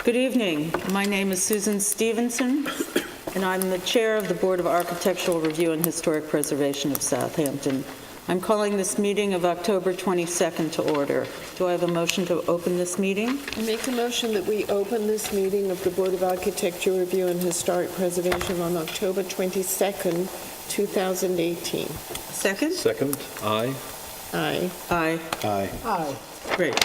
Good evening. My name is Susan Stevenson, and I'm the Chair of the Board of Architectural Review and Historic Preservation of Southampton. I'm calling this meeting of October 22nd to order. Do I have a motion to open this meeting? I make a motion that we open this meeting of the Board of Architecture Review and Historic Preservation on October 22nd, 2018. Second? Second, aye. Aye. Aye. Aye. Aye. Great.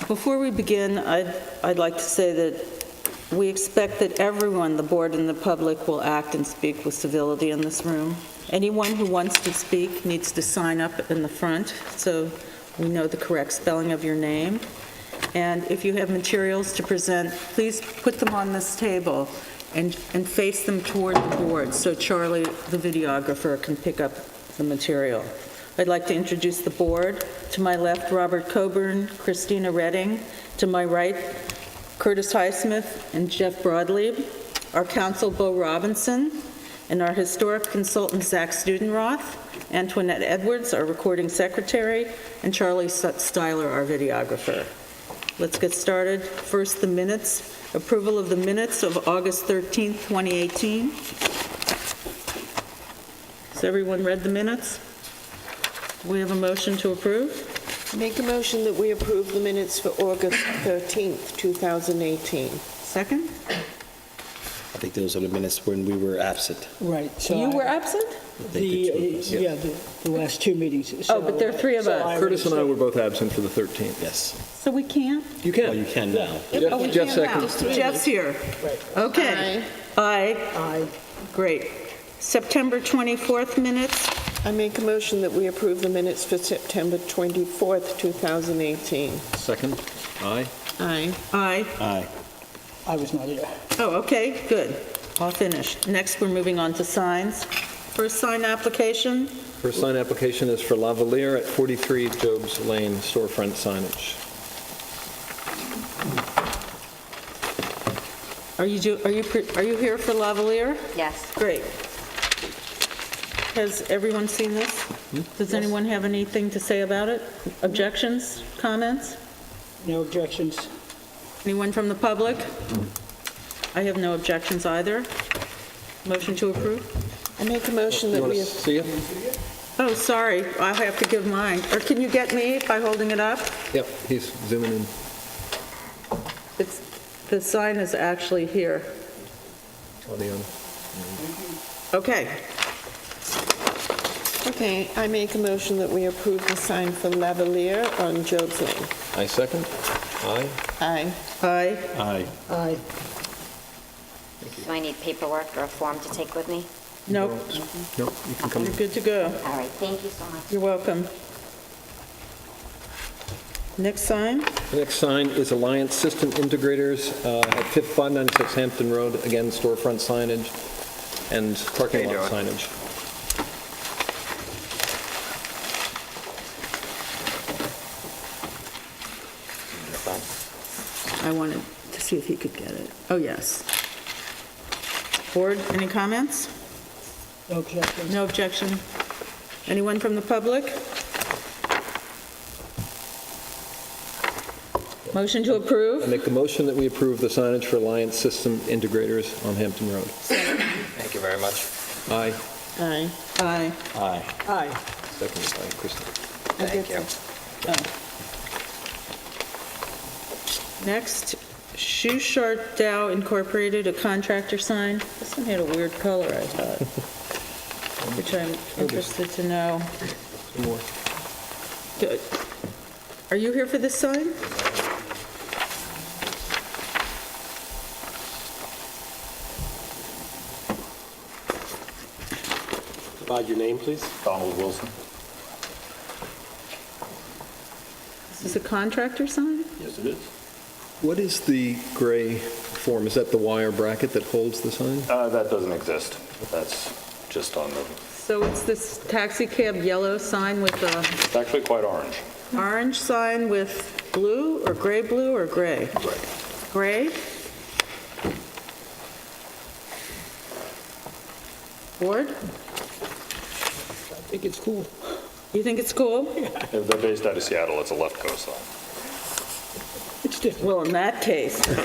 Before we begin, I'd like to say that we expect that everyone, the board and the public, will act and speak with civility in this room. Anyone who wants to speak needs to sign up in the front so we know the correct spelling of your name. And if you have materials to present, please put them on this table and face them toward the board so Charlie, the videographer, can pick up the material. I'd like to introduce the board. To my left, Robert Coburn, Christina Redding. To my right, Curtis Highsmith and Jeff Broadleib. Our counsel, Bo Robinson. And our historic consultant, Zach Studenroth. Antoinette Edwards, our recording secretary. And Charlie Styler, our videographer. Let's get started. First, the minutes. Approval of the minutes of August 13th, 2018. Has everyone read the minutes? We have a motion to approve. Make a motion that we approve the minutes for August 13th, 2018. Second? I think those are the minutes when we were absent. Right. So You were absent? the last two meetings. Oh, but there are three of us. Curtis and I were both absent for the 13th. Yes. So we can't? You Well, can. you can now. Oh, we Jeff can't now. seconds. Jeff's here. Okay. Aye. Aye. Great. September 24th minutes. I make a motion that we approve the minutes for September 24th, 2018. Second, aye. Aye. Aye. Aye. I was not here. Oh, okay, good. All finished. Next, we're moving on to signs. First sign application. First sign application is for Lavalier at 43 Jobs Lane, storefront signage. Are you here for Lavalier? Yes. Great. Has everyone seen this? Does anyone have anything to say about it? Objections, comments? No objections. Anyone from the public? I have no objections either. Motion to approve? I make a motion You that want we, to see it? Oh, sorry, I have to give mine. Or can you get me by holding it up? Yep, he's zooming in. The sign is actually here. Audio. Okay. okay, I make a motion that we approve the sign for Lavalier on Job's Lane. I second, aye. Aye. Aye. Aye. Aye. Do I need paperwork or a form to take with me? Nope, Nope, you can come. you're good to go. All right, thank you so much. You're welcome. Next sign? The next sign is Alliance System Integrators at 596 Hampton Road. Again, storefront signage and parking lot signage. I wanted to see if he could get it. Oh, yes. Board, any comments? No objections. No objection. Anyone from the public? Motion to I approve? make the motion that we approve the signage for Alliance System Integrators on Hampton Road. Thank you very much. Aye. Aye. Aye. Aye. Aye. Seconded by Kristen. Thank you. Next, Shoe Shart Dow Incorporated, a contractor sign. This one had a weird color, I thought, which I'm interested to know. Some more. Good. Are you here for this sign? Provide your name, please. Donald Wilson. Is this a contractor sign? Yes, it is. What is the gray form? Is that the wire bracket that holds the sign? That doesn't exist. That's just on the, So it's this taxi cab yellow sign with the it's actually quite orange. orange sign with blue or gray blue or gray? Gray? Board? I think it's cool. You think it's cool? If they're based out of Seattle, it's a left coast sign. It's different. Well, in that case, does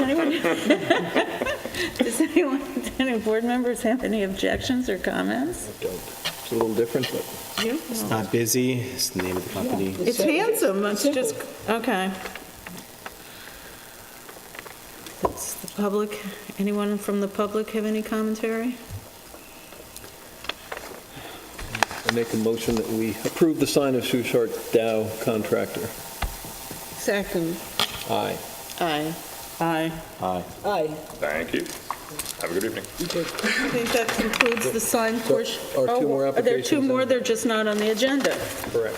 any board members have any objections or comments? It's a little different, but It's not busy, it's the name of the company. It's handsome, it's Simple. just, okay. It's the public, anyone from the public have any commentary? I make a motion that we approve the sign of Schuchart Dow Contractor. Second. Aye. Aye. Aye. Aye. Aye. Thank you. Have a good evening. I think that concludes the sign portion. are two more Oh, there are two applications more, in? they're just not on the agenda. Correct.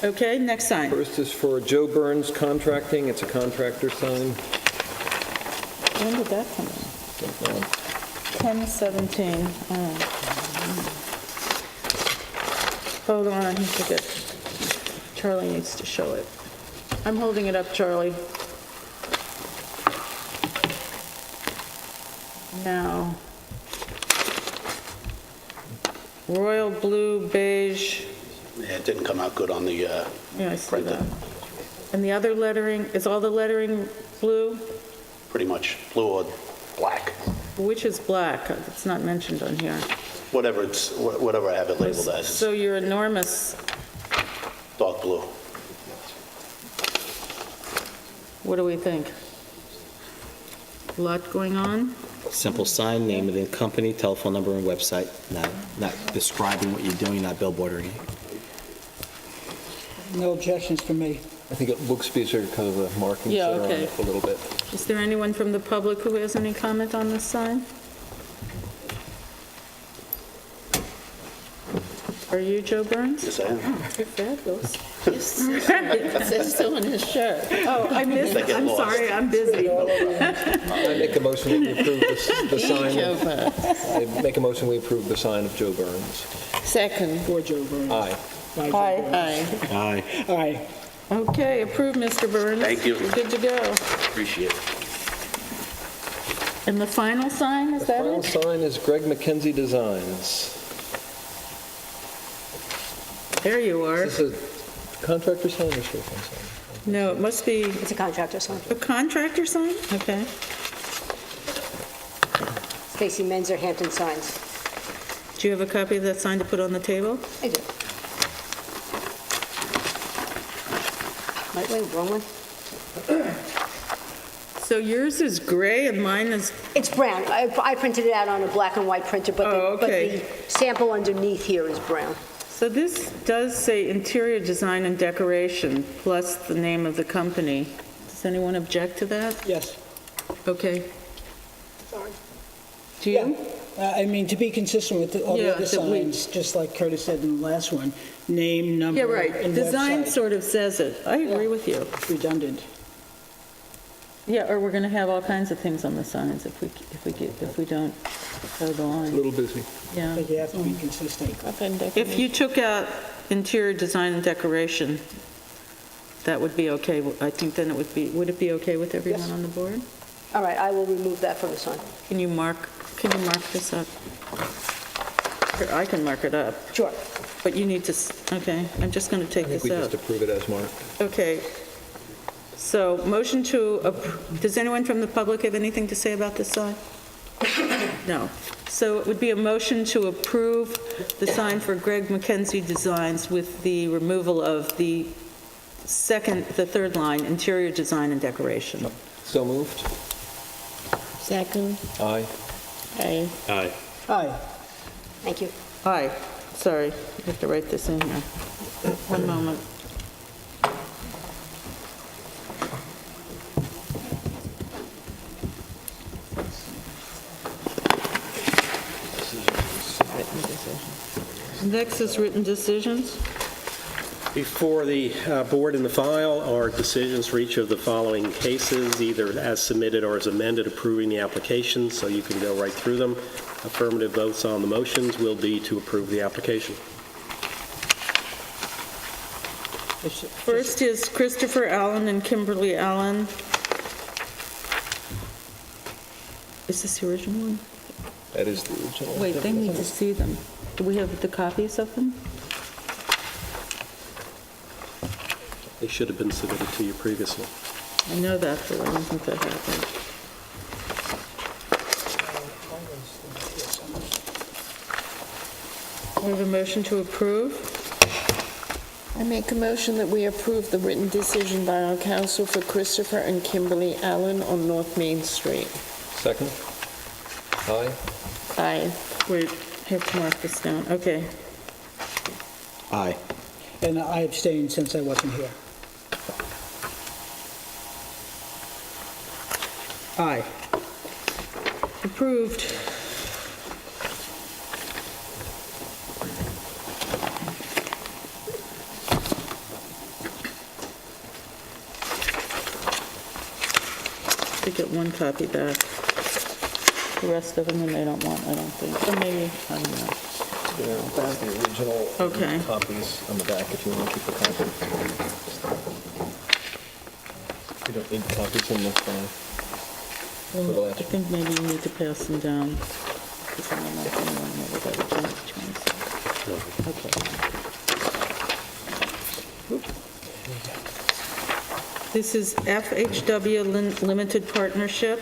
Okay, next sign. First is for Joe Burns Contracting. It's a contractor sign. When did that come in? 10/17. Oh. Hold on, I forget. Charlie needs to show it. I'm holding it up, Charlie. Now, royal blue, beige, Yeah, it didn't come out good on the, yeah, I see Right there. that. And the other lettering, is all the lettering blue? pretty much blue or black, Which is black? It's not mentioned on here. whatever I have it labeled as, So your enormous, dark blue. what do we think? A lot going on? Simple sign, name of the company, telephone number and website, not describing what you're doing, not billboarding it. No objections from me. I think it looks busier because of the markings Yeah, that are on okay. it a little bit. Is there anyone from the public who has any comment on this sign? Are you Joe Burns? Yes, I am. You're fabulous. It says so on his shirt. Oh, I missed, They get I'm lost. sorry, I'm busy. I make a motion that we approve the sign. Joe Burns. I make a motion we approve the sign of Joe Burns. Second. For Joe Burns. Aye. Aye. Joe Aye. Burns. Aye. Aye. Aye. Okay, approved, Mr. Burns. Thank you. You're good to go. Appreciate it. And the final sign, is The that final it? sign is Greg McKenzie Designs. There you are. Is this a contractor sign or storefront sign? No, it must be It's a contractor sign. a contractor sign? Okay. Stacy Menzer, Hampton Signs. Do you have a copy of that sign to put on the table? I do. Wait, wrong one? So yours is gray and mine is, It's brown. I printed it out on a black and white printer, but Oh, okay. the sample underneath here is brown. so this does say interior design and decoration plus the name of the company. Does anyone object to that? Yes. Okay. Sorry. Do you? I mean, to be consistent with all Yeah, the other that we- signs, just like Curtis said in the last one, name, number, Yeah, right. and Design website. sort of says it. I agree with you. Redundant. Yeah, or we're going to have all kinds of things on the signs if we don't go the A line. little busy. Yeah. But you have to be consistent. If you took out interior design and decoration, that would be okay. I think then would it be okay with everyone Yes. on the board? All right, I will remove that from the sign. Can you mark this up? Or I can mark it up, Sure. but you need to, okay, I'm just going to take I think this we out. just approve it as marked. Okay. So motion to, does anyone from the public have anything to say about this sign? No. So it would be a motion to approve the sign for Greg McKenzie Designs with the removal of the third line, interior design and decoration. So moved? Second. Aye. Aye. Aye. Aye. Thank you. Aye, sorry, I have to write this in here. One moment. Next is written decisions. Before the board in the file are decisions for each of the following cases, either as submitted or as amended, approving the application, so you can go right through them. Affirmative votes on the motions will be to approve the application. First is Christopher Allen and Kimberly Allen. Is this the original one? That is the original. Wait, they need to see them. Do we have the copies of them? They should have been submitted to you previously. I know that, but I don't think that happened. We have a motion to approve. I make a motion that we approve the written decision by our counsel for Christopher and Kimberly Allen on North Main Street. Second? Aye? Aye. Wait, I have to mark this down. Okay. Aye. And I abstained since I wasn't here. Aye. Approved. They get one copy back. The rest of them, they don't want, I don't think. Or maybe, I don't know. That's the original Okay. copies on the back if you want to keep a copy. You don't need copies in this file. Well, I think maybe you need to pass them down. Because I don't know if anyone knows about the change. Okay. Oop. This is FHW Limited Partnership.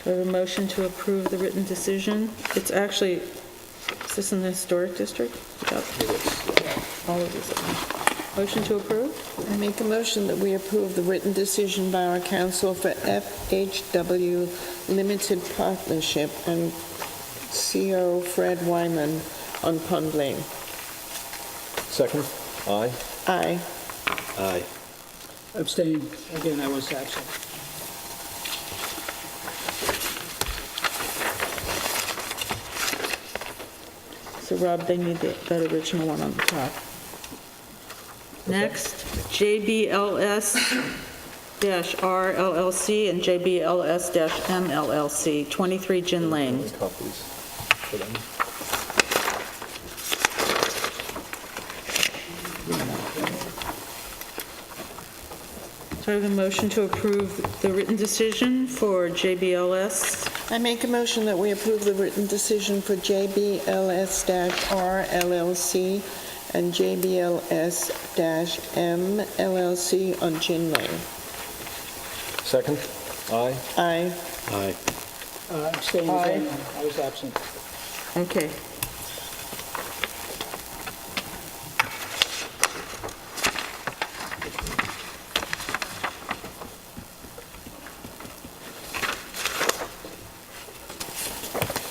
Do I have a motion to approve the written decision? It's actually, is this in the historic district? Yep. All of these. Motion to approve? I make a motion that we approve the written decision by our counsel for FHW Limited Partnership and CO Fred Wyman on Pond Lane. Second? Aye? Aye. Aye. Abstained. Again, I was absent. So Rob, they need that original one on the top. Next, JBLS-R LLC and JBLS-M LLC, 23 Gin Lane. Copies for them. So I have a motion to approve the written decision for JBLS. I make a motion that we approve the written decision for JBLS-R LLC and JBLS-M LLC on Gin Lane. Second? Aye? Aye. Aye. Abstained again. I was absent. Okay.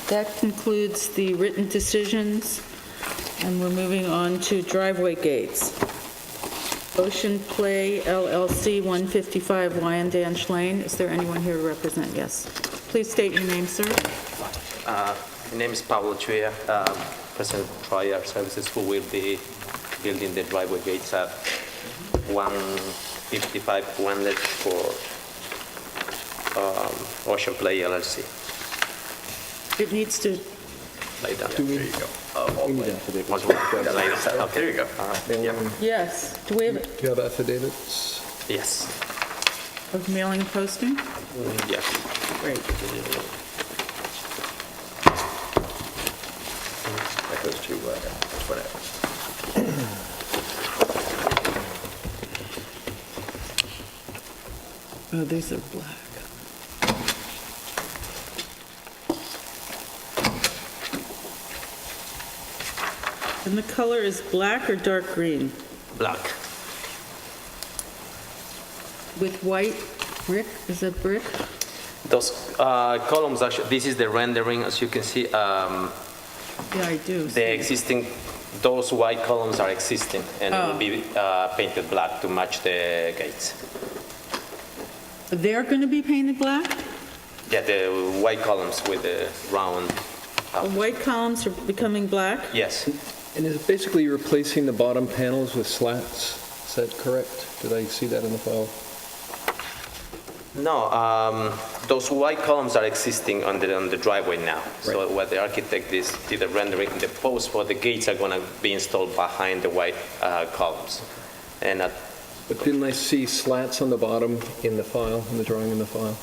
That concludes the written decisions, and we're moving on to driveway gates. Ocean Play LLC, 155 Wyandanch Lane. Is there anyone here to represent? Yes. Please state your name, sir. My name is Pablo Chuya, President of Triad Services, who will be building the driveway gates at 155 Wyandanch for Ocean Play LLC. It needs to, Lay down. Do we? There you go. We need affidavits. Lay down. Okay, there you go. yes. Do we have Do you have affidavits? Yes. of mailing and posting? Yes. Great. That goes to whatever. Oh, these are black. And the color is black or dark green? Black. With white brick? Is that brick? Those columns, actually, this is the rendering, as you can see. Yeah, I do. see. The existing, those white columns are existing, and it will be painted black to match the gates. They're going to be painted black? Yeah, the white columns with the round. The white columns are becoming black? Yes. And is it basically replacing the bottom panels with slats? Is that correct? Did I see that in the file? No, those white columns are existing on the driveway now. So Right. what the architect did a rendering, the posts for the gates are going to be installed behind the white columns. And But didn't I see slats on the bottom in the file, in the drawing in the file?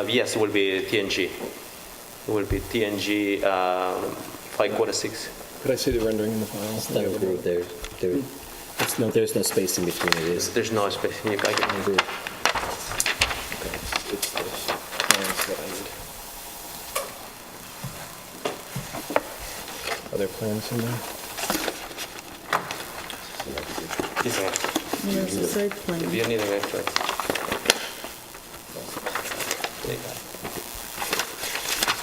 yes, it will be TNG. It will be TNG 5/6. Could I see the rendering in the file? It's not approved. They're There's no spacing between it, is There's no space. I can do it. It's the plans that I need. Are there plans in there? This one. There's the site If plan. you need an extra. Take that.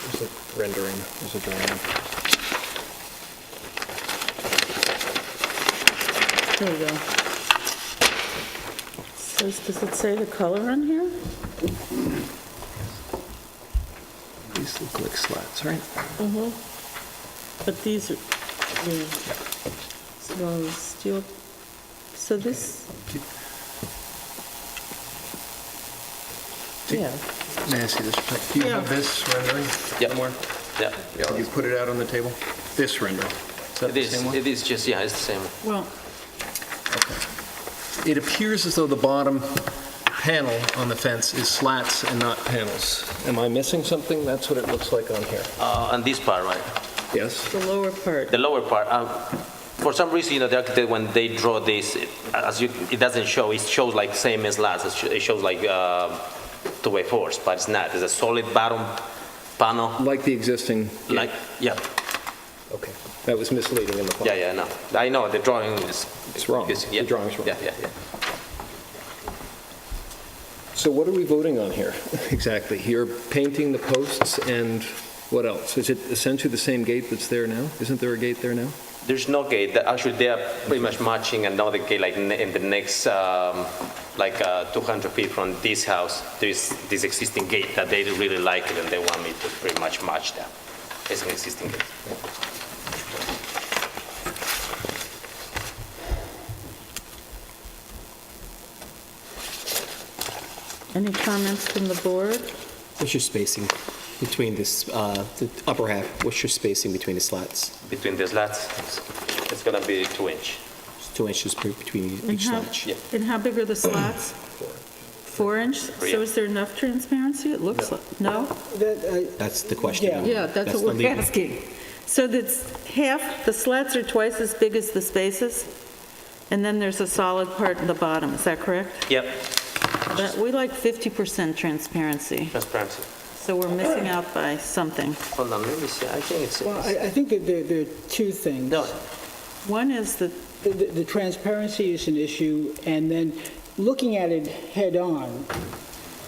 There's a rendering, there's a drawing. There you go. Does it say the color on here? These look like slats, right? But these are, yeah. So steel, so this, yeah. May I see this? Do you have this rendering Yep. somewhere? Yeah. Can you put it out on the table? This rendering? Is that the same one? It is just, yeah, it's the same. Well, It appears as though the bottom panel on the fence is slats and not panels. Am I missing something? That's what it looks like on here. On this part, right? Yes? the lower part. The lower part, for some reason, the architect, when they draw this, it doesn't show, it shows like same as last, it shows like two-way force, but it's not. It's a solid bottom panel, Like the existing? like, yeah, Okay. That was misleading in the file. yeah, no. I know, the drawing is... It's wrong. yeah. The drawing's wrong. Yeah. So what are we voting on here exactly? You're painting the posts and what else? Is it essentially the same gate that's there now? Isn't there a gate there now? There's no gate. Actually, they are pretty much matching another gate, like in the next, 200 feet from this house. There's this existing gate that they really like it, and they want me to pretty much match that. It's an existing gate. Any comments from the board? What's your spacing between this, the upper half, what's your spacing between the slats? Between the slats, it's gonna be 2 inch. It's 2 inches between And each how- slat. Yeah. And how big are the slats? 4 inch? So Yeah. is there enough transparency? It looks like, no? That's the question. Yeah. Yeah, that's the what we're lead. asking. So that's half, the slats are twice as big as the spaces? And then there's a solid part in the bottom, is that correct? Yep, We like 50% transparency, transparency. so we're missing out by something. Hold on, let me see. I think it's... Well, I think that there are two things. No, One is that, The transparency is an issue, and then looking at it head-on,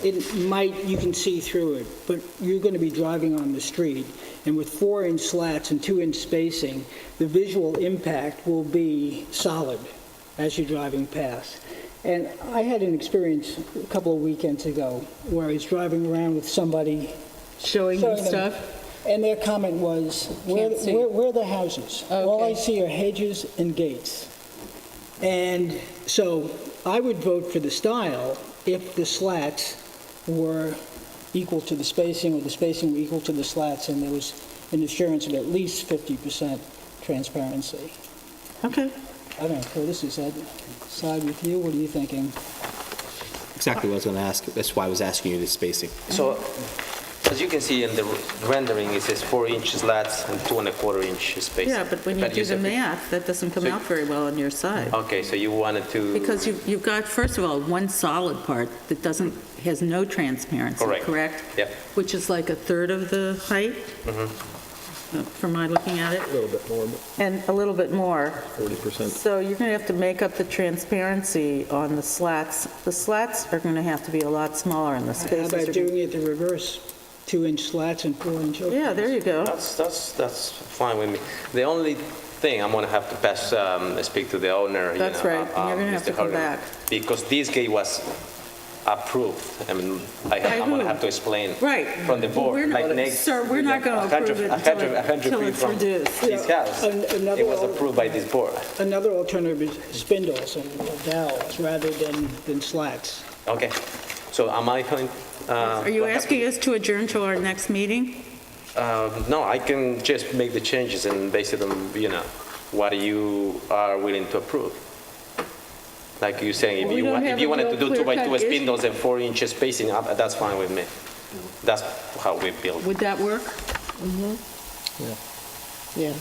you can see through it, but you're going to be driving on the street, and with 4-inch slats and 2-inch spacing, the visual impact will be solid as you're driving past. And I had an experience a couple of weekends ago where I was driving around with somebody showing you them, stuff? and their comment was, Can't see. where are the houses? All I Okay. see are hedges and gates. And so I would vote for the style if the slats were equal to the spacing, or the spacing were equal to the slats, and there was an assurance of at least 50% transparency. Okay. I don't know, Curtis, is that side with you? What are you thinking? Exactly what I was going to ask. That's why I was asking you the spacing. so, as you can see in the rendering, it says 4-inch slats and 2¼ inch spacing. Yeah, but when you do the math, that doesn't come So- out very well on your side. Okay, so you wanted to... Because you've got, first of all, one solid part that has no transparency, Correct. correct? Yeah. Which is like a third of the height, from my looking at it, A little bit more, but and a little bit more. 40%. So you're going to have to make up the transparency on the slats. The slats are going to have to be a lot smaller, and the How spaces about are... doing it the reverse? 2-inch slats and 4-inch openings? Yeah, there you go. That's fine with me. The only thing I'm gonna have to speak to the owner. That's right, and you're gonna have Mr. to come Hargan, back. Because this gate was approved. I mean, By I'm gonna who? have to explain. Right. From the board, We're not- like next. Sir, we're not gonna 100 approve it 100 until 100 feet it's from reduced. this house. Another It was al- approved by this board. Another alternative is spindles and dowels rather than slats. Okay, so am I going? Are you asking us to adjourn to our next meeting? No, I can just make the changes and base it on, what you are willing to approve. Like you're saying, We if don't have you a wanted to real do 2 by 2 clear-cut issue. spindles and 4-inch spacing, that's fine with me. That's how we build. Would that work? Yeah.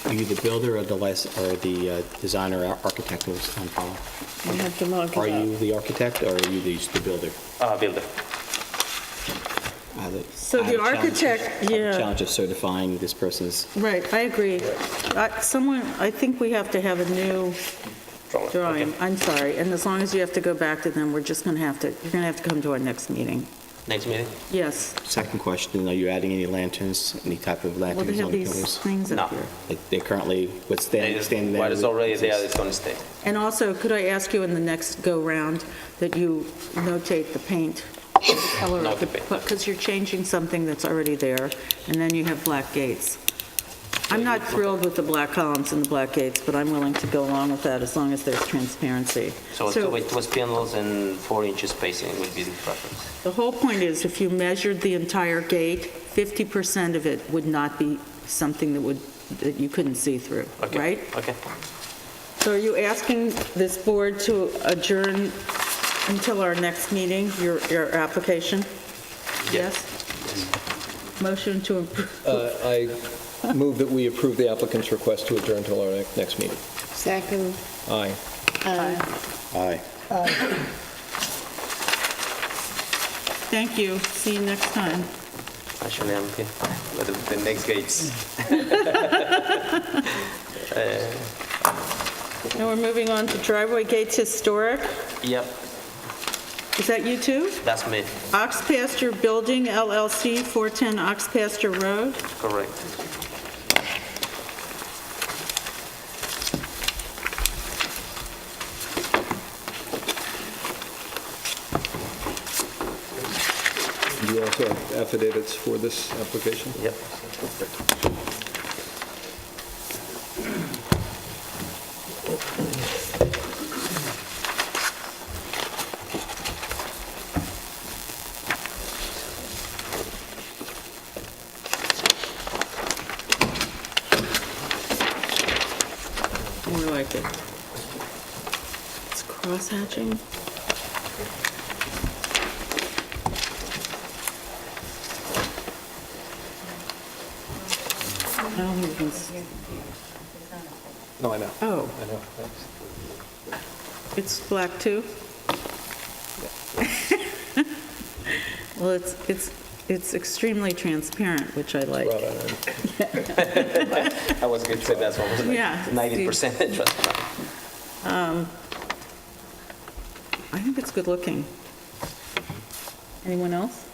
Are you the builder or the designer or architect who's on file? You have to mark it Are up. you the architect or are you the builder? Builder. So the architect, I have a yeah. challenge of certifying this person's. Right, I agree. I think we have to have a new drawing. Okay. I'm sorry, and as long as you have to go back to them, we're just going to have to, you're going to have to come to our next meeting. Next meeting? Yes. Second question, are you adding any lanterns, any type of Well, they lanterns have on the these pillars? things up No. here. Like they currently, what's standing there? What is already there is going to stay. And also, could I ask you in the next go-round that you notate the paint color? Note the paint. Because you're changing something that's already there, and then you have black gates. I'm not thrilled with the black columns and the black gates, but I'm willing to go along with that as long as there's transparency. So 2 panels and 4 inches spacing will be the preference. The whole point is, if you measured the entire gate, 50% of it would not be something that you couldn't see through, Okay. right? Okay. So are you asking this board to adjourn until our next meeting, your application? Yes? Motion to approve. I move that we approve the applicant's request to adjourn until our next meeting. Second. Aye. Aye. Thank you. See you next time. Actually, I'm here. But the next gates. Now we're moving on to driveway gates historic. Yep, Is that you too? that's me. Ox Pasture Building LLC, 410 Ox Pasture Road. Correct. Do you also have affidavits for this application? Yep. I like it. It's cross-hatching. I don't even see. No, I know. Oh, I know. Thanks. it's black too? Well, it's extremely transparent, which I like. Brought on in. I was going to say that's almost like Yeah. 90% transparent. I think it's good looking. Anyone else?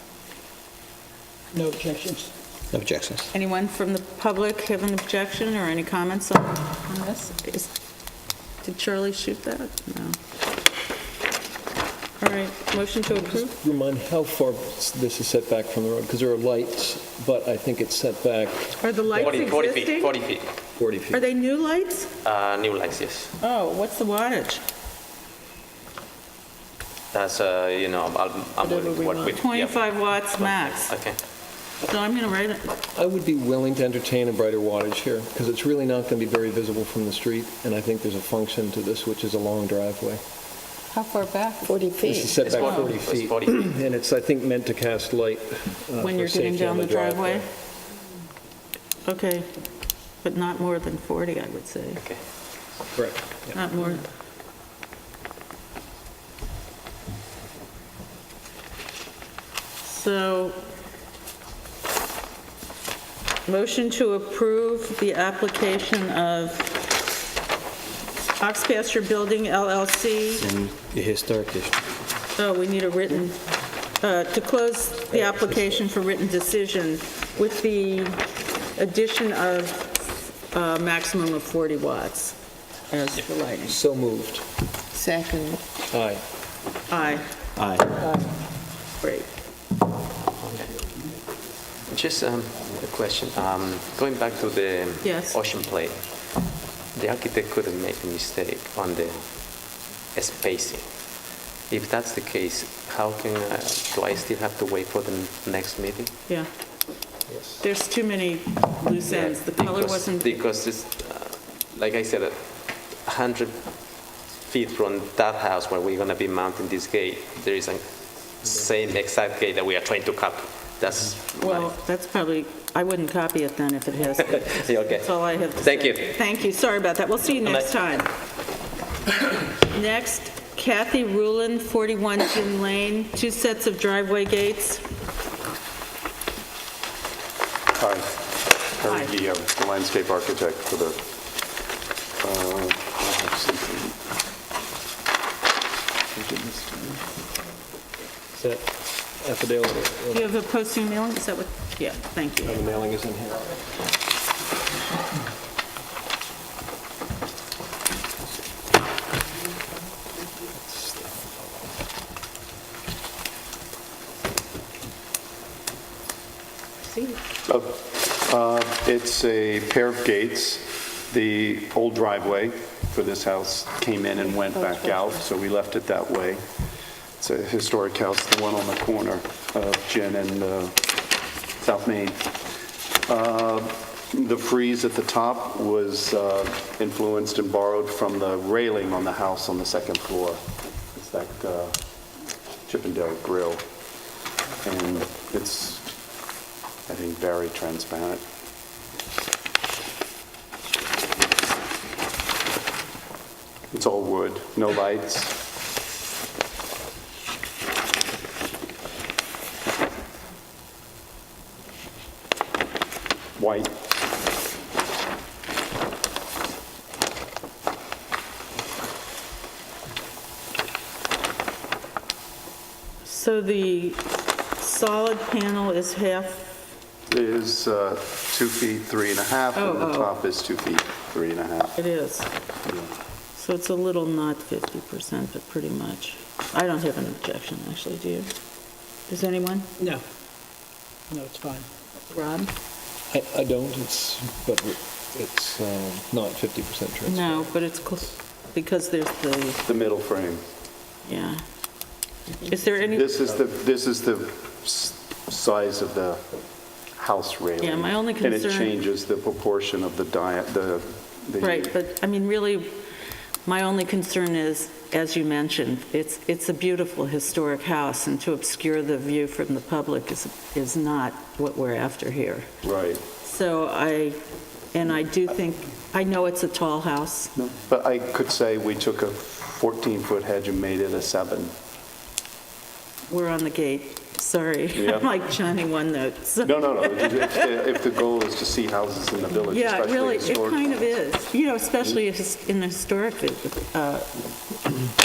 No objections. No objections. Anyone from the public have an objection or any comments on this? Did Charlie shoot that? No. All right, motion to approve? Remind how far this is set back from the road, because there are lights, but I think it's set back Are the lights 40 feet, existing? 40 feet. 40 Are feet. they new lights? New lights, yes. Oh, what's the wattage? That's, I'm willing to work with. 25 watts max. Okay. So I'm going to write it. I would be willing to entertain a brighter wattage here, because it's really not going to be very visible from the street, and I think there's a function to this, which is a long driveway. How far back? 40 This is feet. set It's back 40 40 feet. 40 feet. And it's, I think, meant to cast light When for you're getting safety down on the driveway? Okay, but not more than 40, I would say. Okay. Correct. Yeah. Not more. So, motion to approve the application of Ox Pasture Building LLC. And the historic district. Oh, we need a written, to close the application for written decision with the addition of a maximum of 40 watts as the lighting. So moved. Second. Aye. Aye, Aye. great. Just a question. Going back to the Yes. ocean plate, the architect couldn't make a mistake on the spacing. If that's the case, how can, do I still have to wait for the next meeting? Yeah, Yes. there's too many loose ends. The color Because- wasn't, Because it's, like I said, 100 feet from that house where we're going to be mounting this gate, there is a same exact gate that we are trying to copy. That's Well, that's probably, I wouldn't copy it then if it has it. Yeah, okay. That's all I have to say. Thank you. Thank you, sorry about that. We'll see you next time. Next, Kathy Rulin, 41 Gin Lane, 2 sets of driveway gates. Hi, Hi. Harry Guillo, the landscape architect for the, I have something. Is that affidavit? Do you have a posting mailing? Is that what? Yeah, thank you. The mailing is in here. It's a pair of gates. The old driveway for this house came in and went back out, so we left it that way. It's a historic house, the one on the corner of Gin and South Main. The frieze at the top was influenced and borrowed from the railing on the house on the second floor. It's that Chippendale grill. And it's, I think, very transparent. It's all wood, no lights. White. So the solid panel is half, Is 2 feet 3.5, and the Oh. top is 2 feet 3.5. it is. So it's a little not 50%, but pretty much. I don't have an objection, actually, do you? Does anyone? No. No, it's fine. Rob? I don't, but it's not 50% transparent. No, but it's close, because there's The middle frame. yeah. Is there any? This is the size of the house railing. Yeah, my only And it concern- changes the proportion of the Right, but, I mean, really, my only concern is, as you mentioned, it's a beautiful historic house, and to obscure the view from the public is not what we're after here. Right. So I do think, I know it's a tall house. No, but I could say we took a 14-foot hedge and made it a 7. We're on the gate, sorry. Yeah. I'm like Johnny One Note. No. If the goal is to see houses in the village, Yeah, especially really, it historic kind of ones. is, especially if it's in the historic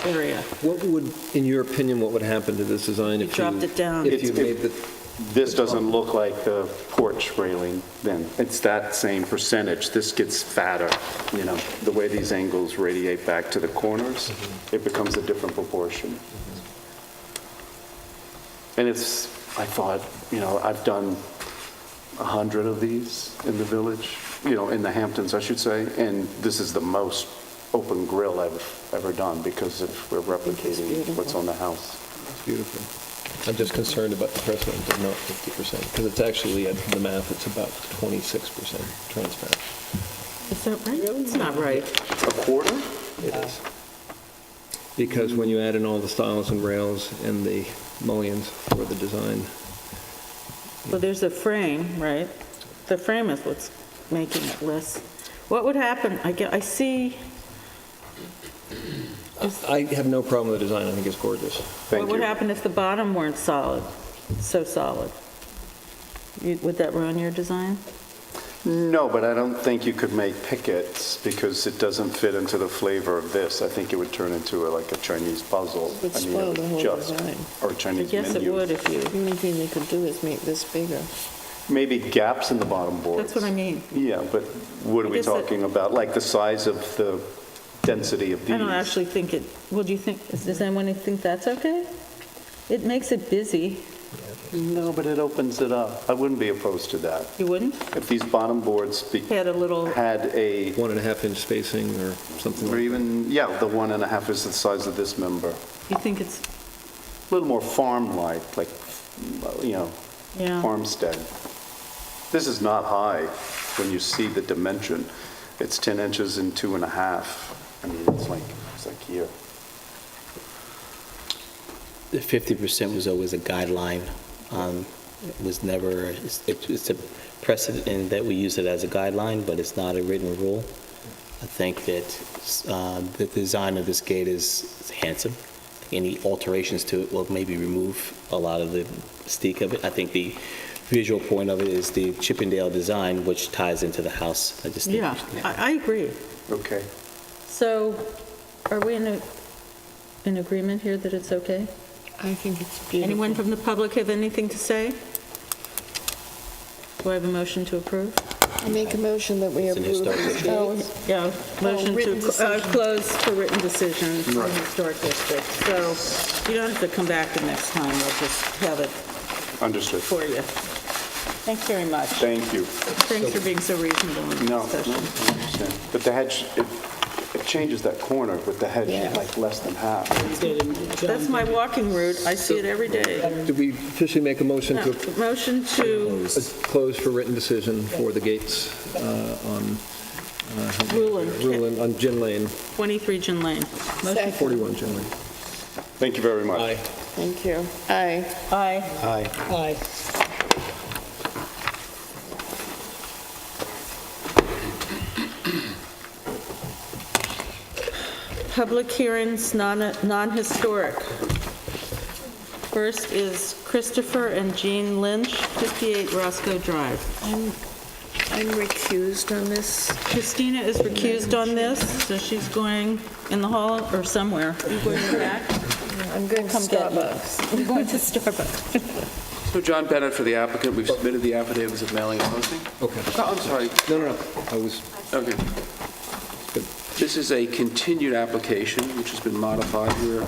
area. What would, in your opinion, what would happen to this design if you... dropped it down. If you made the... This doesn't look like the porch railing then. It's that same percentage. This gets fatter, the way these angles radiate back to the corners, it becomes a different proportion. And I thought, I've done 100 of these in the village, in the Hamptons, I should say, and this is the most open grill I've ever done because we're replicating what's on the house. It's beautiful. I'm just concerned about the precedent of not 50%, because it's actually, at the math, it's about 26% transparent. Is that right? It's not right. A quarter? It is. Because when you add in all the stiles and rails and the mullions for the design, Well, there's a frame, right? The frame is what's making it less. What would happen, I see, I have no problem with the design. I think it's gorgeous. Thank what would you. happen if the bottom weren't solid, so solid? Would that ruin your design? No, but I don't think you could make pickets because it doesn't fit into the flavor of this. I think it would turn into like a Chinese puzzle. Would spoil the whole design. Or a I Chinese guess it menu. would if you, The only thing they could do is make this bigger. Maybe gaps in the bottom boards. that's what I mean. Yeah, but what are I we guess that- talking about? Like the size of the density of these? I don't actually think it, well, do you think, does anyone think that's okay? It makes it busy. No, but it opens it up. I wouldn't be opposed to that. You wouldn't? If these bottom boards Had a little, had a, 1.5-inch spacing or something or like that. even, the 1.5 is the size of this member. you think it's, A little more farm-like, like, yeah. farmstead. This is not high when you see the dimension. It's 10 inches and 2.5. I mean, it's like here. The 50% was always a guideline It was never, it's a precedent in that we use it as a guideline, but it's not a written rule. I think that the design of this gate is handsome. Any alterations to it will maybe remove a lot of the mystique of it. I think the visual point of it is the Chippendale design, which ties into the house. I just think- Yeah, I agree. Okay. So are we in agreement here that it's okay? I think it's beautiful. Anyone from the public have anything to say? Do I have a motion to approve? I make a motion that we It's an approve historic this district. gate. Yeah, motion written to decision. close for written decision from the Historic District. So you don't have to come back the next time, we'll just have it Understood. for you. Thanks very much. Thank you. Thanks for being so reasonable in No, the no, discussion. I understand. But the hedge, it changes that corner with the hedge Yeah. like less than half. That's my walking route, I see it every day. Did we officially make a motion No, to motion to close for written decision for the gates on Rulon, on Gin Lane, 23 Gin Lane. Motion. 41 Gin Lane? Thank you very much. Aye. Thank you. Aye. Aye. Aye. Public hearings, non-historic. First is Christopher and Jean Lynch, 58 Roscoe Drive. I'm recused on this. Christina is recused on this, so she's going in the hall or somewhere. Are you going back? I'm going to Come get me. Starbucks. You're going to Starbucks. So John Bennett for the applicant, we've submitted the affidavits of mailing and posting. Okay. Oh, I'm sorry. No. I was, Okay. This is a continued application which has been modified. We're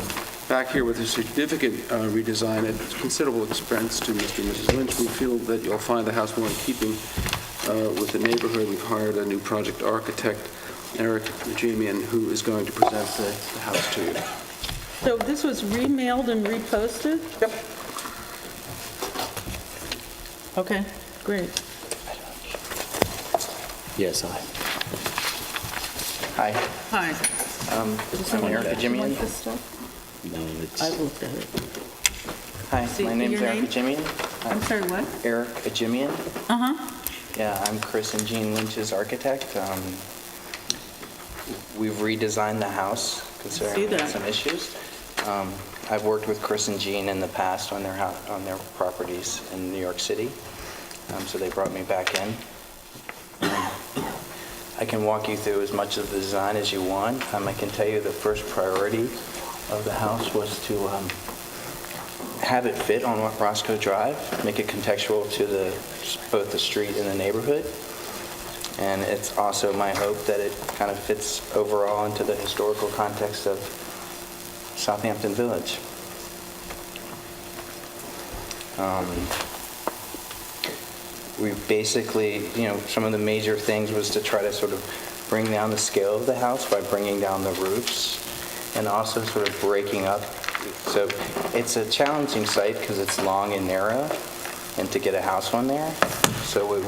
back here with a significant redesign at considerable expense to Mr. and Mrs. Lynch. We feel that you'll find the house more in keeping with the neighborhood. We've hired a new project architect, Eric Najamian, who is going to present the house to you. So this was remailed and reposted? Yep. Okay, great. Yes, aye. Hi, Hi. I'm Eric Jimian. Want this stuff? No, it's, I've looked at it. Hi, See, my name's your Eric name? Jimian. I'm sorry, what? Eric Jimian. Uh-huh. Yeah, I'm Chris and Jean Lynch's architect. We've redesigned the house considering See we had that. some issues. I've worked with Chris and Jean in the past on their properties in New York City, so they brought me back in. I can walk you through as much of the design as you want. I can tell you the first priority of the house was to have it fit on Roscoe Drive, make it contextual to both the street and the neighborhood. And it's also my hope that it kind of fits overall into the historical context of Southampton Village. We basically, some of the major things was to try to sort of bring down the scale of the house by bringing down the roofs and also sort of breaking up. So it's a challenging site because it's long and narrow and to get a house on there. So what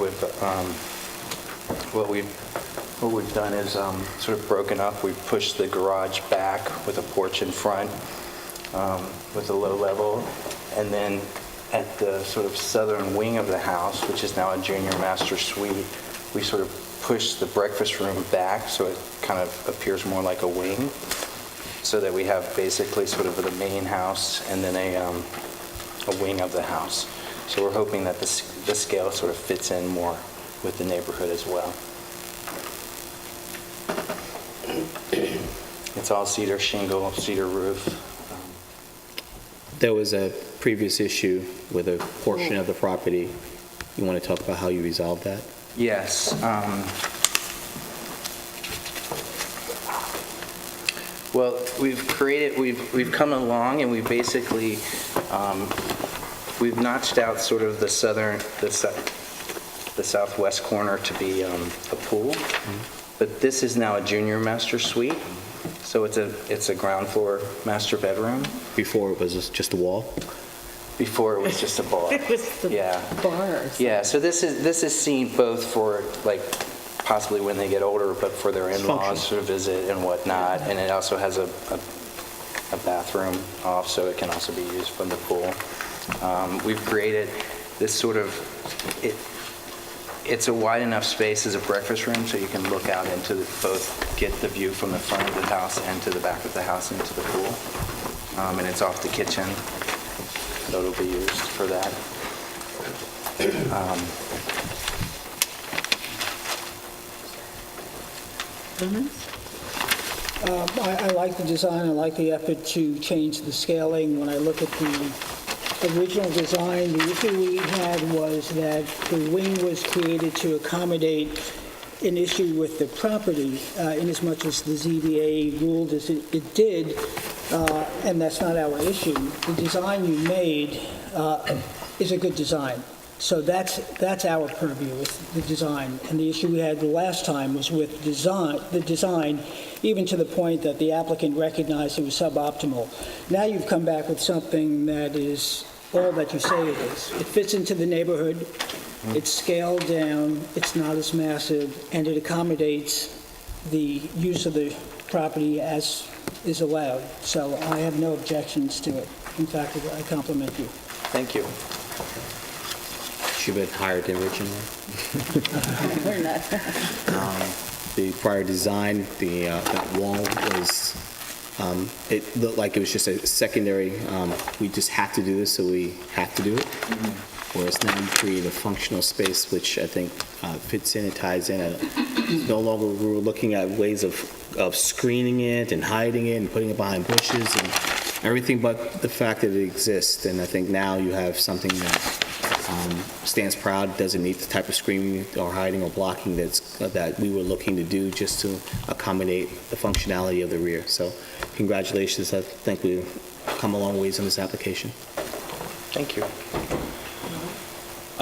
we've done is sort of broken up. We've pushed the garage back with a porch in front with a low level, and then at the sort of southern wing of the house, which is now a junior master suite, we sort of pushed the breakfast room back so it kind of appears more like a wing, so that we have basically sort of the main house and then a wing of the house. So we're hoping that the scale sort of fits in more with the neighborhood as well. It's all cedar shingle, cedar roof. there was a previous issue with a portion of the property. You want to talk about how you resolved that? Yes. Well, we've come along and we've basically, we've notched out sort of the southwest corner to be a pool. But this is now a junior master suite. So it's a ground floor master bedroom. Before it was just a wall? Before it was just a bar. It was the bars. Yeah, so this is seen both for like possibly when they get older, but for their in-laws to visit and whatnot. And it also has a bathroom off, so it can also be used from the pool. We've created this sort of, it's a wide enough space as a breakfast room, so you can look out into both, get the view from the front of the house and to the back of the house into the pool. And it's off the kitchen, so it'll be used for that. I like the design, I like the effort to change the scaling. When I look at the original design, the issue we had was that the wing was created to accommodate an issue with the property, inasmuch as the ZBA ruled as it did, and that's not our issue. The design you made is a good design. So that's our purview, with the design. And the issue we had the last time was with the design, even to the point that the applicant recognized it was suboptimal. Now you've come back with something that is all that you say it is. It fits into the neighborhood, it's scaled down, it's not as massive, and it accommodates the use of the property as is allowed. So I have no objections to it. In fact, I compliment you. Thank you. Should have been hired originally. The prior design, that wall was, it looked like it was just a secondary, we just have to do this, so we have to do it. Whereas now you create a functional space, which I think fits in and ties in. No longer we're looking at ways of screening it and hiding it and putting it behind bushes and everything but the fact that it exists. And I think now you have something that stands proud, doesn't need the type of screening or hiding or blocking that we were looking to do just to accommodate the functionality of the rear. So congratulations. I think we've come a long ways on this application. Thank you.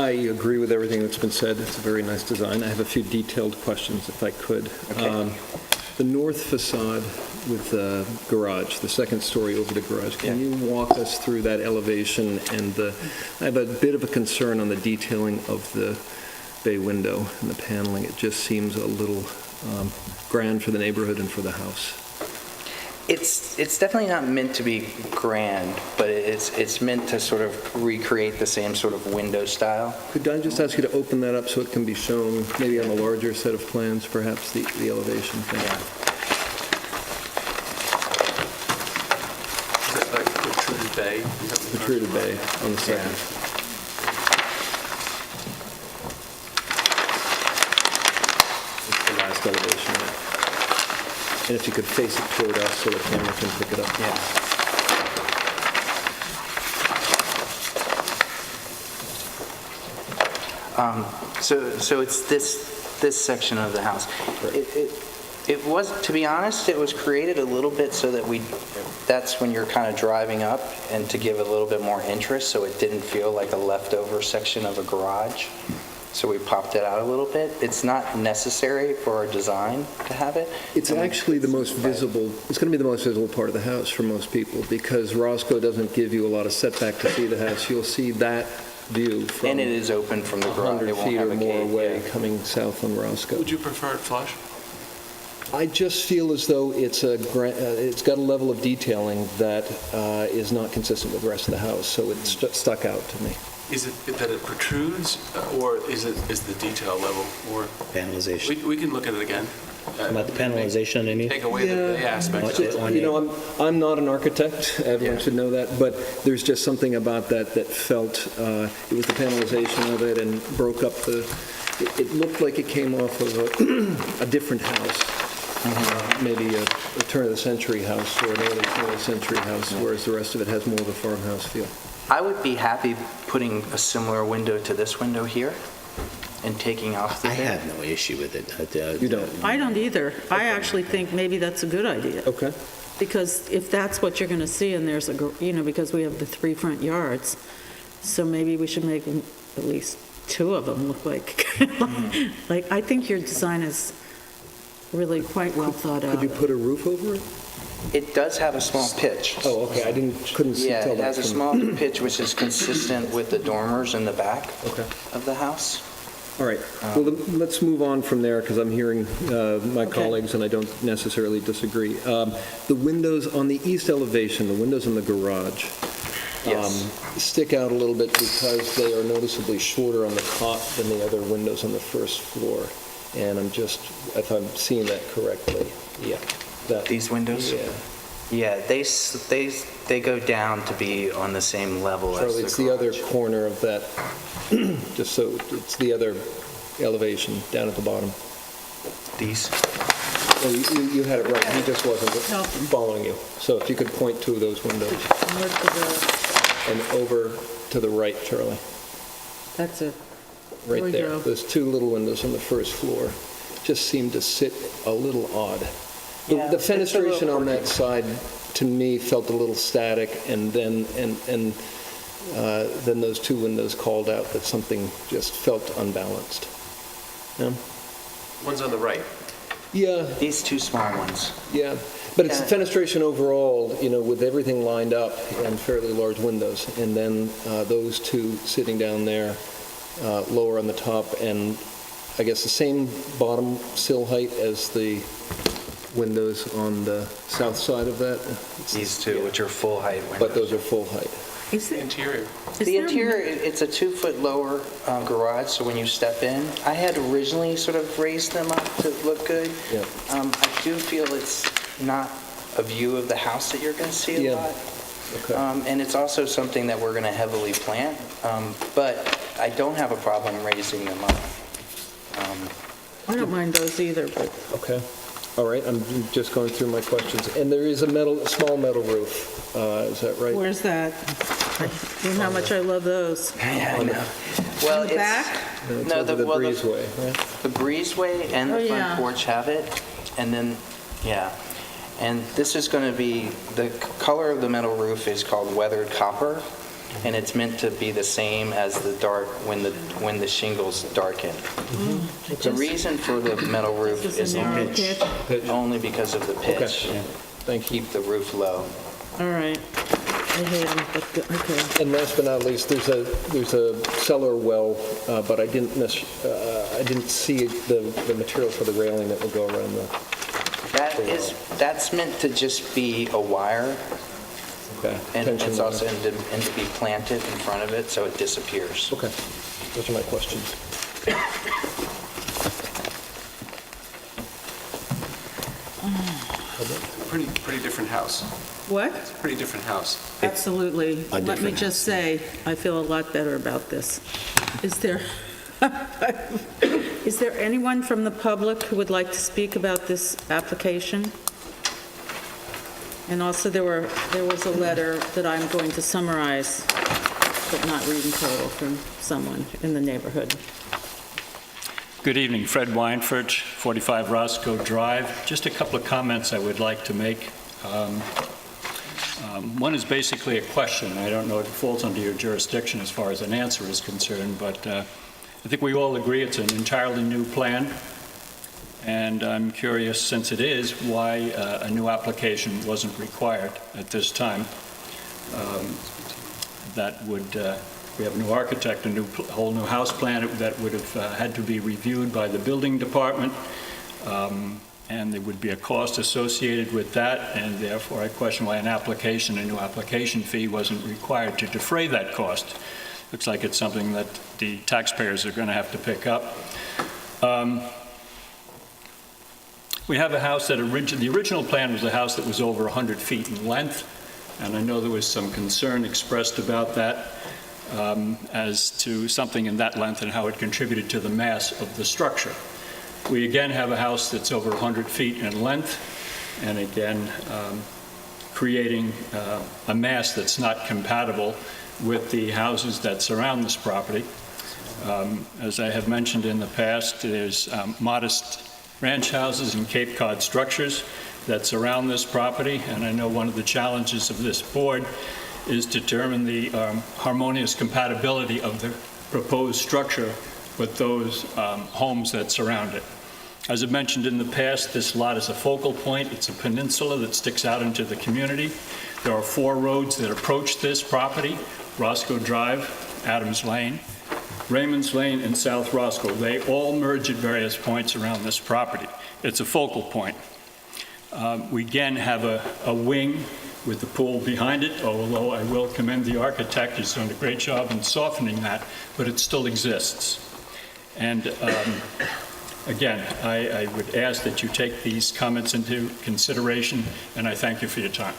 I agree with everything that's been said. It's a very nice design. I have a few detailed questions, if I could. Okay. The north facade with the garage, the second story over the garage, can you walk us through that elevation? And I have a bit of a concern on the detailing of the bay window and the paneling. It just seems a little grand for the neighborhood and for the house. It's definitely not meant to be grand, but it's meant to sort of recreate the same sort of window style. Could I just ask you to open that up so it can be shown, maybe on a larger set of plans, perhaps, the elevation thing? Yeah. Is that like protruded bay? Protruded bay on the second. It's the last elevation. And if you could face it toward us so the camera can pick it up. Yeah. So it's this section of the house. It was, to be honest, it was created a little bit so that that's when you're kind of driving up and to give a little bit more interest, so it didn't feel like a leftover section of a garage. So we popped it out a little bit. It's not necessary for our design to have it. It's actually the most visible, it's going to be the most visible part of the house for most people, because Roscoe doesn't give you a lot of setback to see the house. You'll see that view from And it is open from the garage. 100 feet or more away coming south on Roscoe. Would you prefer it flush? I just feel as though it's got a level of detailing that is not consistent with the rest of the house, so it stuck out to me. Is it that it protrudes, or is the detail level? Or Panelization. we can look at it again. About the panelization underneath? Take away the aspect. You know, I'm not an architect, everyone should know that, but there's just something about that felt, it was the panelization of it and broke up it looked like it came off of a different house, maybe a turn-of-the-century house or an early 20th century house, whereas the rest of it has more of a farmhouse feel. I would be happy putting a similar window to this window here and taking off the I bit. have no issue with it. You don't? I don't either. I actually think maybe that's a good idea. Okay. Because if that's what you're going to see, and there's because we have the 3 front yards, so maybe we should make at least 2 of them look like, like, I think your design is really quite well thought out. Could you put a roof over it? It does have a small pitch. Oh, okay, I couldn't see. Yeah, tell it that has a from- small pitch which is consistent with the dormers in the back Okay. of the house. All right, well, let's move on from there, because I'm hearing my colleagues, and I don't necessarily disagree. The windows on the east elevation, the windows in the garage, Yes. stick out a little bit because they are noticeably shorter on the top than the other windows on the first floor. And I'm just, if I'm seeing that correctly, yeah. These windows? Yeah. Yeah, they go down to be on the same level as the garage. Charlie, it's the other corner of that, just so, it's the other elevation down at the bottom. These? Oh, you had it right, he just wasn't following you. So if you could point to those windows. And over to the right, Charlie. That's it. Right There we there. go. Those two little windows on the first floor just seem to sit a little odd. Yeah, The it's a fenestration little on that side, to me, felt a little static, and then those two windows called out that something just felt unbalanced. Yeah? One's on the right. Yeah, These two small ones. yeah. But it's Yeah. fenestration overall, with everything lined up and fairly large windows. And then those two sitting down there, lower on the top, and I guess the same bottom sill height as the windows on the south side of that. These two, which are full height windows. But those are full height. Is it, Interior. The interior, it's a 2-foot lower garage, so when you step in, I had originally sort of raised them up to look good. Yeah. I do feel it's not a view of the house that you're going to see a Yeah. lot. Okay. And it's also something that we're going to heavily plant, but I don't have a problem raising them up. I don't mind those either, but Okay. All right, I'm just going through my questions. And there is a small metal roof, is that right? where's that? You know how much I love those. Yeah, I know. Well, In the back? It's No, over the well, breezeway, right? the breezeway and Oh, the yeah. front porch have it, and then, yeah. And this is going to be, the color of the metal roof is called weathered copper, and it's meant to be the same as the dark, when the shingles darken. The reason for the metal roof This is is a narrow pitch. only because of the pitch. Okay. Thank you. Keep the roof low. All right. I hate them, but, okay. And last but not least, there's a cellar well, but I didn't see the material for the railing that would go around the, That's meant to just be a wire, okay. and tension it's wire. also meant to be planted in front of it, so it disappears. Okay, those are my questions. Pretty different house. What? Pretty different house. Absolutely. Let me different just say, I feel a lot better about this. Is there anyone from the public who would like to speak about this application? And also, there was a letter that I'm going to summarize, but not read in total, from someone in the neighborhood. Good evening, Fred Weinfurt, 45 Roscoe Drive. Just a couple of comments I would like to make. One is basically a question. I don't know if it falls under your jurisdiction as far as an answer is concerned, but I think we all agree it's an entirely new plan, and I'm curious, since it is, why a new application wasn't required at this time. That would, we have a new architect, whole new house plan that would have had to be reviewed by the building department, and there would be a cost associated with that, and therefore I question why a new application fee wasn't required to defray that cost. Looks like it's something that the taxpayers are going to have to pick up. We have a house that the original plan was a house that was over 100 feet in length, and I know there was some concern expressed about that as to something in that length and how it contributed to the mass of the structure. We again have a house that's over 100 feet in length, and again creating a mass that's not compatible with the houses that surround this property. As I have mentioned in the past, there's modest ranch houses and Cape Cod structures that surround this property, and I know one of the challenges of this board is to determine the harmonious compatibility of the proposed structure with those homes that surround it. As I've mentioned in the past, this lot is a focal point. It's a peninsula that sticks out into the community. There are 4 roads that approach this property: Roscoe Drive, Adams Lane, Raymond's Lane, and South Roscoe. They all merge at various points around this property. It's a focal point. We again have a wing with the pool behind it, although I will commend the architect, he's done a great job in softening that, but it still exists. And again, I would ask that you take these comments into consideration, and I thank you for your time.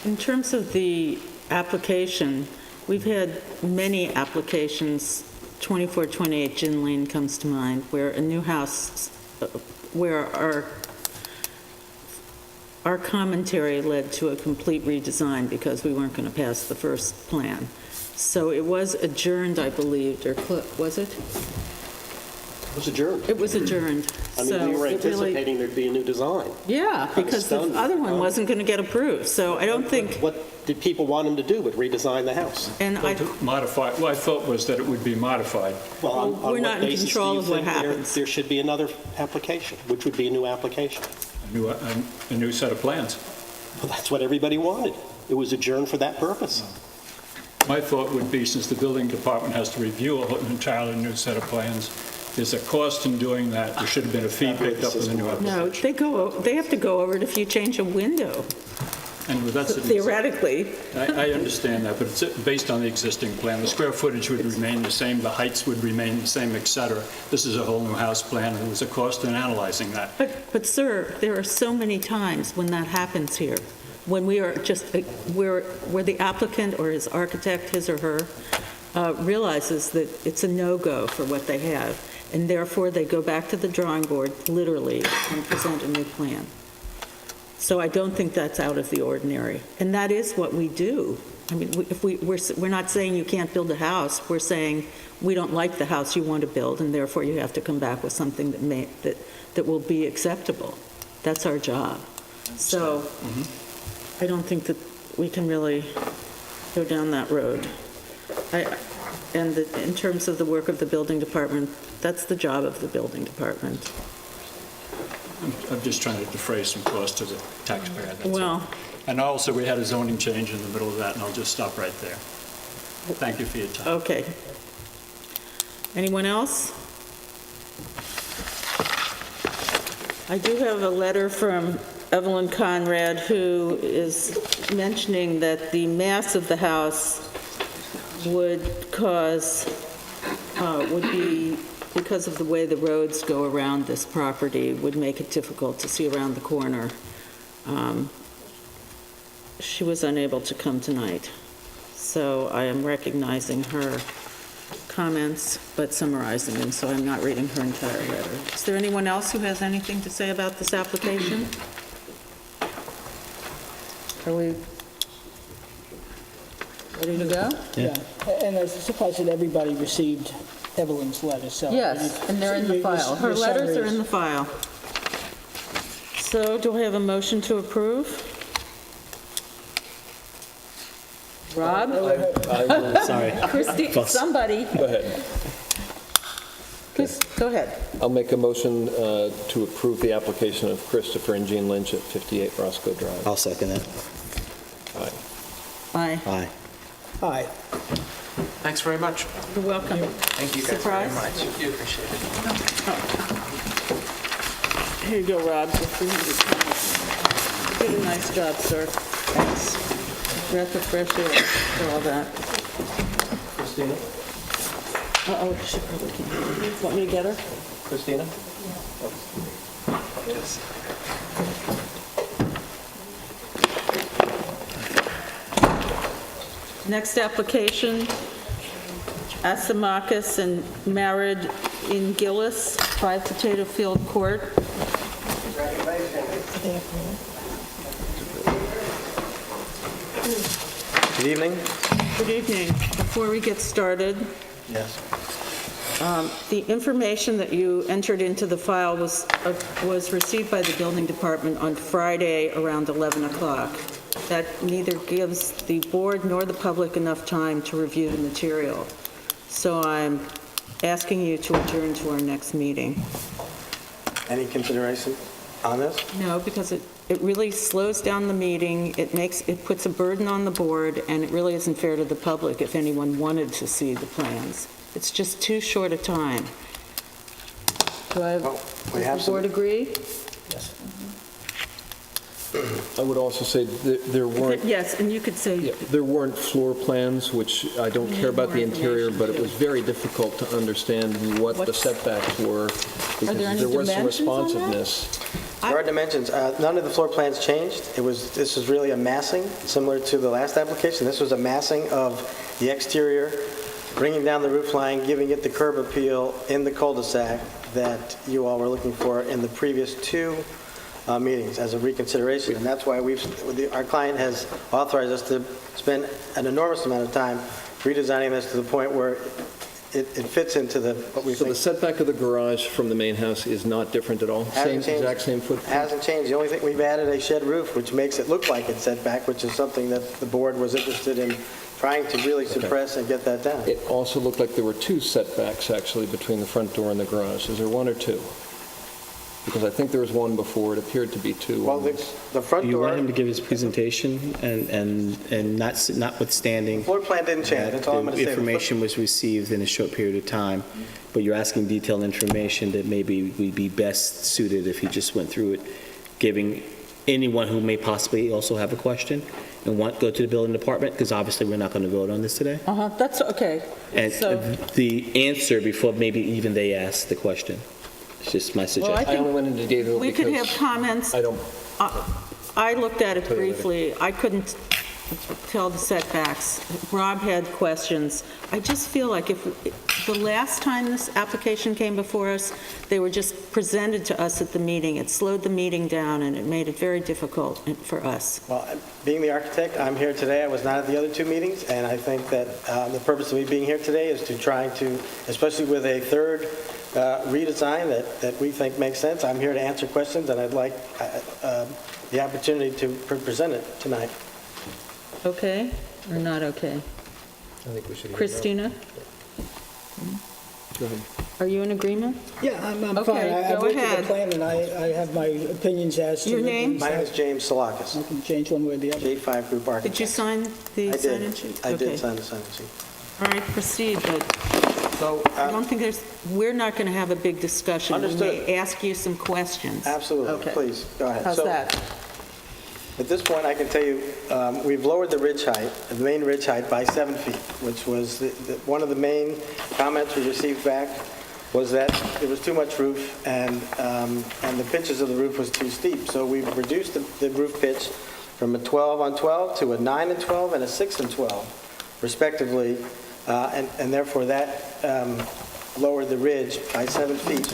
In terms of the application, we've had many applications. 2428 Gin Lane comes to mind, where a new house, where our commentary led to a complete redesign because we weren't going to pass the first plan. So it was adjourned, I believe, or was it? It was adjourned. It was adjourned. I mean, we were anticipating there'd be a new design. Yeah, because the other one wasn't going to get approved, so I don't think... What did people want him to do but redesign the house? And I modify, well, I thought was that it would be modified. Well, on we're what not in basis control do you of what think happens. there should be another application, which would be a new application? A new set of plans. Well, that's what everybody wanted. It was adjourned for that purpose. My thought would be, since the building department has to review an entirely new set of plans, there's a cost in doing that. There should have been a fee picked up with a new application. No, they have to go over it if you change a window, And that's theoretically. I understand that, but it's based on the existing plan. The square footage would remain the same, the heights would remain the same, et cetera. This is a whole new house plan, and there was a cost in analyzing that. But sir, there are so many times when that happens here, when we are just, where the applicant or his architect, his or her, realizes that it's a no-go for what they have, and therefore they go back to the drawing board, literally, and present a new plan. So I don't think that's out of the ordinary. And that is what we do. I mean, if we're not saying you can't build a house, we're saying we don't like the house you want to build, and therefore you have to come back with something that will be acceptable. That's our job. So I don't think that we can really go down that road. In terms of the work of the building department, that's the job of the building department. I'm just trying to defray some cost to the taxpayer. That's all. Well, And also, we had a zoning change in the middle of that, and I'll just stop right there. Thank you for your time. okay. Anyone else? I do have a letter from Evelyn Conrad, who is mentioning that the mass of the house would be, because of the way the roads go around this property, would make it difficult to see around the corner. She was unable to come tonight, so I am recognizing her comments, but summarizing them, so I'm not reading her entire letter. Is there anyone else who has anything to say about this application? Are we ready to go? Yeah. And I suppose that everybody received Evelyn's letter, so... Yes, and they're in the file. Her letters are in the file. So do I have a motion to approve? Rob? Sorry. Christie, somebody. Go ahead. Chris, go ahead. I'll make a motion to approve the application of Christopher and Jean Lynch at 58 Roscoe Drive. I'll second that. Aye. Aye. Aye. Aye. Thanks very much. You're welcome. Thank you guys Surprise? very much. Thank you. Appreciate it. Here you go, Rob. You did a nice job, sir. Thanks. Breath of fresh air for all that. Christina? Uh-oh, she probably can't. Want me to get her? Christina? Yes. Next application, Asimakis and Married in Gillis, 5 Potato Field Court. Good evening. Good evening. Before we get started, Yes. the information that you entered into the file was received by the building department on Friday around 11 o'clock. That neither gives the board nor the public enough time to review the material. So I'm asking you to adjourn to our next meeting. Any consideration on this? No, because it really slows down the meeting, it puts a burden on the board, and it really isn't fair to the public if anyone wanted to see the plans. It's just too short a time. Does the board agree? Yes. I would also say there weren't, Yes, and you could say, there weren't floor plans, which I don't care about the interior, but it was very difficult to understand what the setbacks were, because there any there was some dimensions on that? responsiveness. There are dimensions. None of the floor plans changed. This was really a massing, similar to the last application. This was a massing of the exterior, bringing down the roof line, giving it the curb appeal in the cul-de-sac that you all were looking for in the previous two meetings as a reconsideration. And that's why our client has authorized us to spend an enormous amount of time redesigning this to the point where it fits into what we So think. the setback of the garage from the main house is not different at all? Hasn't changed. Exact same footprint? Hasn't changed. The only thing, we've added a shed roof, which makes it look like it's set back, which is something that the board was interested in trying to really suppress and get that down. It also looked like there were two setbacks, actually, between the front door and the garage. Is there one or two? Because I think there was one before. It appeared to be two. Well, the front You want door, him to give his presentation and notwithstanding. floor plan didn't change. That's all I'm going to say. The information was received in a short period of time, but you're asking detailed information that maybe would be best suited if he just went through it, giving anyone who may possibly also have a question and go to the building department, because obviously we're not going to vote on this today. that's okay. And So- the answer before maybe even they ask the question. It's just my Well, suggestion. I think only went into detail we could have because comments. I don't... I looked at it briefly. I couldn't tell the setbacks. Rob had questions. I just feel like if the last time this application came before us, they were just presented to us at the meeting. It slowed the meeting down, and it made it very difficult for us. Well, being the architect, I'm here today. I was not at the other two meetings, and I think that the purpose of me being here today is to try to, especially with a third redesign that we think makes sense, I'm here to answer questions, and I'd like the opportunity to present it tonight. Okay or not okay? I think we should... Christina, Go ahead. are you in agreement? Yeah, I'm fine. Okay, I've go looked at ahead. the plan, and I have my opinions as to... Your it, name? and My name is James Salakis, I can change one way or the other. J5 Group Architects. Did you sign the I sign-in did. sheet? I Okay. did sign the sign-in sheet. All right, proceed, but So, I don't think we're not going to have a big discussion. Understood. We may ask you some questions. absolutely, Okay. please, go ahead. How's So, that? At this point, I can tell you, we've lowered the ridge height, the main ridge height, by 7 feet, which was one of the main comments we received back was that there was too much roof and the pitches of the roof was too steep. So we've reduced the roof pitch from a 12 on 12 to a 9 and 12 and a 6 and 12, respectively, and therefore that lowered the ridge by 7 feet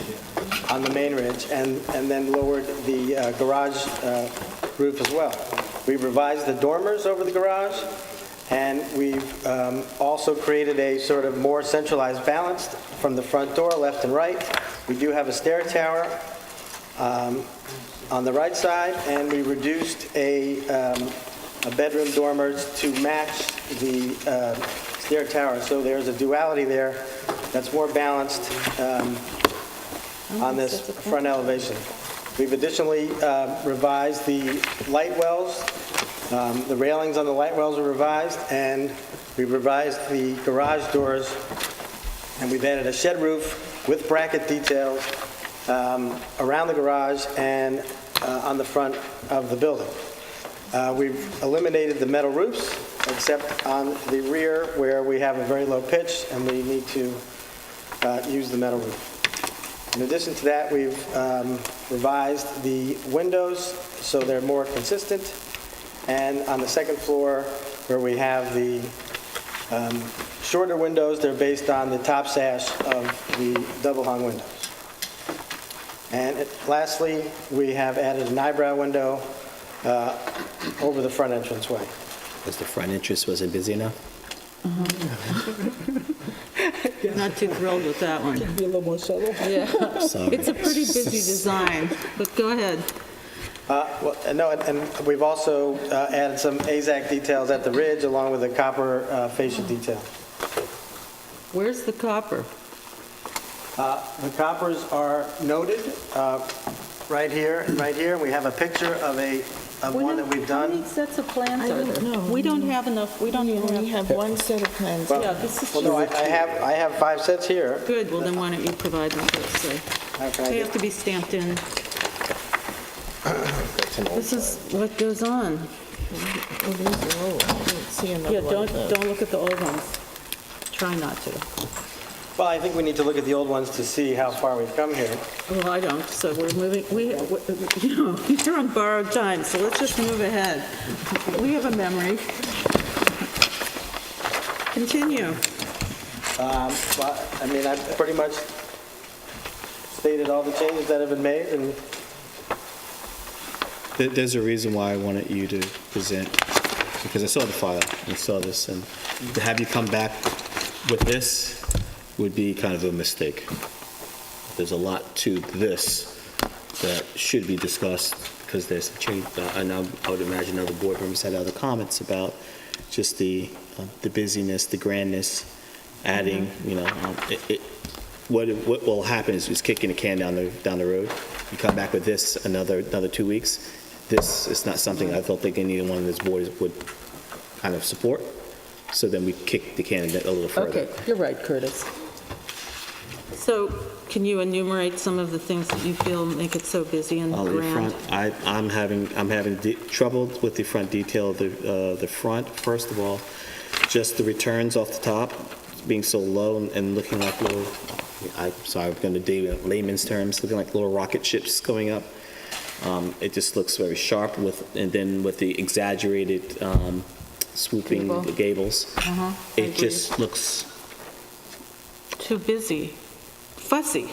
on the main ridge and then lowered the garage roof as well. We've revised the dormers over the garage, and we've also created a sort of more centralized balance from the front door, left and right. We do have a stair tower on the right side, and we reduced a bedroom dormers to match the stair tower. So there's a duality there that's more balanced on this front elevation. We've additionally revised the light wells. The railings on the light wells are revised, and we've revised the garage doors, and we've added a shed roof with bracket details around the garage and on the front of the building. We've eliminated the metal roofs, except on the rear where we have a very low pitch and we need to use the metal roof. In addition to that, we've revised the windows so they're more consistent. And on the second floor, where we have the shorter windows, they're based on the top sash of the double-hung windows. And lastly, we have added an eyebrow window over the front entranceway. Because the front entrance wasn't busy enough? Not too thrilled with that one. Be a little more subtle. Yeah, Sorry. it's a pretty busy design, but go ahead. And we've also added some AZAC details at the ridge, along with a copper fascia detail. Where's the copper? The coppers are noted right here, and right here. We have a picture of one that we've How done. many sets of plans I are don't there? know. We don't have enough, we don't even We have... have one set of plans. Well, Yeah, this is Well, no, just... I have 5 sets here. Good, well then why don't you provide them to us? So How can I they do- have to be stamped in. This is what goes on. Oh, these are old. I didn't see another Yeah, one. don't look at the old ones. Try not to. Well, I think we need to look at the old ones to see how far we've come here. Well, I don't, so we're moving, you know, you're on borrowed time, so let's just move ahead. We have a memory. Continue. Well, I mean, I've pretty much stated all the changes that have been made, and There's a reason why I wanted you to present, because I saw the file and saw this, and to have you come back with this would be kind of a mistake. There's a lot to this that should be discussed, because there's a change, and I would imagine other board members had other comments about just the busyness, the grandness, adding, what will happen is just kicking the can down the road. You come back with this another 2 weeks. This is not something I don't think anyone on this board would kind of support. So then we kick the can a little further. Okay, you're right, Curtis. So can you enumerate some of the things that you feel make it so busy and grand? I'm having trouble with the front detail of the front. First of all, just the returns off the top being so low and looking like little, I'm going to do it in layman's terms, looking like little rocket ships going up. It just looks very sharp and then with the exaggerated swooping gables, it just looks too busy, fussy.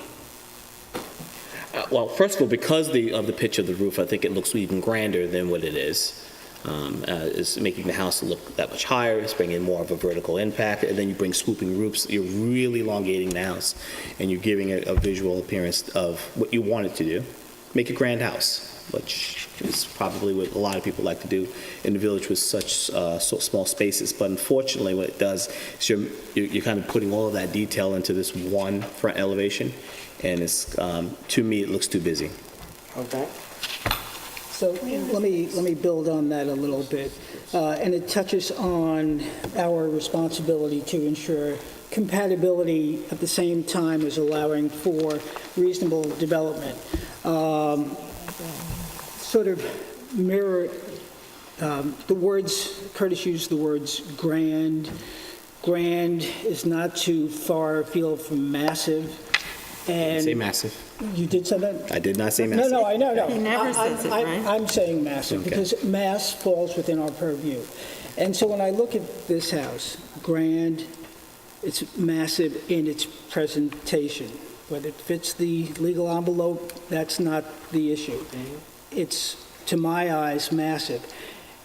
Well, first of all, because of the pitch of the roof, I think it looks even grander than what it is. Is making the house look that much higher. It's bringing more of a vertical impact, and then you bring swooping roofs. You're really elongating the house, and you're giving a visual appearance of what you want it to do. Make a grand house, which is probably what a lot of people like to do in the village with such small spaces. But unfortunately, what it does is you're kind of putting all of that detail into this one front elevation, and it's to me it looks too busy. okay. So let me build on that a little bit. And it touches on our responsibility to ensure compatibility at the same time as allowing for reasonable development. Sort of mirror the words, Curtis used the words grand. Grand is not too far afield from massive. And Say massive. You did say that? I did not say massive. No, I know. He never says it, right? I'm saying massive, Okay. because mass falls within our purview. And so when I look at this house, grand, it's massive in its presentation. Whether it fits the legal envelope, that's not the issue. It's, to my eyes, massive.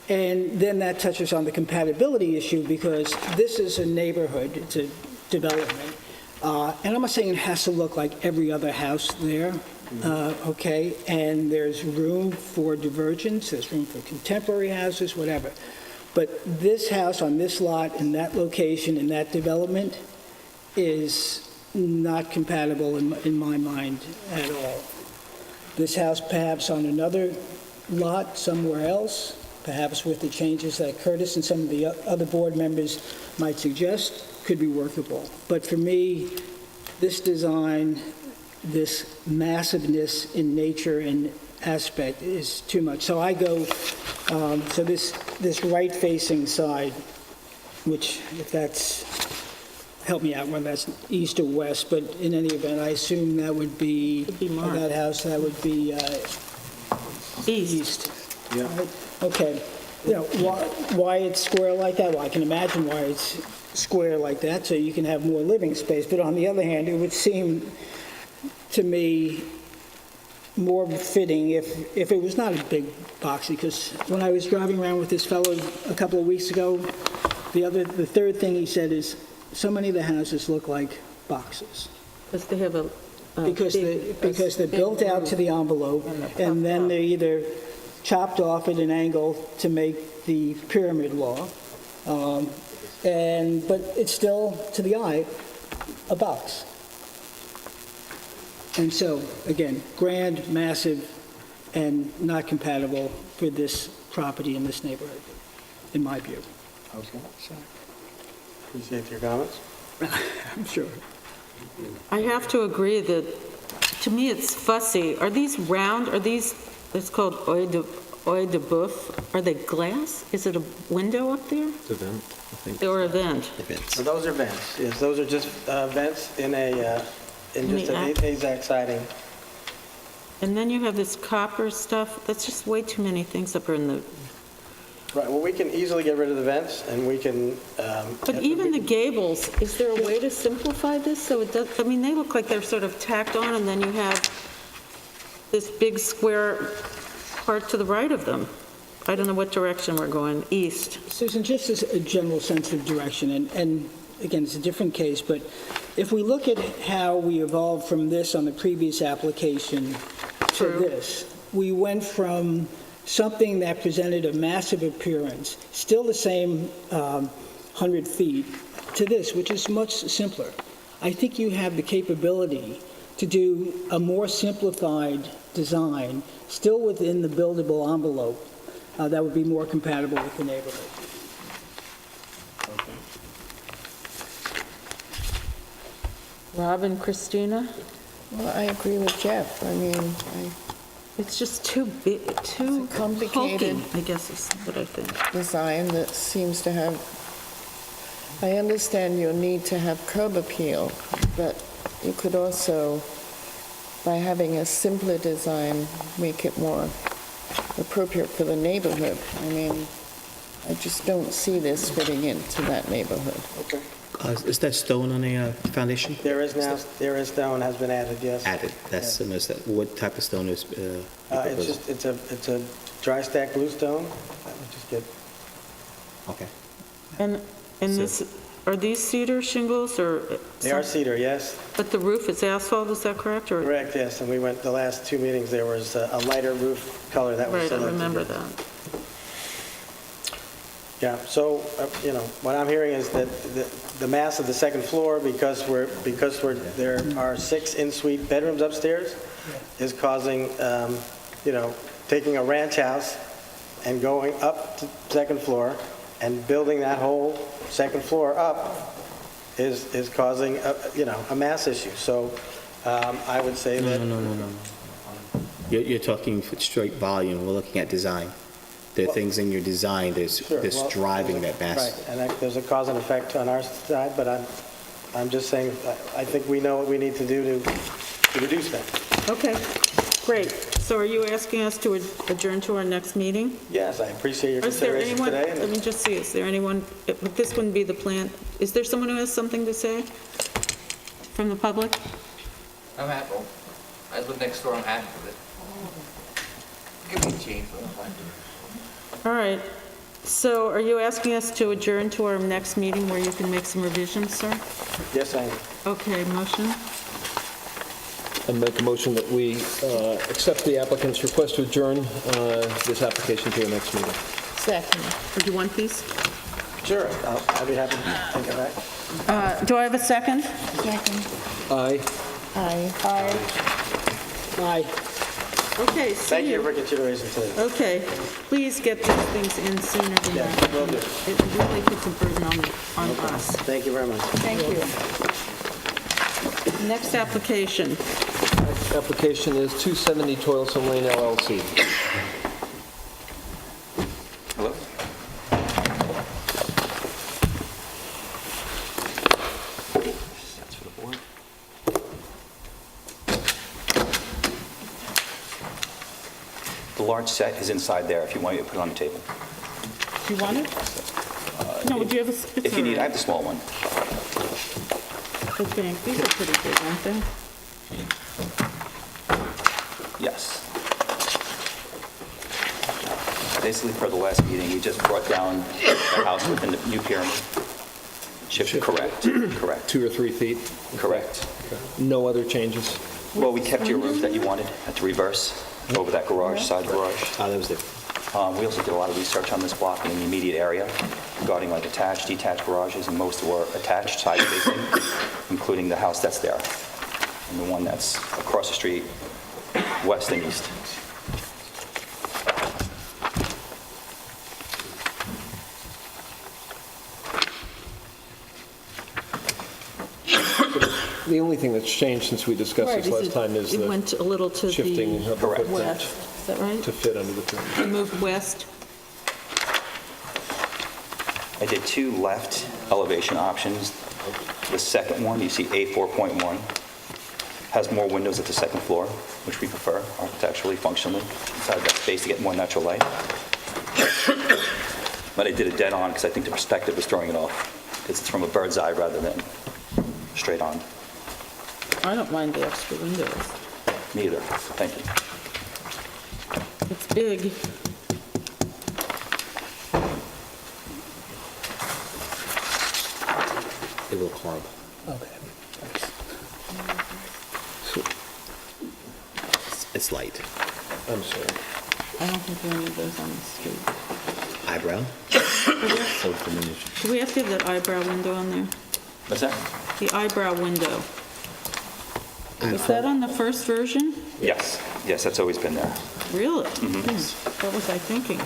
And then that touches on the compatibility issue, because this is a neighborhood, it's a development. And I'm not saying it has to look like every other house there, okay? And there's room for divergence, there's room for contemporary houses, whatever. But this house on this lot, in that location, in that development, is not compatible in my mind at all. This house perhaps on another lot somewhere else, perhaps with the changes that Curtis and some of the other board members might suggest, could be workable. But for me, this design, this massiveness in nature and aspect is too much. So I go, so this right-facing side, which if that's, help me out when that's east or west, but in any event, I assume that would be that house, that would be east. Yeah. Right? Okay. You know, why it's square like that? Well, I can imagine why it's square like that, so you can have more living space. But on the other hand, it would seem to me more fitting if it was not a big box, because when I was driving around with this fellow a couple of weeks ago, the third thing he said is, so many of the houses look like boxes. Because they have a Because they're built out to the envelope, and then they're either chopped off at an angle to make the pyramid law, but it's still, to the eye, a box. And so, again, grand, massive, and not compatible for this property in this neighborhood, in my view. Okay. Appreciate your comments. I'm sure. I have to agree that, to me, it's fussy. Are these round? Are these, it's called Œil de Boeuf, are they glass? Is it a window up there? It's a vent, I think. Or a vent? So those are vents, yes, those are just vents in In just the an AZAC siding. And then you have this copper stuff, that's just way too many things up in the, Right, well, we can easily get rid of the vents, and we can... but even the gables, is there a way to simplify this? So it does, I mean, they look like they're sort of tacked on, and then you have this big square part to the right of them. I don't know what direction we're going, east. Susan, just as a general sense of direction, and again, it's a different case, but if we look at how we evolved from this on the previous application to this, we went from something that presented a massive appearance, still the same 100 feet, to this, which is much simpler. I think you have the capability to do a more simplified design, still within the buildable envelope, that would be more compatible with the neighborhood. Rob and Christina? Well, I agree with Jeff. I mean, It's just too big, too complicated, hulking, I guess is what I think. design that seems to have, I understand your need to have curb appeal, but you could also, by having a simpler design, make it more appropriate for the neighborhood. I mean, I just don't see this fitting into that neighborhood. Okay. Is there stone on the foundation? There is stone has been added, yes. Added, that's, what type of stone is? It's a dry stack bluestone that we just get. Okay. And this, are these cedar shingles or? They are cedar, yes. But the roof is asphalt, is that correct? Or? Correct, yes, and we went, the last two meetings, there was a lighter roof color that was Right, selected. I remember that. Yeah, so, what I'm hearing is that the mass of the second floor, because there are 6 in-suite bedrooms upstairs, is causing, taking a ranch house and going up to second floor and building that whole second floor up is causing, a mass issue. So I would say that... No. You're talking straight volume, we're looking at design. There are things in your design that's driving that mass. Right, and there's a cause and effect on our side, but I'm just saying, I think we know what we need to do to reduce that. Okay, great. So are you asking us to adjourn to our next meeting? Yes, I appreciate your Is there consideration anyone, today. let me just see, is there anyone, this wouldn't be the plan, is there someone who has something to say from the public? I'm happy. I live next door, I'm happy with it. Give me a change for the fun. All right, so are you asking us to adjourn to our next meeting where you can make some revisions, sir? Yes, I am. Okay, motion? I make a motion that we accept the applicant's request to adjourn this application to the next meeting. Second. Would you want these? Sure, I'll be happy to take it back. Do I have a second? Second. Aye. Aye. Aye. Okay, see Thank you for consideration today. Okay, please get these things in sooner than that. Yeah, will do. It really puts a burden on us. Thank you very much. Thank you. Next application. Next application is 270 Toilsome Lane LLC. Hello? That's for the board. The large set is inside there if you want me to put it on the table. Do you want it? No, would you have a... If you need, I have the small one. Okay, these are pretty big, aren't they? Yes. Basically, per the last meeting, we just brought down the house within the new pyramid. Shifted, correct, correct. 2 or 3 feet? Correct. No other changes? Well, we kept your roof that you wanted at the reverse, over that garage, side garage. That was it. We also did a lot of research on this block in the immediate area regarding like attached, detached garages, and most were attached, side facing, including the house that's there, and the one that's across the street, west and east. The only thing that's changed since we discussed Right, this last time is it the went a little to shifting the of the footprint. west. that right? to fit under the perimeter. You moved west. I did 2 left elevation options. The second one, you see A4.1, has more windows at the second floor, which we prefer architecturally, functionally, inside that space to get more natural light. But I did it dead on because I think the perspective was throwing it off, because it's from a bird's eye rather than straight on. I don't mind the extra windows. Me either. Thank you. It's big. They will carb. Okay. It's light. I'm sorry. I don't think there are any of those on the street. Eyebrow? So diminished. Do we have to have that eyebrow window on there? What's that? The eyebrow window. Was that on the first version? Yes. Yes, that's always been there. Really? Mm-hmm. What was I thinking?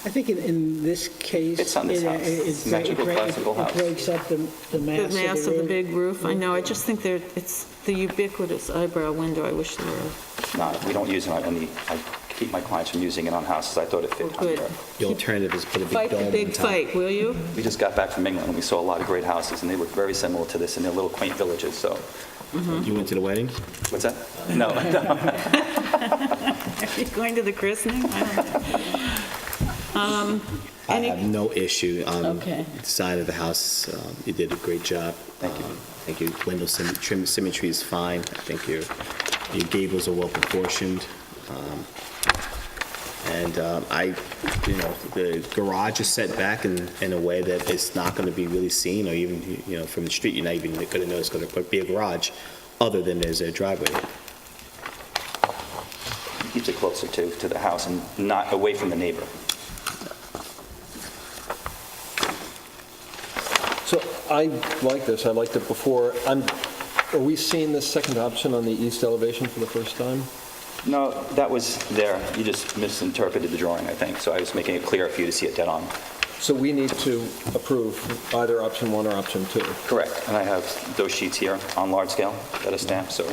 I think in this case... It's on this house. Symmetrical, classical house. It breaks up the mass The mass of of the roof. big roof? I know, I just think it's the ubiquitous eyebrow window. I wish there were. No, we don't use it on any, I keep my clients from using it on houses. I thought it fit Good. under. The alternative is put a big Fight dome the on big top. fight, will you? We just got back from England and we saw a lot of great houses and they look very similar to this in their little quaint villages, so. You went to the wedding? What's that? No. Are you going to the christening? I don't know. I have no issue on Okay. the side of the house. You did a great job. Thank you. Thank you. Window trim symmetry is fine. I think your gables are well proportioned. The garage is set back in a way that it's not going to be really seen, or even, from the street, you're not even going to know it's going to be a garage, other than there's a driveway. Keeps it closer to the house and not away from the neighbor. So I like this, I liked it before. Are we seeing this second option on the east elevation for the first time? No, that was there. You just misinterpreted the drawing, I think. So I was making it clear for you to see it dead on. So we need to approve either option 1 or option 2? Correct. And I have those sheets here on large scale that are stamped, so.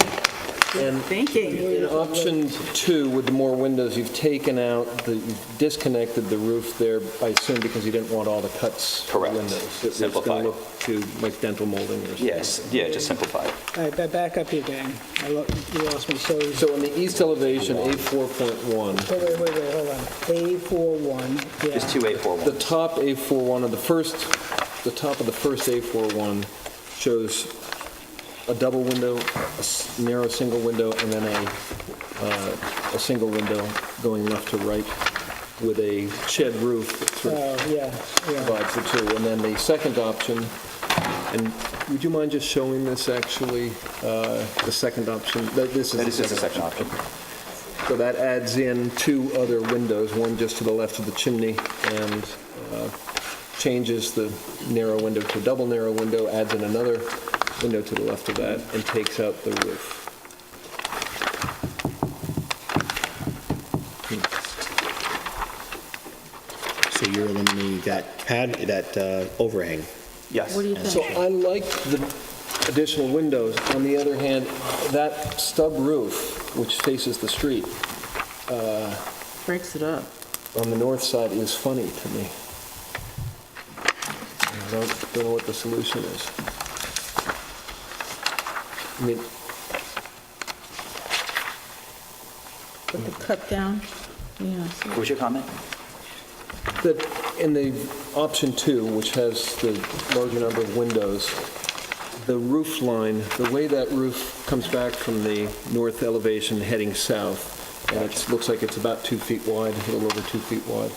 And Thinking. in option 2, with the more windows, you've taken out, you've disconnected the roof there, I assume because you didn't want all the cuts for Correct. windows. It's going Simplified. to look to like dental molding or something. Yes, yeah, just simplified. All right, back up here, gang. You lost me. So on the east elevation, A4.1, Wait, hold on. A41, yeah. Just 2 A41. the top A41 of the top of the first A41 shows a double window, a narrow single window, and then a single window going left to right with a shed roof that sort of Yeah. divides the two. And then the second option, and would you mind just showing this actually, the second option? This That is just the second option. So that adds in 2 other windows, one just to the left of the chimney, and changes the narrow window to a double narrow window, adds in another window to the left of that, and takes out the roof. So you're eliminating that overhang. Yes. What do you think? So I like the additional windows. On the other hand, that stub roof, which faces the street, Breaks it up. on the north side is funny to me. I don't know what the solution is. I mean, With the cut down? Yeah. What was your comment? that in the option 2, which has the larger number of windows, the roof line, the way that roof comes back from the north elevation heading south, and it looks like it's about 2 feet wide, a little over 2 feet wide,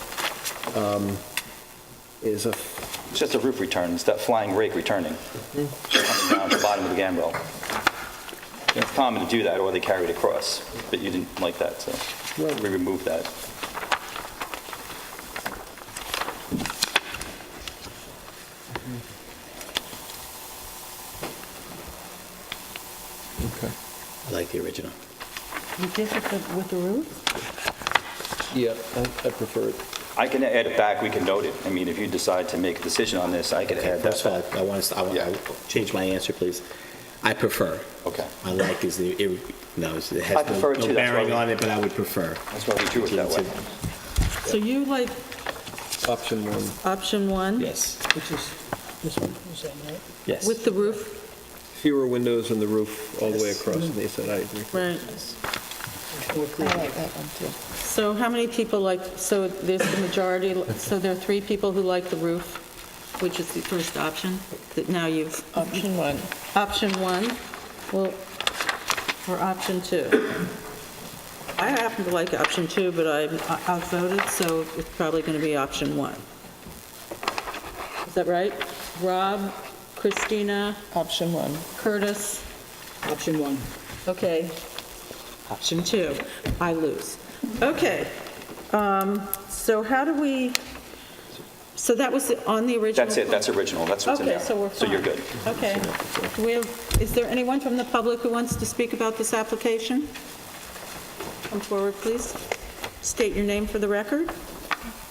is a, It's just a roof return. It's that flying rake returning. Coming down to the bottom of the gambrel. It's common to do that, or they carry it across. But you didn't like that, so we removed that. okay. I like the original. You did with the roof? Yeah, I prefer it. I can add it back. We can note it. I mean, if you decide to make a decision on this, I could add that First of back. all, I want to change my answer, please. I prefer. Okay. I like is the, it I has prefer no to, that's why bearing we- on it, but I would prefer. That's why we do it that way. So you like Option one. option one? Yes. Which is this one, you're saying, right? Yes. With the roof? Fewer windows in the roof all the way across, and they said, I agree. Right. I like that one, too. So how many people like, so there's the majority, so there are 3 people who like the roof, which is the first option, that now you've... Option one. Option 1, well, or option 2. I happen to like option 2, but I'm outvoted, so it's probably going to be option 1. Is that right? Rob, Christina, Option one. Curtis, Option 1. okay. Option 2, I lose. Okay, so how do we, so that was on the original? That's it, that's original, that's what's in there. Okay, so we're So you're fine. good. Okay. Do we have, is there anyone from the public who wants to speak about this application? Come forward, please. State your name for the record.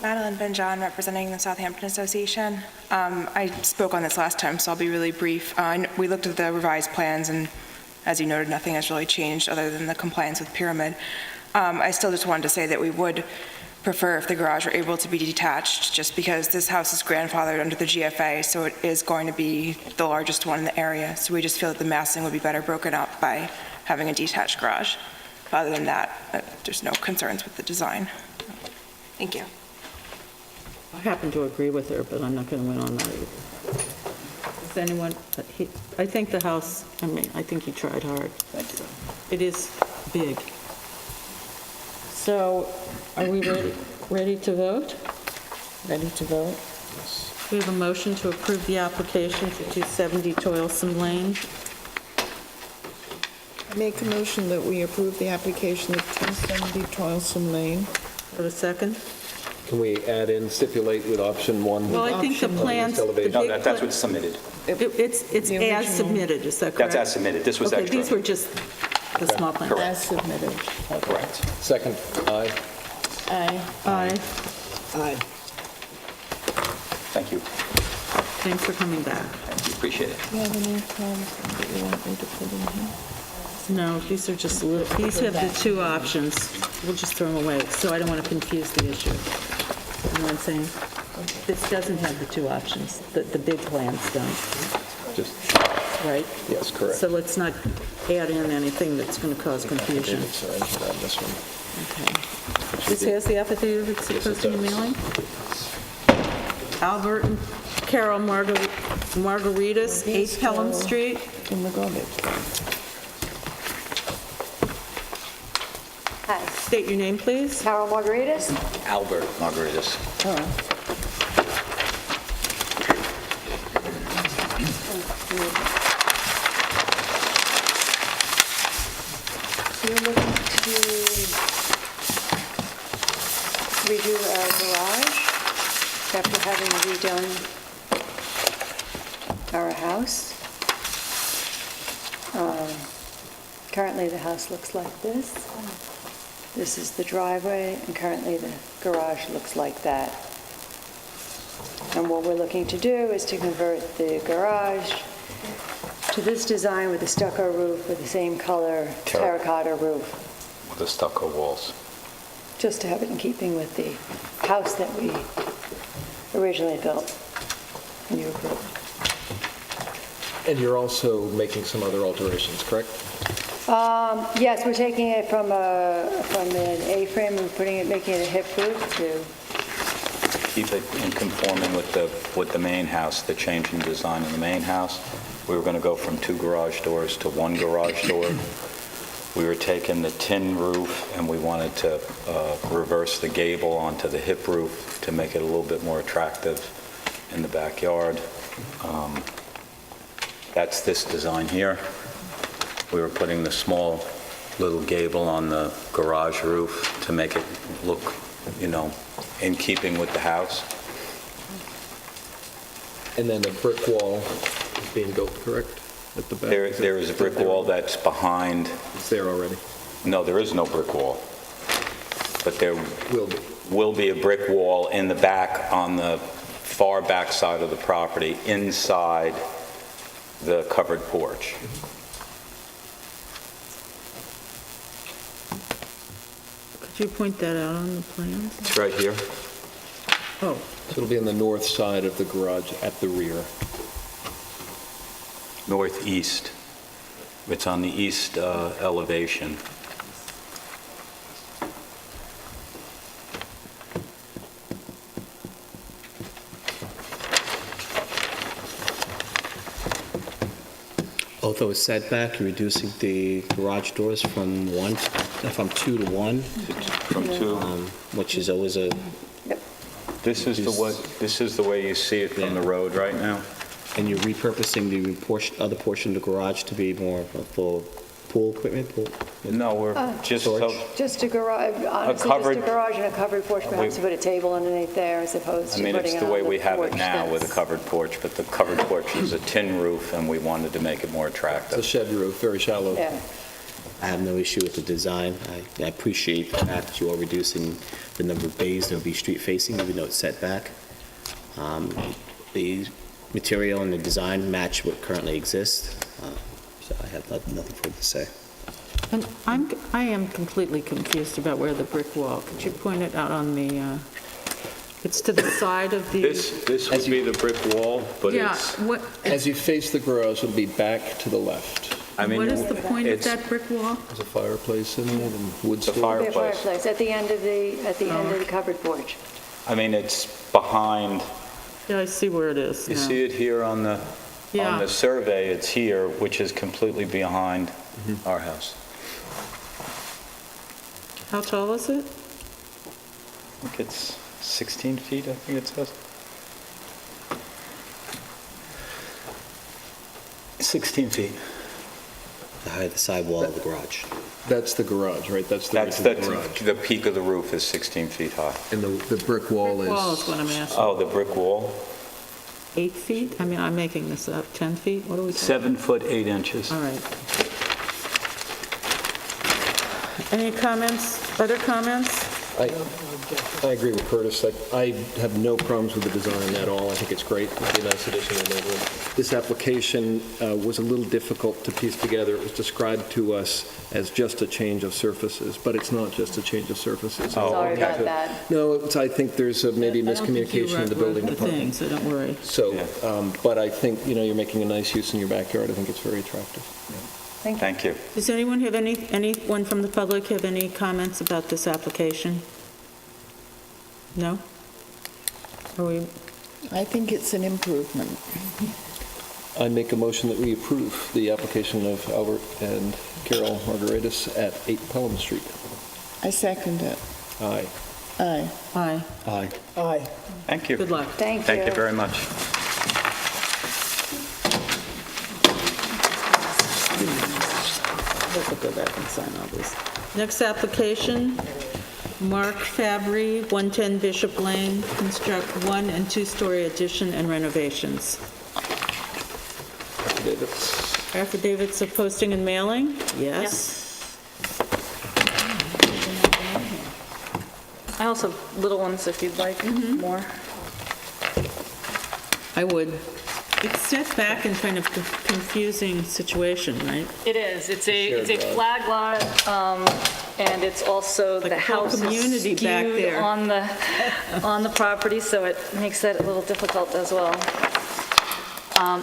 Madeline Benjon, representing the Southampton Association. I spoke on this last time, so I'll be really brief. We looked at the revised plans, and as you noted, nothing has really changed other than the compliance with pyramid. I still just wanted to say that we would prefer if the garage were able to be detached, just because this house is grandfathered under the GFA, so it is going to be the largest one in the area. So we just feel that the massing would be better broken up by having a detached garage. Other than that, there's no concerns with the design. Thank you. I happen to agree with her, but I'm not going to win on that either. Does anyone, I think the house, I mean, I think he tried hard. Thank you. It is big. So, are we ready to vote? Ready to vote? We have a motion to approve the application for 270 Toilsome Lane. Make a motion that we approve the application of 270 Toilsome Lane. Have a second? Can we add in, stipulate with option 1? Well, I think the plans, the big No, that's what's submitted. It's The as original. submitted, is that correct? That's as submitted, this was Okay, extra. these were just the small plans. As submitted. Correct. Second, aye. Aye. Aye. Aye. Thank you, Thanks for coming back. thank you, appreciate it. Do you have any plans that you want me to put in here? No, these are just little, these have the 2 options. We'll just throw them away, so I don't want to confuse the issue. You know what I'm saying? This doesn't have the 2 options. The big plans don't, Just, right? yes, correct. So let's not add in anything that's going to cause confusion. Sorry, on this one. Okay. This has the affidavit it's supposed to be mailing? Albert and Carol Margaritas, 8 Pelham Street. In the garbage. Hi, State your name, please. Carol Margaritas. Albert Margaritas. So you're looking to redo our garage after having redone our house. Currently, the house looks like this. This is the driveway, and currently the garage looks like that. And what we're looking to do is to convert the garage to this design with a stucco roof with the same color terracotta roof, With the stucco walls. just to have it in keeping with the house that we originally built and you approved. And you're also making some other alterations, correct? Yes, we're taking it from an A-frame and making it a hip roof to Keep it in conforming with the main house, the change in design in the main house. We were going to go from 2 garage doors to 1 garage door. We were taking the tin roof and we wanted to reverse the gable onto the hip roof to make it a little bit more attractive in the backyard. That's this design here. We were putting the small little gable on the garage roof to make it look, in keeping with the house. And then a brick wall is being built, correct? At the back? There is a brick wall that's behind. It's there already? No, there is no brick wall. But there will be a brick wall in the back on the far back side of the property inside the covered porch. Could you point that out on the plan? It's right here. Oh, So it'll be on the north side of the garage at the rear. Northeast. It's on the east elevation. Although it's setback, you're reducing the garage doors from 2 to 1. From 2. Which is always a... This is the way you see it from the road right now. And you're repurposing the other portion of the garage to be more for pool equipment? No, we're just... Just a garage, honestly, covered- just a garage and a covered porch, perhaps to put a table underneath there as opposed I to mean, putting it's it the way on we the have it porch now with a that's- covered porch, but the covered porch is a tin roof, and we wanted to make it more It's a attractive. shed roof, very shallow. Yeah. I have no issue with the design. I appreciate the fact that you are reducing the number of bays that will be street facing, even though it's set back. The material and the design match what currently exists, so I have nothing further to say. and I am completely confused about where the brick wall, could you point it out on the, it's to the side of the... This would be the brick wall, but Yeah, it's... what, As you face the garage, it'll be back to the left. I mean, what is the point of it's- that brick wall? There's a fireplace in it and wood It's a stove. Be a fireplace. fireplace at the end of the covered porch. I mean, it's behind, Yeah, I see where it is you now. see it here on the Yeah. survey, it's here, which is completely behind our house. How tall is it? I think it's 16 feet, I think it says. 16 feet. The height of the side wall of the garage. That's the garage, right? That's the That's roof of the garage. the peak of the roof is 16 feet high. And the brick wall Brick wall is is... what I'm asking. Oh, the brick wall? 8 feet? I mean, I'm making this up. 10 feet? What are we talking? 7 foot 8 inches. All right. Any comments, other comments? I agree with Curtis. I have no problems with the design at all. I think it's great. It'd be a nice addition to the neighborhood. This application was a little difficult to piece together. It was described to us as just a change of surfaces, but it's not just a change of surfaces. Sorry about that. No, I think there's maybe miscommunication in the building I don't think you department. wrote the thing, so don't worry. So, but I think, you're making a nice use in your backyard. I think it's very attractive. Thank you. Does anyone have anyone from the public have any comments about this application? No? Are we, I think it's an improvement. I make a motion that we approve the application of Albert and Carol Margaritis at 8 Pelham Street. I second it. Aye. Aye. aye. Aye. Aye. Thank you. Good luck. Thank you. Thank you very much. Let's go back and sign all this. Next application, Mark Fabry, 110 Bishop Lane, construct 1- and 2-story addition and renovations. Affidavits. Affidavits of posting and mailing? Yes. I also have little ones if you'd like more. I would. It's set back in kind of confusing situation, right? It is. It's a flag lot, and it's also the whole house community is back skewed there. on the property, so it makes that a little difficult as well.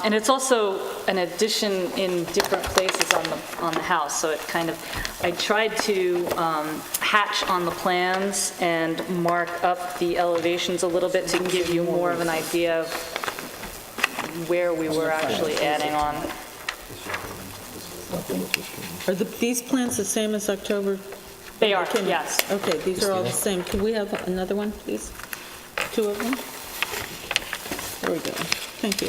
And it's also an addition in different places on the house, so it kind of, I tried to hatch on the plans and mark up the elevations a little bit to give you more of an idea of where we were actually adding on. Are these plans the same as October? They are, yes. Okay, these are all the same. Can we have another one, please? 2 of them? There we go. Thank you.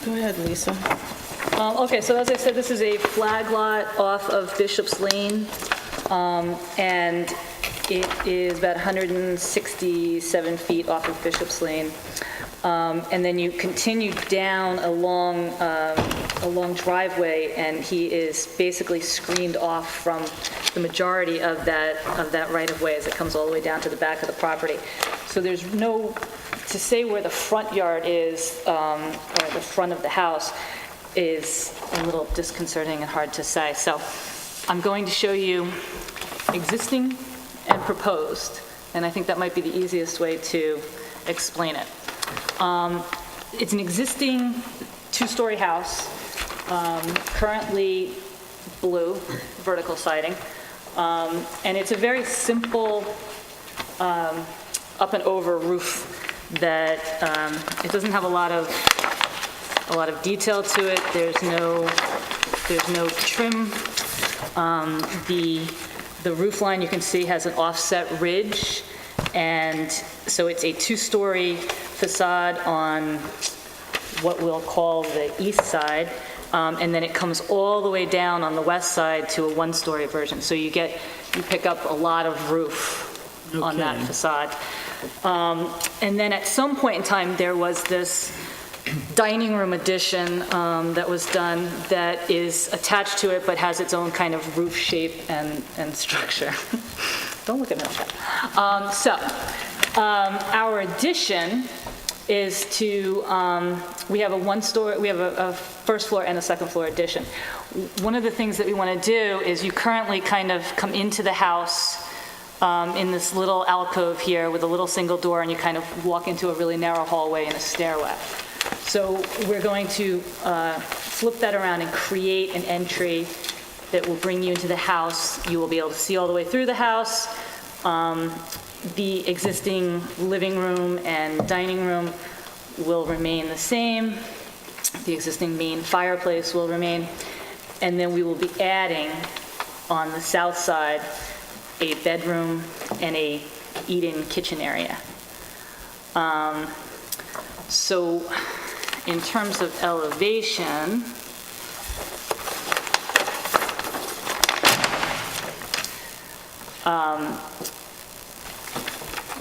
Go ahead, Lisa. Okay, so as I said, this is a flag lot off of Bishop's Lane, and it is about 167 feet off of Bishop's Lane. And then you continue down a long driveway, and he is basically screened off from the majority of that right-of-way as it comes all the way down to the back of the property. So there's no, to say where the front yard is, or the front of the house, is a little disconcerting and hard to say. So I'm going to show you existing and proposed, and I think that might be the easiest way to explain it. It's an existing two-story house, currently blue, vertical siding, and it's a very simple up and over roof that it doesn't have a lot of detail to it. There's no trim. The roof line, you can see, has an offset ridge, and so it's a two-story facade on what we'll call the east side, and then it comes all the way down on the west side to a one-story version. So you pick up a lot of roof on that facade. And then at some point in time, there was this dining room addition that was done that is attached to it but has its own kind of roof shape and structure. Don't look at me like that. Our addition is to, we have a first floor and a second floor addition. One of the things that we want to do is you currently kind of come into the house in this little alcove here with a little single door, and you kind of walk into a really narrow hallway and a stairway. So we're going to flip that around and create an entry that will bring you into the house. You will be able to see all the way through the house. The existing living room and dining room will remain the same. The existing main fireplace will remain. And then we will be adding on the south side a bedroom and a eat-in kitchen area. So in terms of elevation,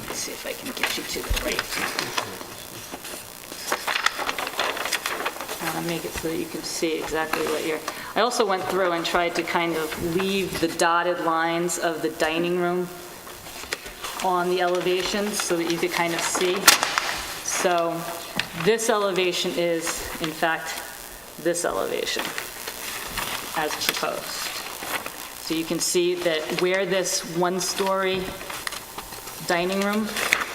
let's see if I can get you to the right. I'll make it so that you can see exactly what you're... I also went through and tried to kind of leave the dotted lines of the dining room on the elevations so that you could kind of see. So this elevation is, in fact, this elevation as proposed. So you can see that where this one-story dining room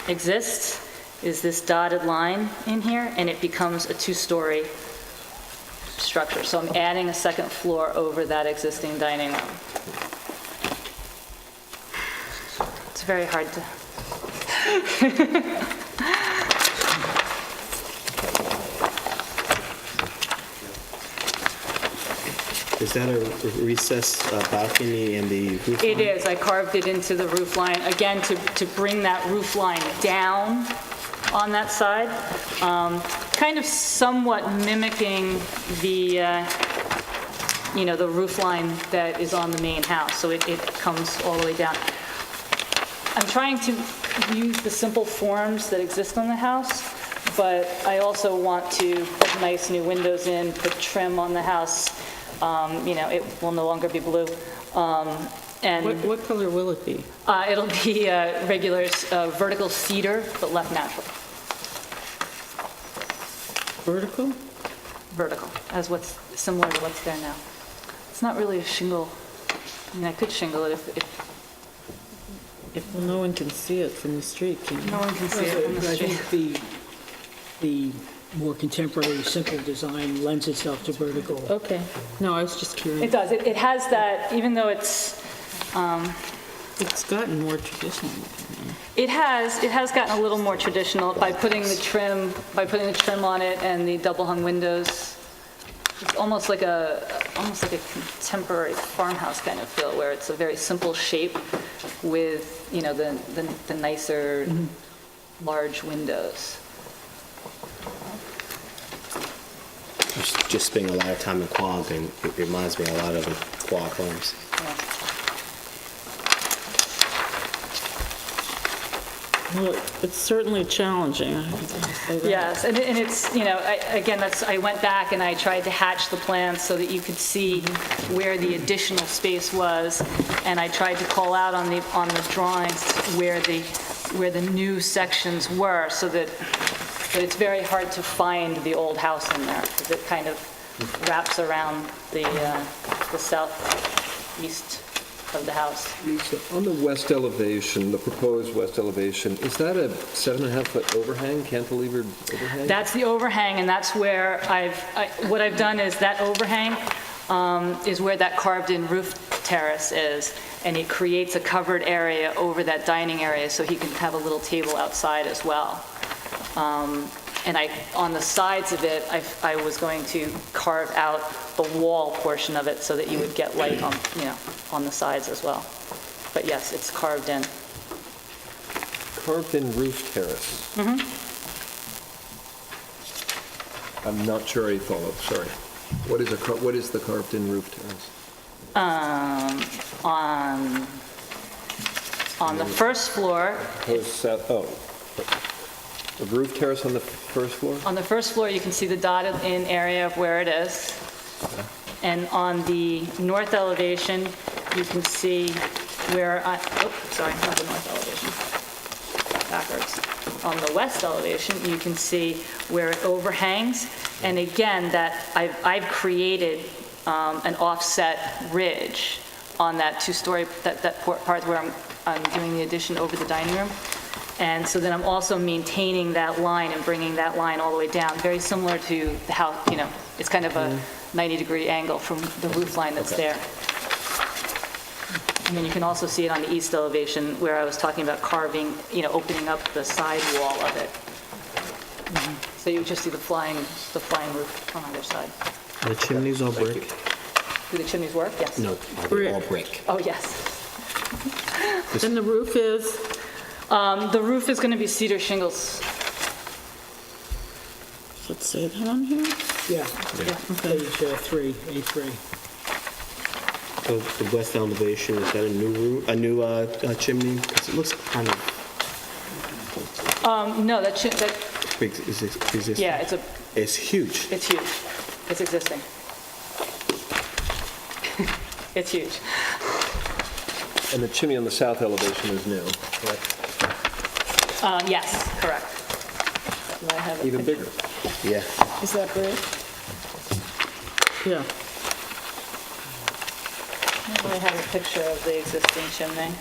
exists is this dotted line in here, and it becomes a two-story structure. So I'm adding a second floor over that existing dining room. It's very hard to... Is that a recessed balcony in the roof line? It is. I carved it into the roof line, again, to bring that roof line down on that side, kind of somewhat mimicking the, the roof line that is on the main house. So it comes all the way down. I'm trying to use the simple forms that exist on the house, but I also want to put nice new windows in, put trim on the house. It will no longer be blue. And what color will it be? It'll be regular vertical cedar, but left natural. Vertical? Vertical, as what's similar to what's there now. It's not really a shingle. I mean, I could shingle it if well, no one can see it from the street, can you? No one can see it from the I street. think the more contemporary, simple design lends itself to vertical. Okay. No, I was just curious. It does. It has that, even though it's... It's gotten more traditional. It has gotten a little more traditional by putting the trim on it and the double hung windows. It's almost like a contemporary farmhouse kind of feel, where it's a very simple shape with the nicer large windows. Just spending a lot of time in Quogue, and it reminds me a lot of the Quogue homes. Well, it's certainly challenging. Yes, and it's, I went back and I tried to hatch the plans so that you could see where the additional space was, and I tried to call out on the drawings where the new sections were, so that it's very hard to find the old house in there, because it kind of wraps around the southeast of the house. Lisa, on the west elevation, the proposed west elevation, is that a 7.5-foot overhang, cantilevered overhang? That's the overhang, and that's where what I've done is that overhang is where that carved-in roof terrace is, and it creates a covered area over that dining area so he can have a little table outside as well. And on the sides of it, I was going to carve out the wall portion of it so that you would get light on, on the sides as well. But yes, it's carved in. Carved-in roof terrace. Mm-hmm. I'm not sure I follow, sorry. What is the carved-in roof terrace? On the first floor. The roof terrace on the first floor? On the first floor, you can see the dotted in area of where it is. And on the north elevation, you can see where not the north elevation. Backwards. On the west elevation, you can see where it overhangs. And again, that I've created an offset ridge on that two-story, that part where I'm doing the addition over the dining room. And so then I'm also maintaining that line and bringing that line all the way down, very similar to the house, it's kind of a 90-degree angle from the roof line that's there. And then you can also see it on the east elevation where I was talking about carving, opening up the side wall of it. So you just see the flying roof on either side. The chimneys are brick? Do the chimneys work? Yes. No, are they all brick? Oh, yes. And the roof is? The roof is going to be cedar shingles. Let's say that on here? Yeah. Okay. Page 3, A3. So the west elevation, is that a new chimney? 'Cause it looks kind of No, that existing. yeah, It's huge. It's huge. It's existing. It's huge. And the chimney on the south elevation is new, correct? Yes, correct. And I have a Even picture. bigger. Yeah. Is that brick? Yeah. I have a picture of the existing chimney.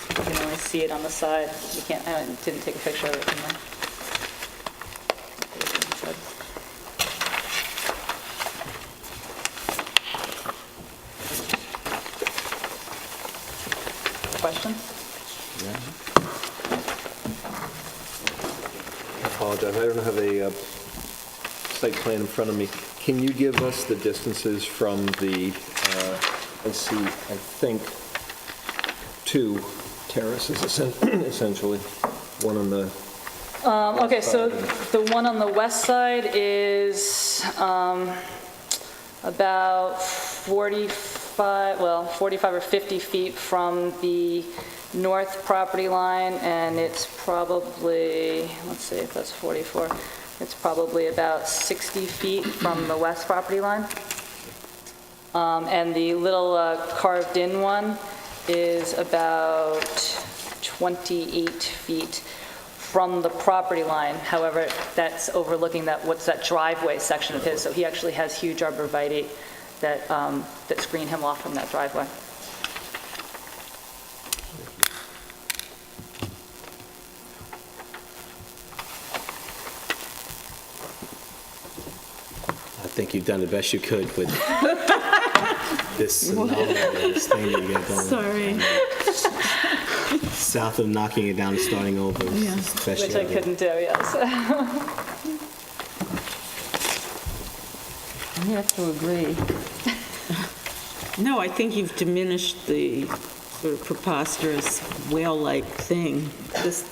You can only see it on the side. You can't. I didn't take a picture of it from there. Questions? I apologize, I don't have a site plan in front of me. Can you give us the distances from the, I think, two terraces essentially, one on the... Okay, so the one on the west side is about 45 or 50 feet from the north property line, and it's probably, let's see if that's 44, it's probably about 60 feet from the west property line. And the little carved-in one is about 28 feet from the property line. However, that's overlooking that driveway section of his, so he actually has huge arborvitae that screen him off from that driveway. I think you've done the best you could with this anomaly, thing that you got going. Sorry. South of knocking it down and starting over. Yeah. Which I couldn't do, yes. I have to agree. No, I think you've diminished the sort of preposterous whale-like thing, just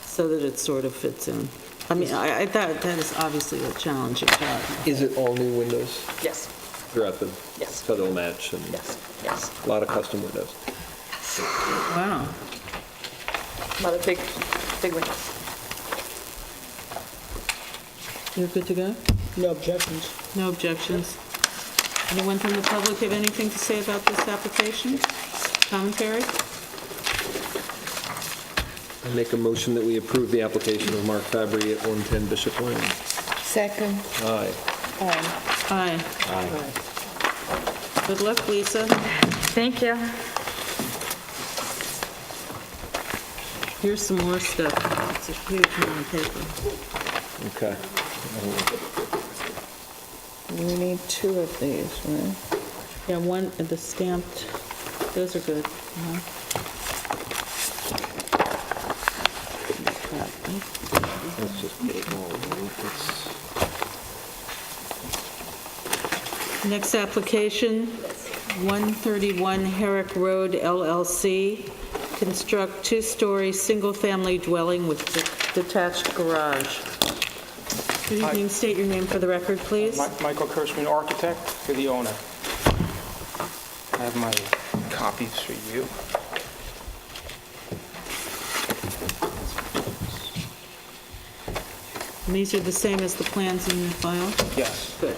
so that it sort of fits in. I mean, I thought that is obviously a challenging job. Is it all new windows Yes. throughout the... Yes. So they'll match and... Yes, yes. A lot of custom windows. Wow. A lot of big windows. You're good to go? No objections. No objections. Anyone from the public have anything to say about this application? Commentary? I make a motion that we approve the application of Mark Fabry at 110 Bishop Lane. Second. Aye. Aye. Aye. Aye. Good luck, Lisa. Thank you. Here's some more stuff. It's a huge amount of paper. Okay. We need 2 of these, right? Yeah, one, the stamped, those are good. Uh-huh. Let's just put it all in. Next application, 131 Herrick Road LLC. Construct 2-story, single-family dwelling with detached garage. Good evening. State your name for the record, please. Michael Kirschman, architect for the owner. I have my copies for you. And these are the same as the plans in your file? Yes. Good.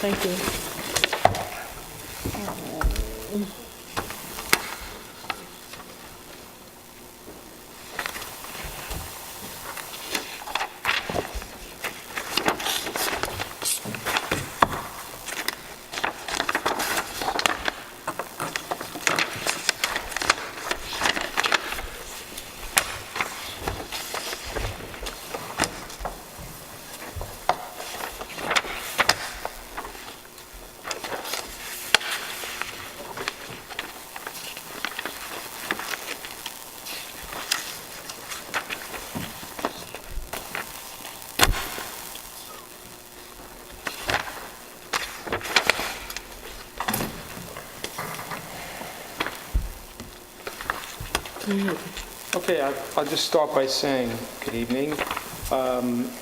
Thank you. Okay, I'll just start by saying good evening.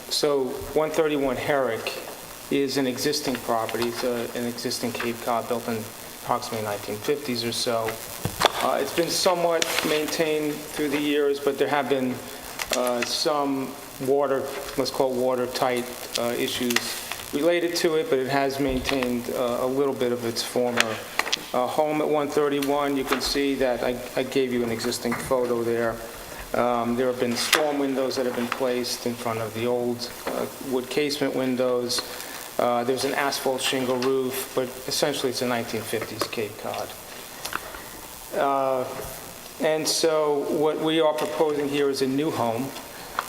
So 131 Herrick is an existing property. It's an existing Cape Cod built in approximately 1950s or so. It's been somewhat maintained through the years, but there have been some water, let's call it watertight issues related to it, but it has maintained a little bit of its former home at 131. You can see that I gave you an existing photo there. There have been storm windows that have been placed in front of the old wood casement windows. There's an asphalt shingle roof, but essentially it's a 1950s Cape Cod. And so what we are proposing here is a new home.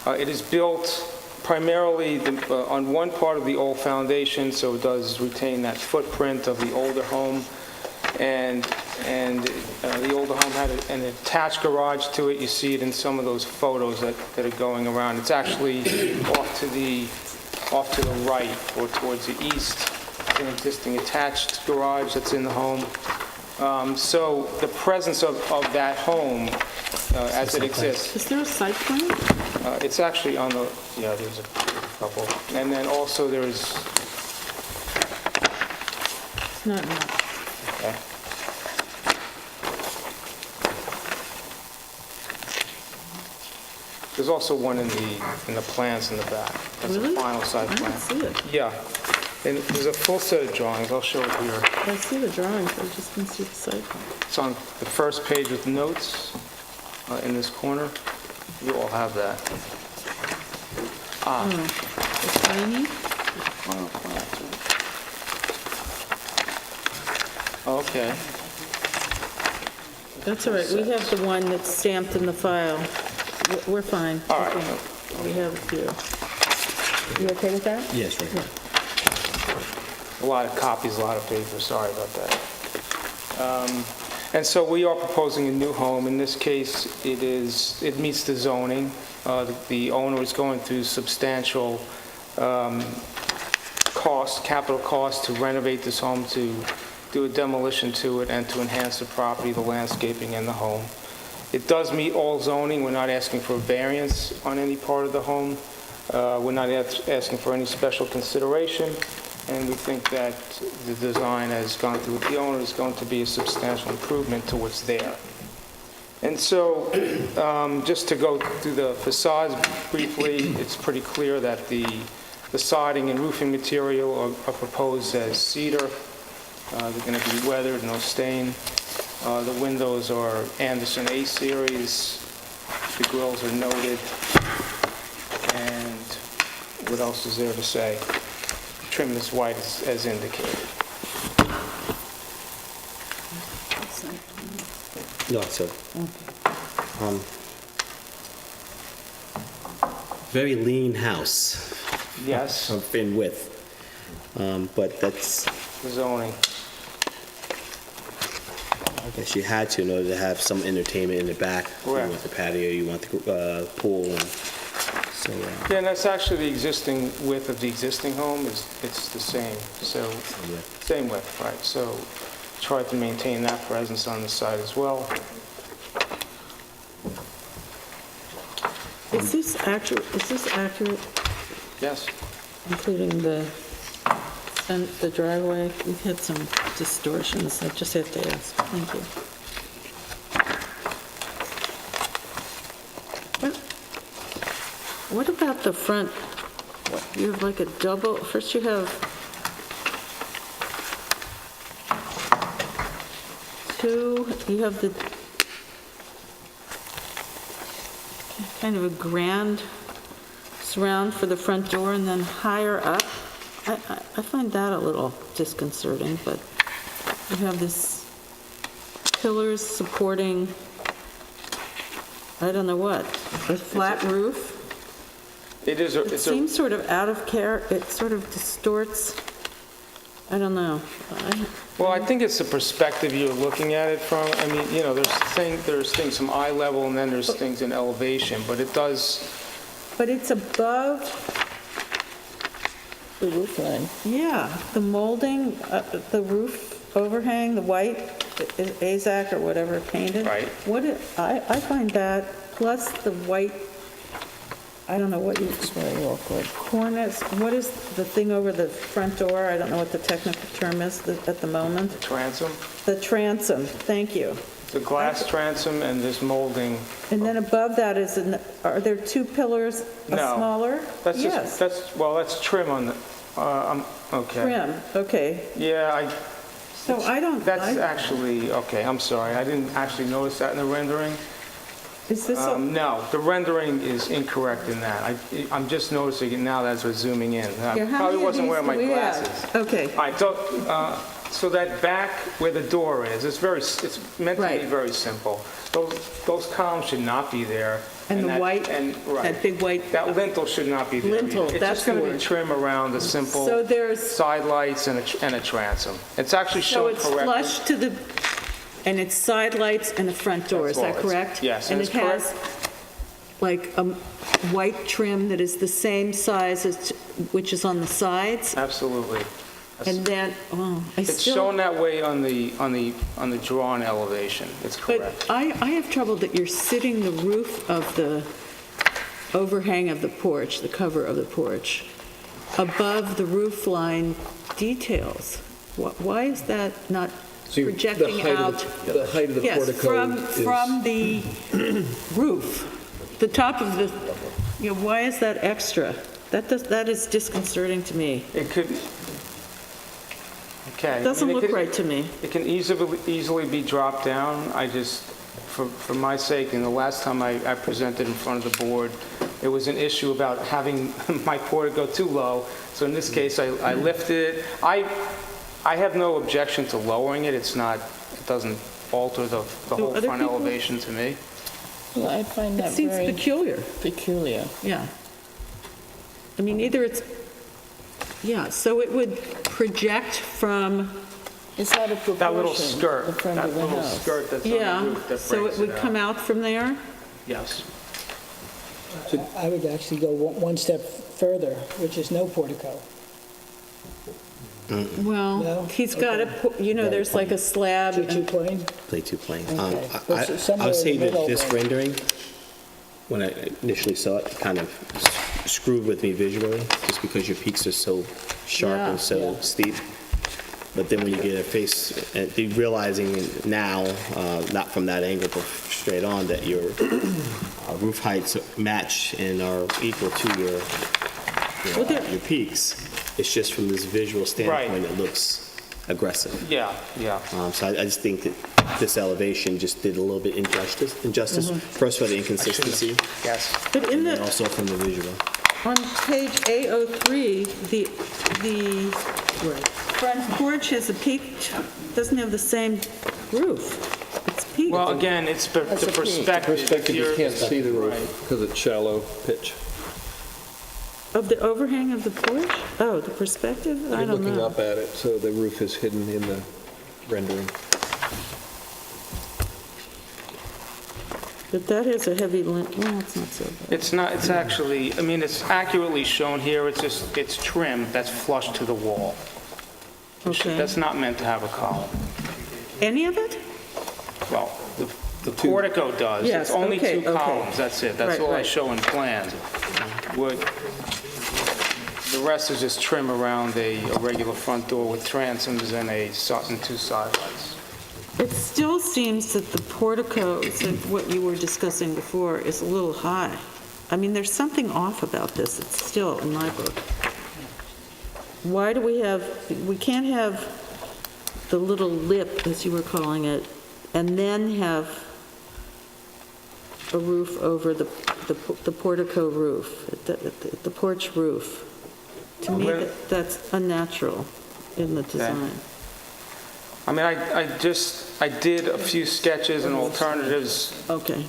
It is built primarily on one part of the old foundation, so it does retain that footprint of the older home. And the older home had an attached garage to it. You see it in some of those photos that are going around. It's actually off to the right or towards the east. It's an existing attached garage that's in the home. So the presence of that home as it exists. Is there a site plan? It's actually on the, yeah, there's a couple. And then also there's... It's not enough. Okay. There's also one in the plans in the back. That's Really? a final site I plan. don't see it. Yeah. And there's a full set of drawings. I'll show it here. I see the drawings, I just didn't see the site plan. It's on the first page with notes in this corner. You all have that. Oh, it's tiny? Okay. That's all right, we have the one that's stamped in the file. We're fine. All right. We have a few. You okay with that? Yes, right. Yeah. A lot of copies, a lot of paper, sorry about that. And so we are proposing a new home. In this case, it meets the zoning. The owner is going through substantial capital cost to renovate this home, to do a demolition to it, and to enhance the property, the landscaping, and the home. It does meet all zoning. We're not asking for a variance on any part of the home. We're not asking for any special consideration. and we think that the design has gone through with the owner is going to be a substantial improvement to what's there. And so, just to go through the facades briefly, it's pretty clear that the siding and roofing material are proposed as cedar. They're going to be weathered, no stain. The windows are Anderson A-series. The grills are noted. And what else is there to say? Trim is white as indicated. No, sir. Very lean house. Yes. In width. But that's, The zoning. I guess you had to in order to have some entertainment in the back. Correct. You want the patio, you want the pool, and so. Yeah, and that's actually the existing width of the existing home, it's the same, so, same width, right, so try to maintain that presence on the side as well. Is this accurate, Yes. including the driveway? We've had some distortions, I just have to ask. Thank you. What about the front? You have like a double, first you have two, you have the kind of a grand surround for the front door, and then higher up. I find that a little disconcerting, but you have this pillars supporting, I don't know what, a flat roof. It seems sort of out of character. It sort of distorts. I don't know. Well, I think it's the perspective you're looking at it from. I mean, you know, there's things from eye level, and then there's things in elevation, but it does. But it's above The roof line. Yeah, the molding, the roof overhang, the white, AZAC or whatever painted. Right. I find that, plus the white, I don't know what you... It's very awkward. Cornice, what is the thing over the front door? I don't know what the technical term is at the moment. Transom. The transom, thank you. The glass transom and this molding. And then above that is, are there two pillars, a No. smaller? That's Yes. that's trim on the, okay. Trim, okay. Yeah, So I don't... That's actually, okay, I'm sorry, I didn't actually notice that in the rendering. Is this No, the rendering is incorrect in that. I'm just noticing it now as we're zooming in. I Yeah, how probably many of wasn't these wearing my do we have? glasses. Okay. All right, so that back where the door is, it's meant to be very simple. Those columns should not be there. And the that, white, right. that big white... That lintel should not be there. Lintel, either. It's that's just going the to be word. trim around the simple So there's... side lights and a transom. It's actually So shown it's correctly. flush to the, and it's side lights and a front door, is that correct? Yes, and it's it has like a white trim that is the same size as, which is on the sides? Absolutely. And then, It's shown that way on the drawn elevation. It's correct. But I have trouble that you're sitting the roof of the overhang of the porch, the cover of the porch, above the roof line details. Why is that not projecting out? The height of the portico Yes, from the roof, the top of the, why is that extra? That is disconcerting to me. It could, okay. It doesn't look right to me. It can easily be dropped down. I just, for my sake, and the last time I presented in front of the board, it was an issue about having my portico too low. So in this case, I lifted it. I have no objection to lowering it. It doesn't alter the whole front elevation to me. Well, I find that It seems very peculiar. Yeah. I mean, either it's, so it would project from... It's not a proportion. That little skirt, the front that of the little house. skirt that's on the roof that so breaks it would come out from there? Yes. I would actually go one step further, which is no portico. Well, No? he's got there's like a slab. Too plain? Play too plain. Okay. I would say that this rendering, when I initially saw it, kind of screwed with me visually, just because your peaks are so sharp Yeah. and so steep. But then when you get a face, and realizing now, not from that angle, but straight on, that your roof heights match and are equal to your peaks, it's just from this visual standpoint, it looks aggressive. Yeah, yeah. So I just think that this elevation just did a little bit injustice. First for the inconsistency. Yes. But in And the, also from the visual. on page A03, the front porch has a peaked, doesn't have the same roof. It's peaked. Well, again, it's the perspective. Perspective, you You're- can't see the roof Right. because it's shallow pitch. Of the overhang of the porch? Oh, the perspective? I You're don't looking know. up at it, so the roof is hidden in the rendering. But that is a heavy lint, well, it's not so bad. It's not, it's actually, I mean, it's accurately shown here, it's just, it's trim that's flush to the wall. Okay. That's not meant to have a column. Any of it? Well, the portico does. Yes, It's only okay, two okay. columns, that's it. That's Right, all I right. show in plans. What, the rest is just trim around a regular front door with transoms and two side lights. It still seems that the portico, what you were discussing before, is a little high. I mean, there's something off about this. It's still, in my book. Why do we can't have the little lip, as you were calling it, and then have a roof over the portico roof, the porch roof. To me, that's unnatural in the design. I mean, I did a few sketches and alternatives. Okay.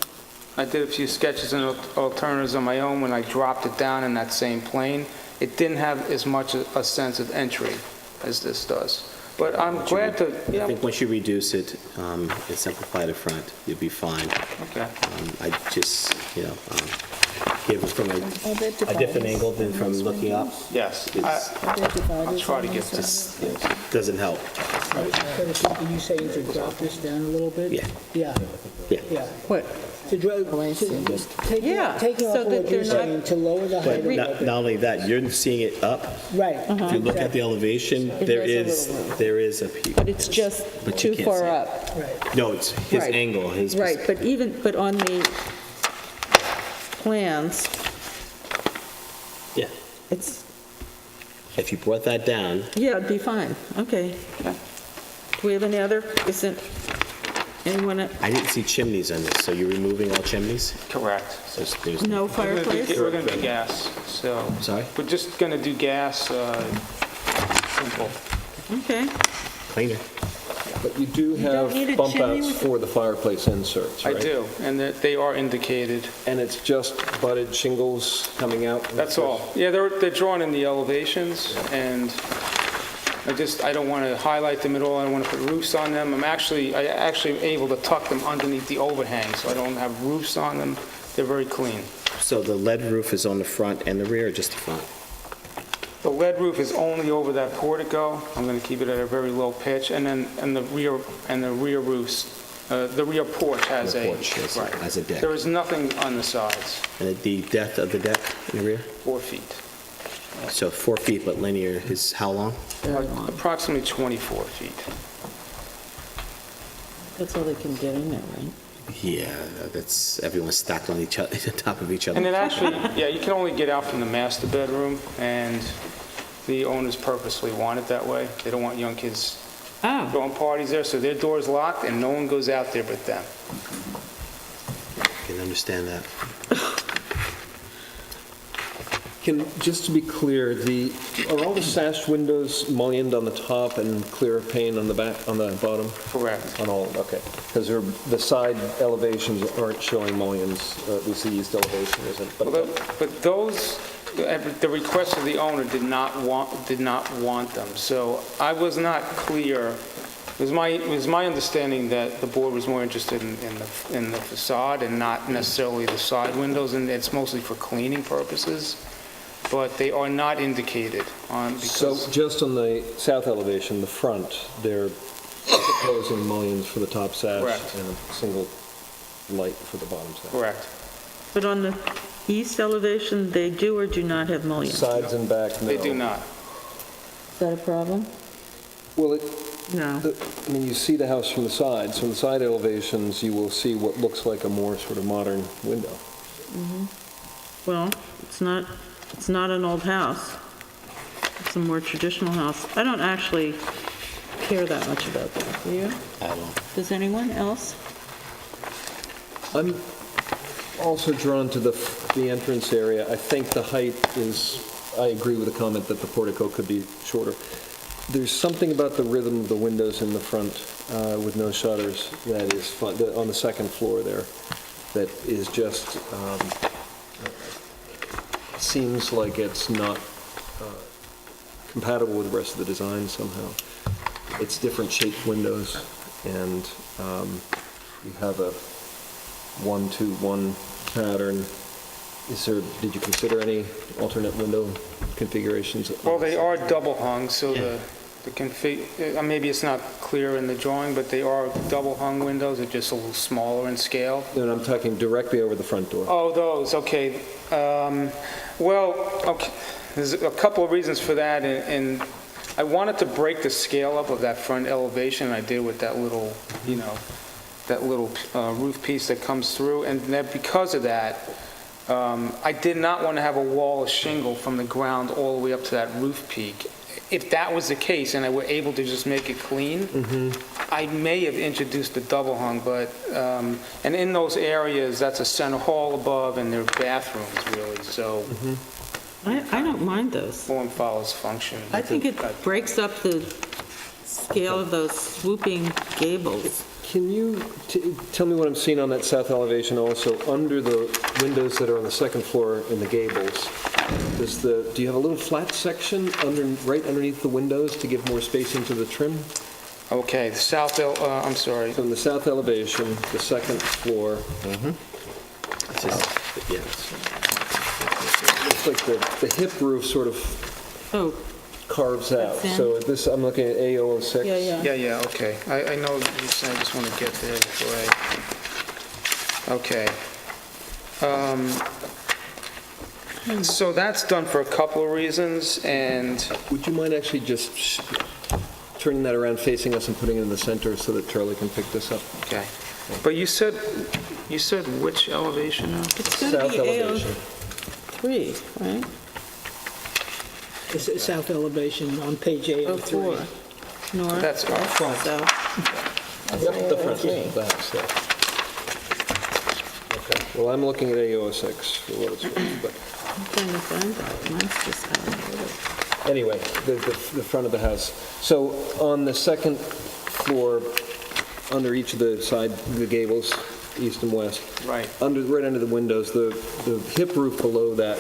I did a few sketches and alternatives on my own when I dropped it down in that same plane. It didn't have as much a sense of entry as this does. But I'm glad to, I think once you reduce it and simplify the front, you'll be fine. Okay. I just, give it from a different angle than from looking up. Yes. I'll try to get this. Doesn't help. Are you saying to drop this down a little bit? Yeah. Yeah. Yeah. Yeah. What? Taking Yeah, off so of that what you're they're not- saying, to lower the height But a not little bit. only that, you're seeing it up. Right. If you look at the elevation, there has a little room. is a peak. But it's just But you too can't far see it. up. Right. No, it's his Right. angle, his. Right, but on the plans, Yeah. it's, If you brought that down, yeah, it'd be fine. Okay. Do we have any other, anyone, I didn't see chimneys on this, so you're removing all chimneys? Correct. There's no fireplace? We're going to do gas, so. Sorry? We're just going to do gas, simple. Okay. Cleaner. But you do don't have need a bump chimney outs with for the fireplace inserts, I right? do, and they are indicated. And it's just budded shingles coming out? That's all. Yeah, they're drawn in the elevations, and I don't want to highlight them at all. I don't want to put roofs on them. I actually am able to tuck them underneath the overhang, so I don't have roofs on them. They're very clean. So the lead roof is on the front and the rear, or just the front? The lead roof is only over that portico. I'm going to keep it at a very low pitch, and then the rear roofs, the rear porch has The porch has a deck. There is nothing on the sides. And the depth of the deck in the rear? 4 feet. So 4 feet, but linear is how long? Approximately 24 feet. That's all they can get in there, right? Yeah, that's, everyone's stacked on each other, on top of each other. And it actually, yeah, you can only get out from the master bedroom, and the owners purposely want it that way. They don't want young kids throwing parties there, so their door's locked, and no one goes out there but them. I can understand that. Just to be clear, are all the sash windows mullioned on the top and clear pane on the back, on the bottom? Correct. On all, okay. Because the side elevations aren't showing mullions, at least the east elevation isn't. But those, the request of the owner did not want them, so I was not clear. It was my understanding that the board was more interested in the facade and not necessarily the side windows, and it's mostly for cleaning purposes. But they are not indicated on, because... So just on the south elevation, the front, they're proposing mullions for the top sash Correct. and a single light for the bottom sash. Correct. But on the east elevation, they do or do not have mullions? Sides and back, no. They do not. Is that a problem? Well, No. I mean, you see the house from the side, so in the side elevations, you will see what looks like a more sort of modern window. Well, it's not an old house. It's a more traditional house. I don't actually care that much about that, do you? I don't. Does anyone else? I'm also drawn to the entrance area. I think the height is, I agree with the comment that the portico could be shorter. There's something about the rhythm of the windows in the front with no shutters that is fun, on the second floor there, that is just, seems like it's not compatible with the rest of the design somehow. It's different shaped windows, and you have a 1-2-1 pattern. Did you consider any alternate window configurations? Well, they are double hung, so the config, maybe it's not clear in the drawing, but they are double hung windows. They're just a little smaller in scale. And I'm talking directly over the front door. Oh, those, okay. Okay, there's a couple of reasons for that, and I wanted to break the scale up of that front elevation. I did with that little, that little roof piece that comes through, and then because of that, I did not want to have a wall of shingle from the ground all the way up to that roof peak. If that was the case and I were able to just make it clean, I may have introduced the double hung, but, and in those areas, that's a center hall above and they're bathrooms really, so. I don't mind those. Form follows function. I think it breaks up the scale of those swooping gables. Can you tell me what I'm seeing on that south elevation also? Under the windows that are on the second floor in the gables, do you have a little flat section right underneath the windows to give more spacing to the trim? Okay, I'm sorry. So in the south elevation, the second floor. Looks like the hip roof sort of carves out. So this, I'm looking at A006. Yeah, okay. I know what you're saying, I just want to get there before okay. So that's done for a couple of reasons, and... Would you mind actually just turning that around, facing us, and putting it in the center so that Charlie can pick this up? Okay. But you said which elevation now? It's going to be elevation. A03, right? It's south elevation on page A03. 04. North. That's our front. South. Yep, the front of the house, yeah. Okay, well, I'm looking at A06 for what it's worth, but... I'm trying to find that. Mine's just out of order. Anyway, the front of the house. So on the second floor, under each of the side, the gables, east and west, right under the windows, the hip roof below that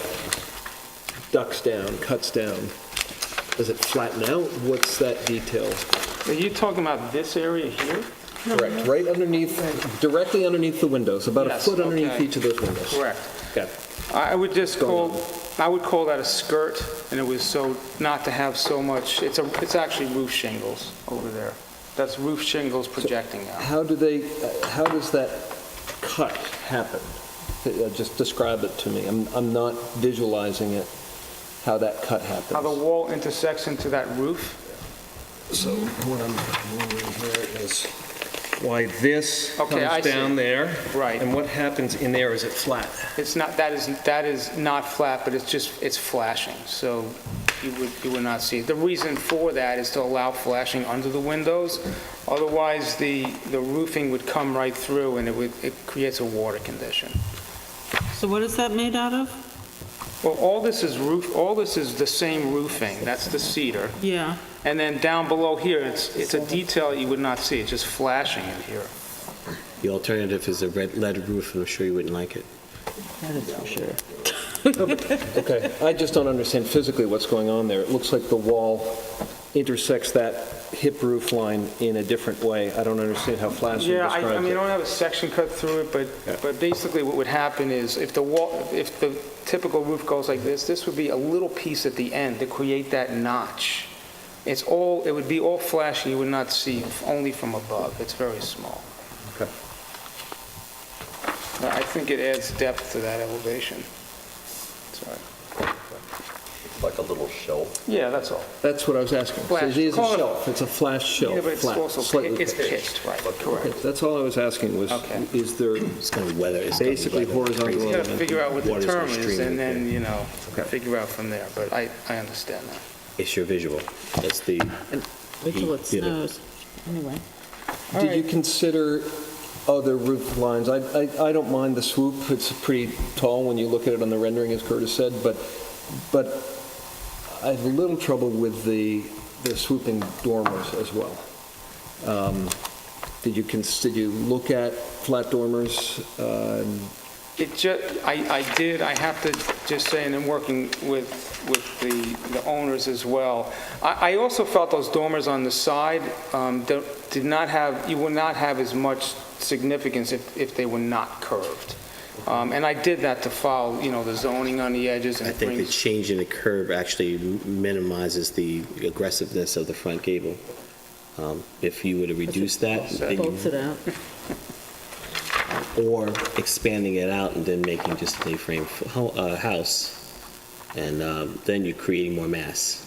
ducks down, cuts down. Does it flatten out? What's that detail? Are you talking about this area here? Correct. Right underneath, directly underneath the windows, about a foot underneath okay. each of those windows. Correct. Okay. I would call that a skirt, and it was so not to have so much. It's actually roof shingles over there. That's roof shingles projecting out. How does that cut happen? Just describe it to me. I'm not visualizing it. How that cut happens. How the wall intersects into that roof. So what I'm wondering here is why this I comes down see. there. Right. And what happens in there? Is it flat? It's not. That is not flat, but it's flashing. So you would not see it. The reason for that is to allow flashing under the windows. Otherwise, the roofing would come right through, and it creates a water condition. So what is that made out of? Well, all this is the same roofing. That's the cedar. Yeah. And then down below here, it's a detail you would not see. It's just flashing in here. The alternative is a red lead roof, and I'm sure you wouldn't like it. That is for sure. Okay, I just don't understand physically what's going on there. It looks like the wall intersects that hip roof line in a different way. I don't understand how flashing describes I mean, it. I don't have a section cut through it, but basically what would happen is if the typical roof goes like this would be a little piece at the end to create that notch. It would be all flashing. You would not see only from above. It's very small. Okay. I think it adds depth to that elevation. Sorry. Like a little shelf? Yeah, that's all. That's what I was asking. So Flash. it is a Call it- shelf, it's a flash shelf. Yeah, but it's flat, also, slightly it's pitched, right, Okay, correct. that's all I was asking was, Okay. is there It's going to weather. It's gonna be basically weather crazy. horizontal? You got to figure out what the Water's term gonna is, stream and in. then, you know, Okay. figure out from there, but I understand that. It's your visual. That's the. Wait till it he did snows. Anyway. All Did you right. consider other roof lines? I don't mind the swoop, it's pretty tall when you look at it on the rendering, as Curtis said, but I have a little trouble with the swooping dormers as well. Did you look at flat dormers? I did, I have to just say, and I'm working with the owners as well. I also felt those dormers on the side did not have, you would not have as much significance if they were not curved. And I did that to follow, the zoning on the edges, and I it think the brings, change in the curve actually minimizes the aggressiveness of the front gable. If you were to reduce that, then Bolts it out. or expanding it out and then making just an A-frame house, and then you're creating more mass.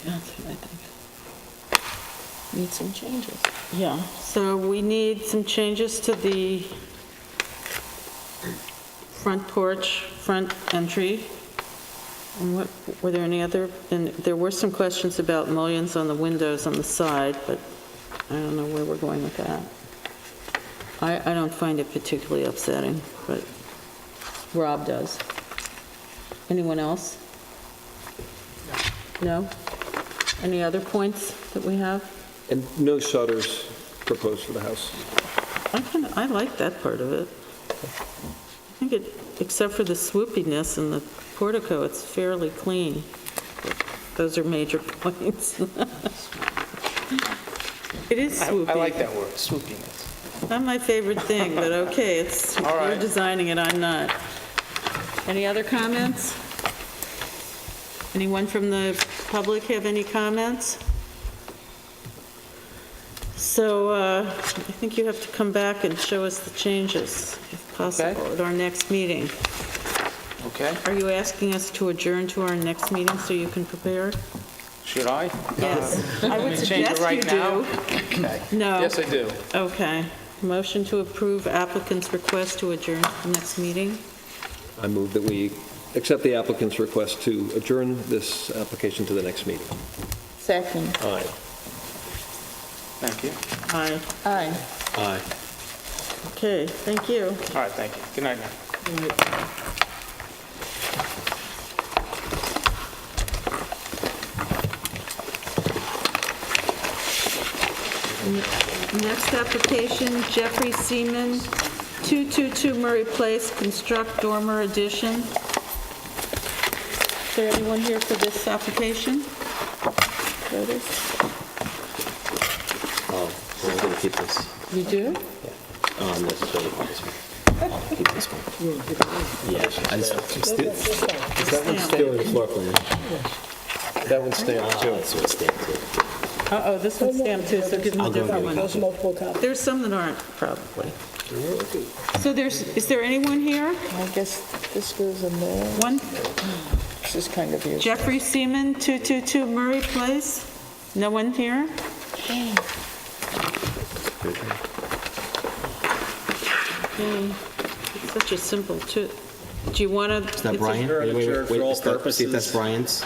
That's what I think. Need some changes. Yeah, so we need some changes to the front porch, front entry. And what, were there any other, and there were some questions about mullions on the windows on the side, but I don't know where we're going with that. I don't find it particularly upsetting, but Rob does. Anyone else? No? Any other points that we have? And no shutters proposed for the house? I like that part of it. I think it, except for the swoopiness and the portico, it's fairly clean. Those are major points. It is swoopy. I like that word, swoopiness. Not my favorite thing, but okay, it's, All right. you're designing it, I'm not. Any other comments? Anyone from the public have any comments? So I think you have to come back and show us the changes, if possible, Okay. at our next meeting. Okay, Are you asking us to adjourn to our next meeting so you can prepare? should I? Yes. I would Change it suggest you right now? do. Okay. No. Yes, I do. Okay. Motion to approve applicant's request to adjourn to the next meeting. I move that we accept the applicant's request to adjourn this application to the next meeting. Second. Aye. Thank you. Aye. Aye. Aye. Okay, thank you. All right, thank you. Good night now. Next application, Jeffrey Seaman, 222 Murray Place, construct dormer addition. Is there anyone here for this application? Curtis? Oh, so I'm going to keep this. You do? Not necessarily this one. I'll keep this one. Yeah, I just, That one's still in the floor plan. That one's stamped too. That's what's stamped too. Uh-oh, this one's stamped too, so give them a I'll go different get one. a copy. There's some that aren't, probably. So is there anyone here? I guess this goes in there. One, This is kind of useful. Jeffrey Seaman, 222 Murray Place? No one here? Okay. It's such a simple, do you want to? Is that Brian? See if that's Brian's?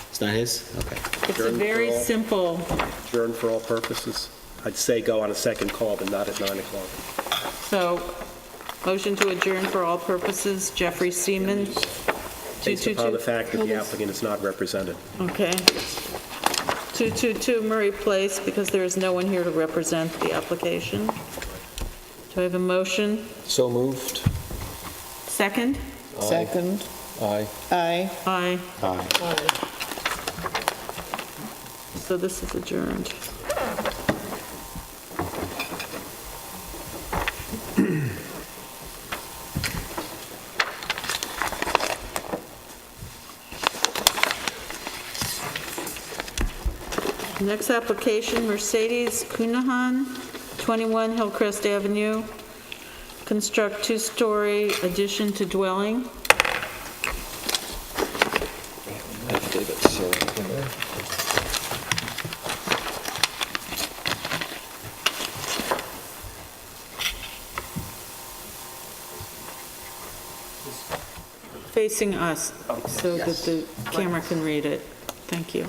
It's not his? Okay. It's a very simple, Adjourn for all purposes. I'd say go on a second call, but not at 9 o'clock. so, motion to adjourn for all purposes, Jeffrey Seaman, Based upon 222. the fact that the applicant is not represented. Okay. 222 Murray Place, because there is no one here to represent the application. Do I have a motion? So moved. Second? Second. Aye. Aye. Aye. Aye. So this is adjourned. Next application, Mercedes Cunahan, 21 Hillcrest Avenue. Construct two-story addition to dwelling. Facing us, so that the camera can read it. Thank you.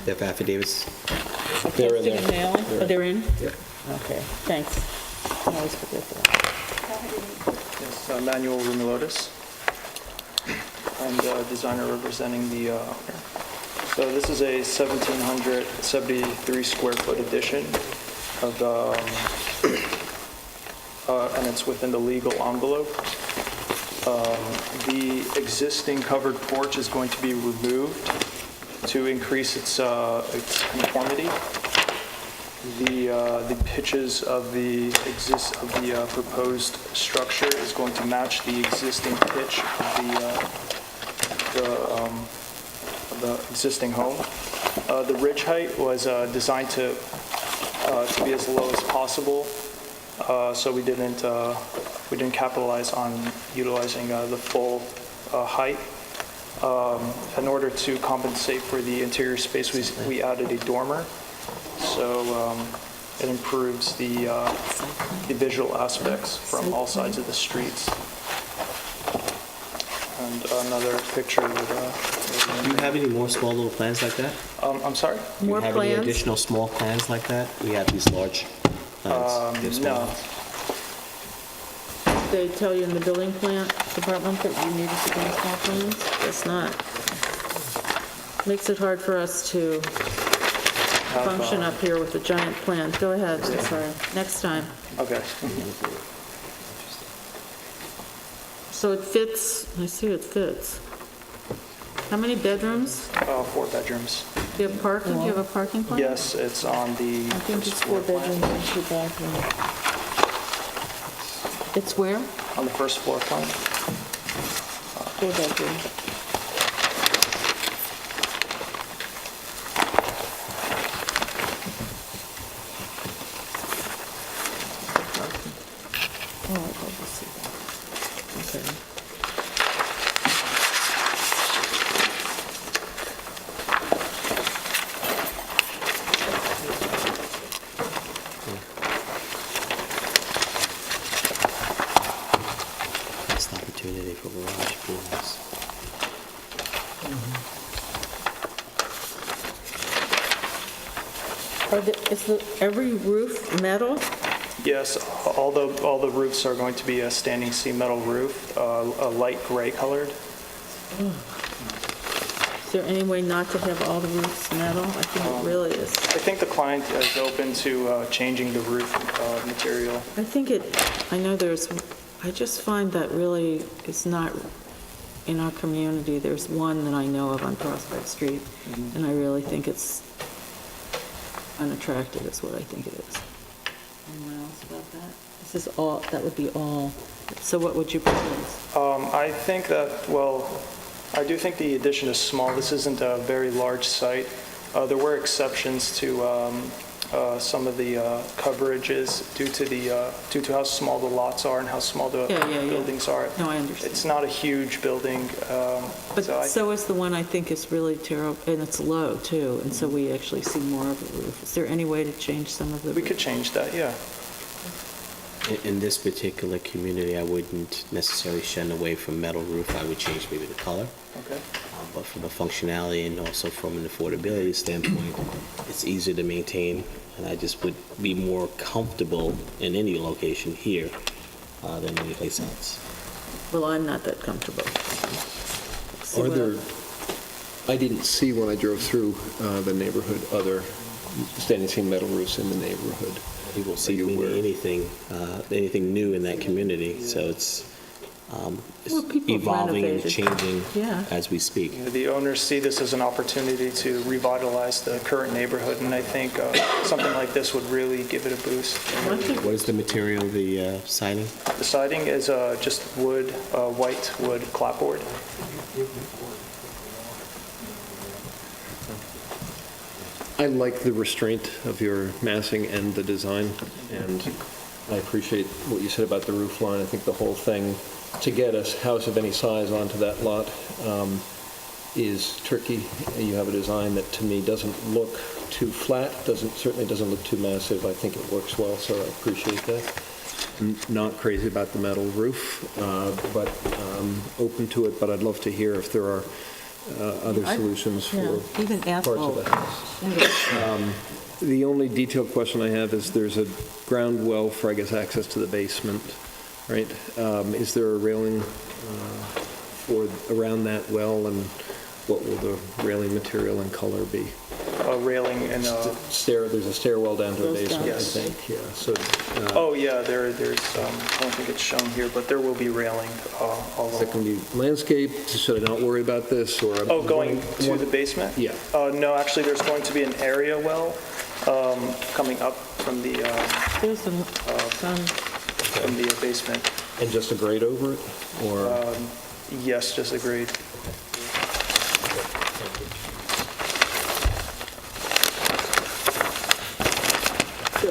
They have affidavits? They're in there. Mail? Oh, they're in? Yeah. Okay, thanks. I always forget that. Yes, Manuel Rumilotis, and designer representing the owner. So this is a 1,773 square foot addition of, and it's within the legal envelope. The existing covered porch is going to be removed to increase its conformity. The pitches of the proposed structure is going to match the existing pitch of the existing home. The ridge height was designed to be as low as possible, so we didn't capitalize on utilizing the full height. In order to compensate for the interior space, we added a dormer. So it improves the visual aspects from all sides of the streets. And another picture with... Do you have any more small little plans like that? I'm sorry? More Do you have plans? any additional small plans like that? We have these large plans. They're small. No. They tell you in the building plant department that you needed to bring small plans? Guess not. Makes it hard for us to function up here with a giant plan. Go ahead, sorry. Next time. Okay. So it fits, I see it fits. How many bedrooms? 4 bedrooms. Do you have parking? Do you have a parking plan? Yes, it's on the... I think it's 4 bedrooms and 2 bathrooms. It's where? On the first floor plan. 4 bedrooms. Oh, I'd love to see that. Okay. That's the opportunity for garage pools. Is every roof metal? Yes, all the roofs are going to be a standing seam metal roof, a light gray colored. Is there any way not to have all the roofs metal? I think it really is. I think the client is open to changing the roof material. I know I just find that really is not in our community. There's one that I know of on Prospect Street, and I really think it's unattractive is what I think it is. Anyone else about that? This is all, that would be all. So what would you propose? I think that, well, I do think the addition is small. This isn't a very large site. There were exceptions to some of the coverages due to how small the lots are and how small the buildings are. No, I understand. It's not a huge building. But so is the one I think is really terrible, and it's low too, and so we actually see more of the roof. Is there any way to change some of the roof? We could change that, yeah. In this particular community, I wouldn't necessarily shun away from metal roof. I would change maybe the color. Okay. But from a functionality and also from an affordability standpoint, it's easier to maintain, and I just would be more comfortable in any location here than any place else. Well, I'm not that comfortable. I didn't see when I drove through the neighborhood other standing seam metal roofs in the neighborhood. You will see anything new in that community, so it's evolving and changing as we speak. The owners see this as an opportunity to revitalize the current neighborhood, and I think something like this would really give it a boost. What is the material of the siding? The siding is just wood, white wood clapboard. I like the restraint of your massing and the design, and I appreciate what you said about the roof line. I think the whole thing, to get a house of any size onto that lot is tricky. You have a design that, to me, doesn't look too flat, certainly doesn't look too massive. I think it works well, so I appreciate that. I'm not crazy about the metal roof, but open to it, but I'd love to hear if there are other solutions for even parts of the house. The only detailed question I have is there's a ground well for, I guess, access to the basement, right? Is there a railing around that well, and what will the railing material and color be? A railing and there's a stairwell down to the basement, Yes. I think, yeah. So, oh yeah, there's, I don't think it's shown here, but there will be railing all is that along. going to be landscaped? Should I not worry about this? Or Oh, going to the basement? Yeah. No, actually, there's going to be an area well coming up from the basement. And just a grate over it, or? Yes, just a grade.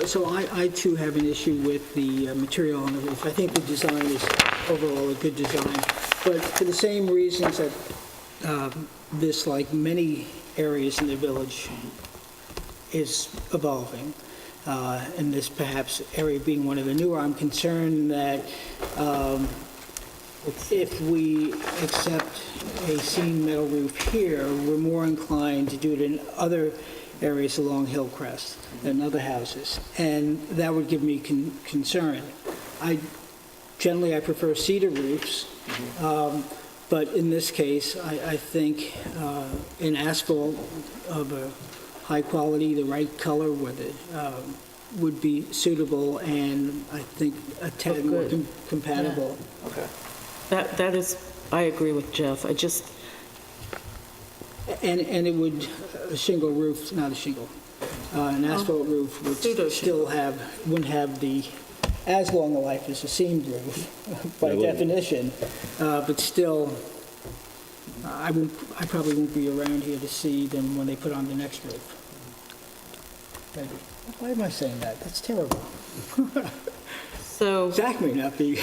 So I too have an issue with the material on the roof. I think the design is overall a good design, but for the same reasons that this, like many areas in the village, is evolving, and this perhaps area being one of the newer, I'm concerned that if we accept a seam metal roof here, we're more inclined to do it in other areas along Hillcrest and other houses, and that would give me concern. Generally, I prefer cedar roofs, but in this case, I think an asphalt of a high quality, the right color with it, would be suitable, and I think a tad more compatible. Yeah. Okay. That is, I agree with Jeff. And it would, a shingle roof, not a shingle, an asphalt roof would still wouldn't have as long a life as a seamed roof by definition, but still, I probably won't be around here to see them when they put on the next roof. Maybe. Why am I saying that? That's terrible. So Zach may not be.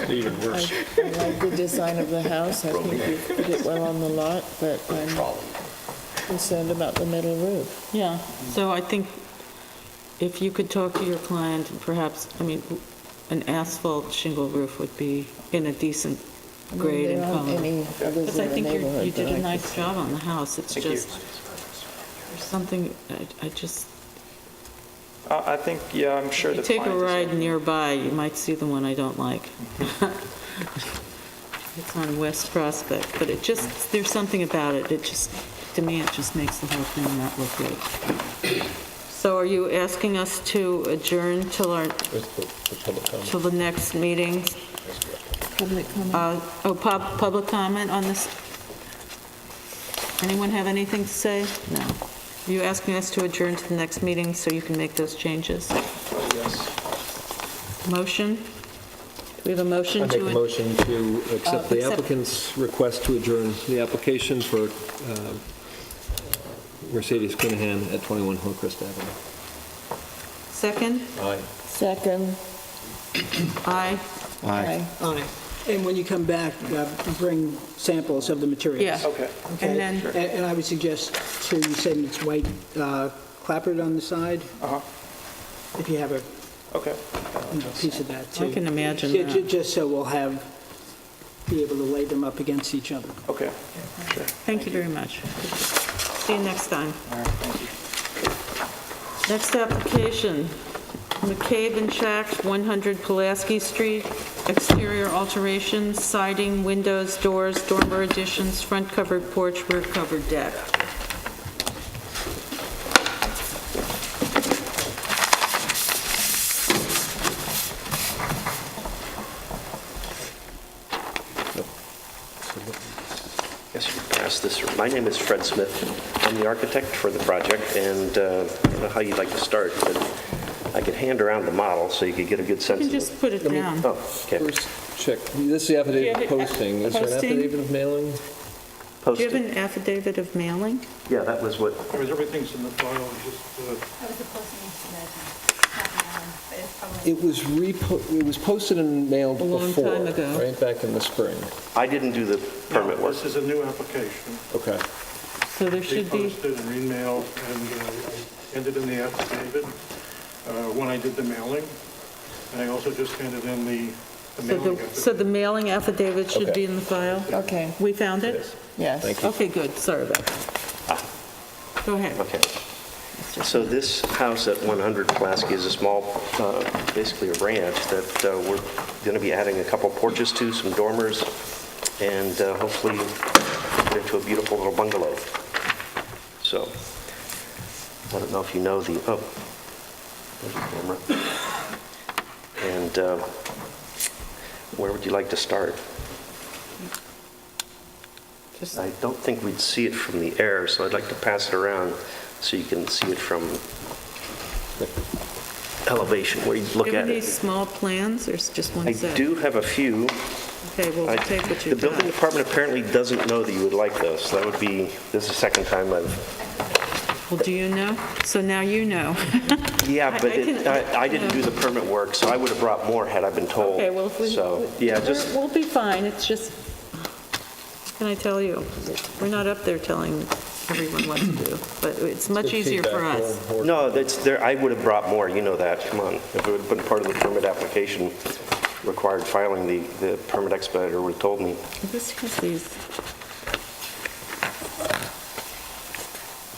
Even worse. I like the design of the house. I think you put it well on the lot, but I'm concerned about the metal roof. Yeah, so I think if you could talk to your client, perhaps, an asphalt shingle roof would be in a decent grade and color. There aren't any others Because I in the think neighborhood. you did that a I nice job on the house. It's just, there's something, I think, yeah, I'm sure the if you take a client is- ride nearby, you might see the one I don't like. It's on West Prospect, but there's something about it. To me, it just makes the whole thing not look good. So are you asking us to adjourn till the next meeting? Public comment. Public comment on this? Anyone have anything to say? No. Are you asking us to adjourn to the next meeting so you can make those changes? Yes. Motion? We have a motion I to... make a motion to accept the applicant's request to adjourn the application for Mercedes Cunahan at 21 Hillcrest Avenue. Second? Aye. Second. Aye. Aye. Aye. And when you come back, bring samples of the materials. Yeah. Okay. Okay? And then- And I would suggest, too, you said it's white clapboard on the side, Uh-huh. if you have a Okay. piece of that, too. I can imagine Ju- that. Just so we'll be able to lay them up against each other. Okay. Sure. Thank you very much. See you next time. All right, thank you. Next application, McCabe and Shack, 100 Pulaski Street, exterior alterations, siding, windows, doors, dormer additions, front covered porch, rear covered deck. Yes, you can pass this. My name is Fred Smith. I'm the architect for the project, and I don't know how you'd like to start, but I could hand around the model so you could get a good sense You of can it. just put it down. Oh, okay. Check. This is the affidavit of posting. Is there an Posting? affidavit of mailing? post Do you have it. an affidavit of mailing? Yeah, that was what, Everything's in the file, just, It was posted and mailed A long before, time ago. right, back in the spring. I didn't do the permit work. this is a new application. Okay. So there should be, Posted and emailed, and I handed in the affidavit when I did the mailing. And I also just handed in the mailing affidavit. so the mailing affidavit should Okay. be in the file? Okay, We found it? yes. Thank you. Okay, good, sorry about that. Go ahead. Okay. So this house at 100 Pulaski is a small, basically a ranch that we're going to be adding a couple porches to, some dormers, and hopefully get into a beautiful little bungalow. So, I don't know if you know the, oh, there's a camera. And where would you like to start? I don't think we'd see it from the air, so I'd like to pass it around so you can see it from elevation, where you look Do you have at any it. small plans, or is it just one I set? do have a few. Okay, well, we'll take what The you've building got. department apparently doesn't know that you would like this. That would be, this is the second time I've, Well, do you know? So now you know. yeah, but I can- I didn't do the permit work, so I would have brought more had I been told. Okay, well, if we... So, yeah, just, We'll be fine, it's just, what can I tell you? We're not up there telling everyone what to do, but it's much easier for us. no, that's there, I would have brought more, you know that, come on. If it would have been part of the permit application, required filing, the permit expediter would have told me. This has these...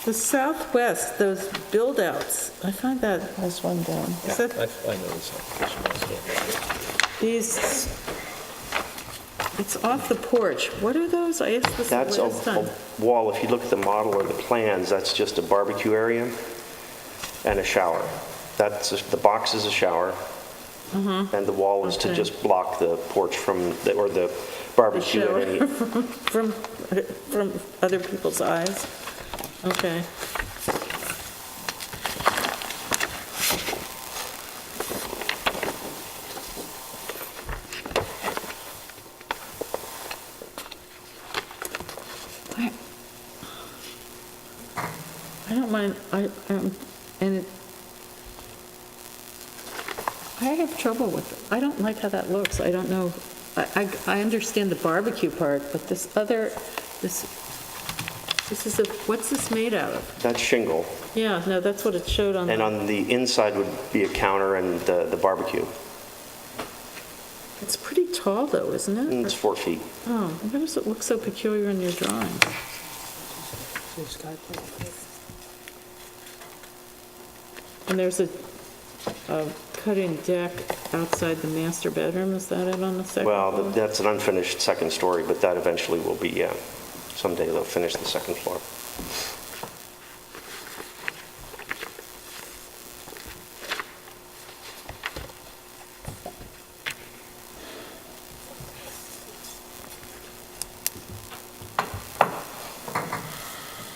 The southwest, those build-outs, I find that... There's one down. Is that I know this application also. these... It's off the porch. What are those? I asked this That's last time. a wall, if you look at the model or the plans, that's just a barbecue area and a shower. The box is a shower, and the wall is to Okay. just block the porch from, or the The barbecue. shower at any- from other people's eyes. Okay. I don't mind, and it, I have trouble with it. I don't like how that looks. I don't know, I understand the barbecue part, but this other, this is a, what's this made out of? That's shingle, Yeah, no, that's what it showed on and the, on the inside would be a counter and the barbecue. it's pretty tall though, isn't And it? it's 4 feet. Oh, why does it look so peculiar in your drawings? And there's a cut-in deck outside the master bedroom, is that it on the second floor? Well, that's an unfinished second story, but that eventually will be, yeah. Someday they'll finish the second floor.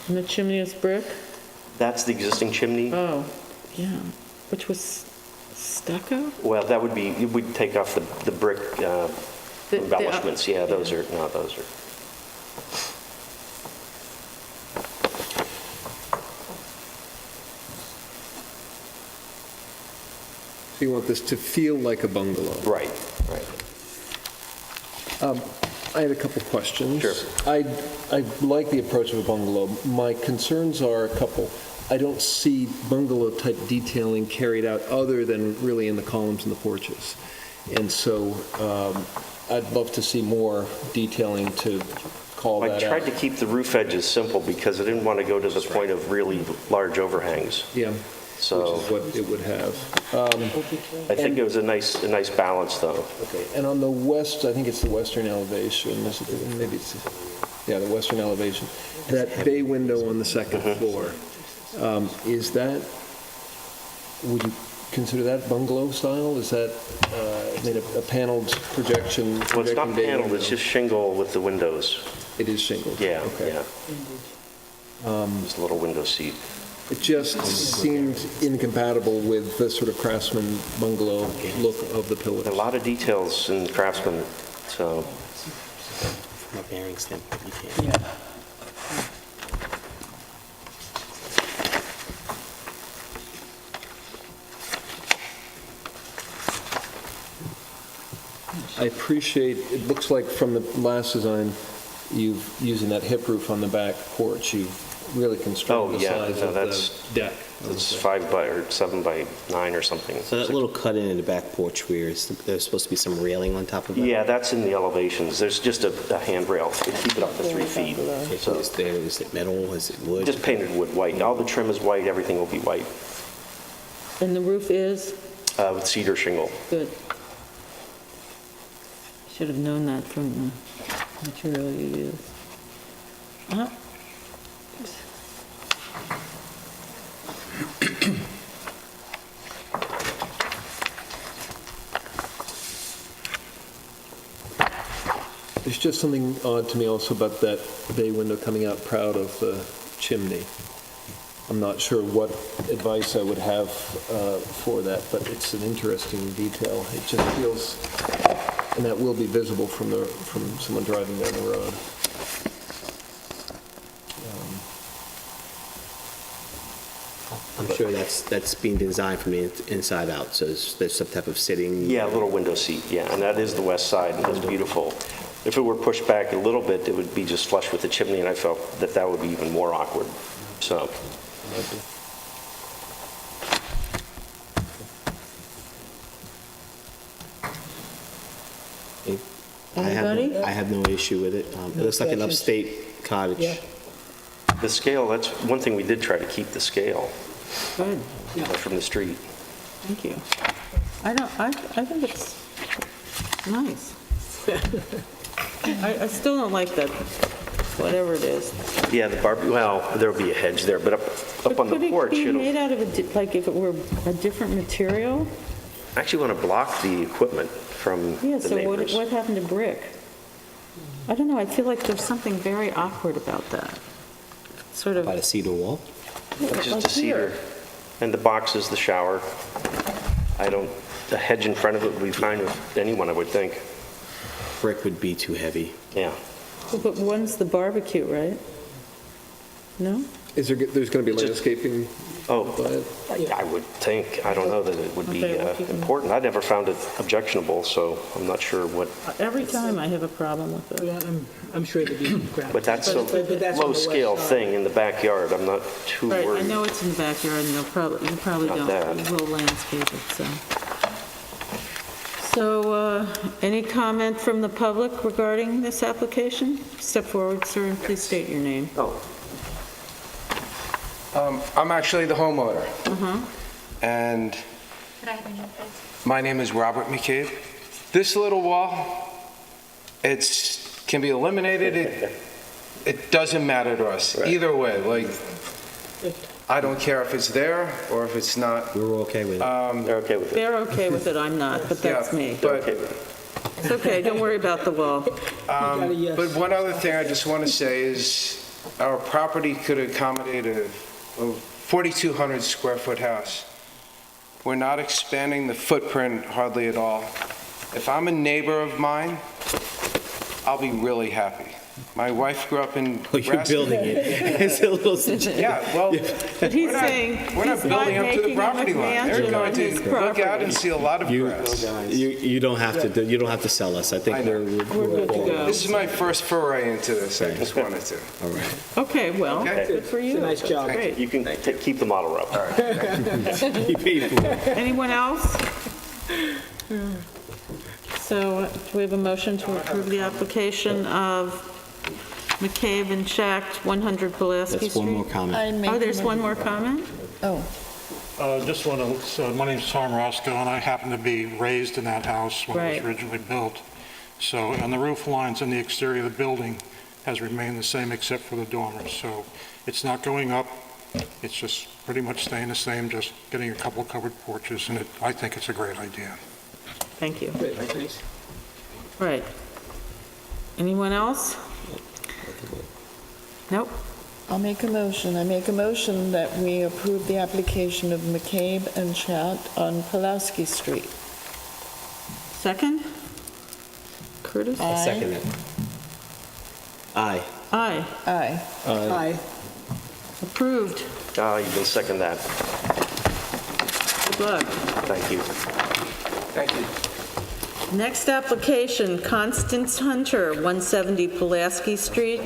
And the chimney is brick? That's the existing chimney. Oh, yeah, which was stucco? Well, that would be, you would take off the brick The- embellishments. Yeah, those are, no, those are. So you want this to feel like a bungalow? Right, right. I had a couple questions. Sure. I like the approach of a bungalow. My concerns are a couple. I don't see bungalow-type detailing carried out other than really in the columns and the porches. And so I'd love to see more detailing to call I that tried out. to keep the roof edges simple because I didn't want to go to the point of really large overhangs. Yeah, So which is what it would have. I think it was a nice balance, though. Okay, and on the west, I think it's the western elevation, maybe it's, yeah, the western elevation, that bay window on the second floor, is that, would you consider that bungalow style? Is that made a paneled projection? Well, it's not projecting bay paneled, window? it's just shingle with the windows. It is shingled? Yeah, Okay. yeah. Just a little window seat. It just seemed incompatible with the sort of craftsman bungalow look of the pillars. A lot of details in Craftsman, so. From a bearing standpoint, you can't. Yeah. I appreciate, it looks like from the last design, you've, using that hip roof on the back porch, you've really constrained the size of the deck. That's 5 by, or 7 by 9 or something. So that little cut in the back porch where there's supposed to be some railing on top of it? Yeah, that's in the elevations. There's just a handrail to keep it up to 3 feet. So is it metal, is it wood? Just painted wood white. All the trim is white, everything will be white, And the roof is? with cedar shingle. Good. Should have known that from the material you used. There's just something odd to me also about that bay window coming out proud of the chimney. I'm not sure what advice I would have for that, but it's an interesting detail. It just feels, and that will be visible from someone driving down the road. I'm sure that's being designed from the inside out, so there's some type of sitting. Yeah, a little window seat, yeah, and that is the west side, and it's beautiful. If it were pushed back a little bit, it would be just flush with the chimney, and I felt that that would be even more awkward, so. Anybody? I have no issue with it. It looks like an upstate cottage. Yeah. The scale, that's one thing we did try to keep the scale Good, from the street. thank you. I think it's nice. I still don't like that, whatever it is. Yeah, the well, there'll be a hedge there, but up on the porch, Could it be it'll, made out of, like if it were a different material? I actually want to block the equipment from Yeah, the so neighbors. what happened to brick? I don't know, I feel like there's something very awkward about that. Sort of. By the cedar wall? It's like just a cedar. here. And the box is the shower. The hedge in front of it would be fine with anyone, I would think. Brick would be too heavy. Yeah. But one's the barbecue, right? No? There's going to be landscaping? Oh, I would think. I don't know that it would be Okay, well, you can- important. I never found it objectionable, so I'm not sure what. Every time I have a problem with it. Yeah, I'm sure there'd be ground. But that's a But that's on the west low-scale side. thing in the backyard. I'm not too Right, I worried. know it's in the backyard, and you probably Not don't, that. you will landscape it, so. So, any comment from the public regarding this application? Step forward, sir, and please state your name. Oh. I'm actually the homeowner, and Could I have your name, please? my name is Robert McCabe. This little wall, can be eliminated. It doesn't matter to us, either way. Like, I don't care if it's there or if it's not. We were okay with it. They're okay with it. They're okay with it, I'm not, but that's Yeah, me. but- It's okay, don't worry about the wall. But one other thing I just want to say is our property could accommodate a 4,200 square foot house. We're not expanding the footprint hardly at all. If I'm a neighbor of mine, I'll be really happy. My wife grew up in. Oh, you're building it. It's a little. Yeah, well, But he's saying we're not he's not building up to the making a property line. They're McMansion going on to his look out property. and see a lot of grass. You don't have to sell us. I think I know. We're good to go. This is my first foray into this. I just wanted to. All right. Okay, well, Okay. good for you. It's a nice job. Great. You can keep the model up. Anyone else? So, do we have a motion to approve the application of McCabe and Schacht, 100 Pulaski Street? That's one more comment. Oh, there's one more comment? Oh. Just want to, my name's Tom Roscoe, and I happen to be raised in that house when it Right. was originally built. So, and the roof lines in the exterior of the building has remained the same except for the dormers. So it's not going up, it's just pretty much staying the same, just getting a couple of covered porches, and I think it's a great idea. Thank you. Great, thanks. Right. Anyone else? Nope. I'll make a motion. I make a motion that we approve the application of McCabe and Schacht on Pulaski Street. Second? Curtis? I second it. Aye. Aye. Aye. Aye. Approved. You can second that. Good luck. Thank you. Thank you. Next application, Constance Hunter, 170 Pulaski Street.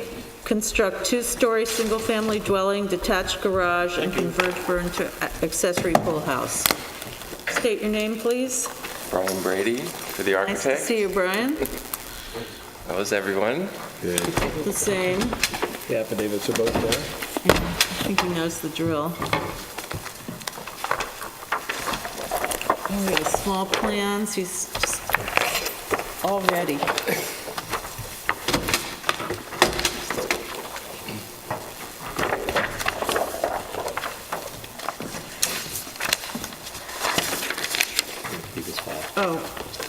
Construct two-story, single-family dwelling, detached garage, and convert for into accessory pool house. State your name, please. Brian Brady, for the architect. Nice to see you, Brian. How is everyone? Good. The same. The affidavits are both there. I think he knows the drill. Oh, we have small plans. He's just all ready. Oh,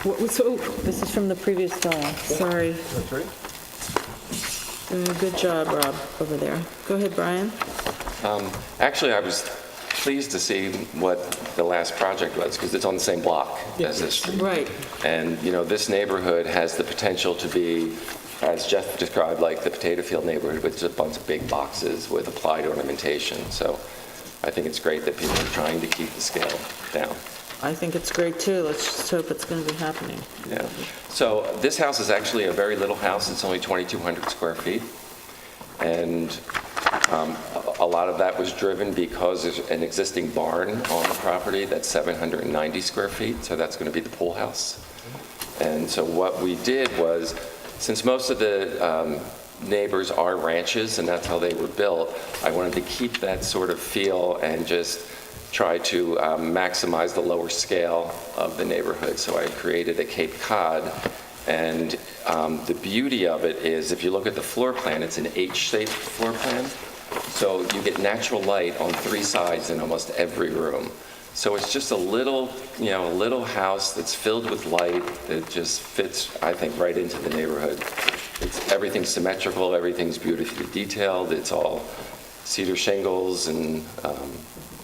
what was, oh, this is from the previous file. Sorry. That's right. Doing a good job, Rob, over there. Go ahead, Brian. Actually, I was pleased to see what the last project was, because it's on the same block as this street. Right. And, you know, this neighborhood has the potential to be, as Jeff described, like the potato field neighborhood with just a bunch of big boxes with applied ornamentation. So I think it's great that people are trying to keep the scale down. I think it's great, too. Let's just hope it's going to be happening. Yeah. So this house is actually a very little house. It's only 2,200 square feet. And a lot of that was driven because there's an existing barn on the property that's 790 square feet. So that's going to be the pool house. And so what we did was, since most of the neighbors are ranches and that's how they were built, I wanted to keep that sort of feel and just try to maximize the lower scale of the neighborhood. So I created a Cape Cod, and the beauty of it is if you look at the floor plan, it's an H-shaped floor plan. So you get natural light on three sides in almost every room. So it's just a little, you know, a little house that's filled with light that just fits, I think, right into the neighborhood. Everything's symmetrical, everything's beautifully detailed, it's all cedar shingles and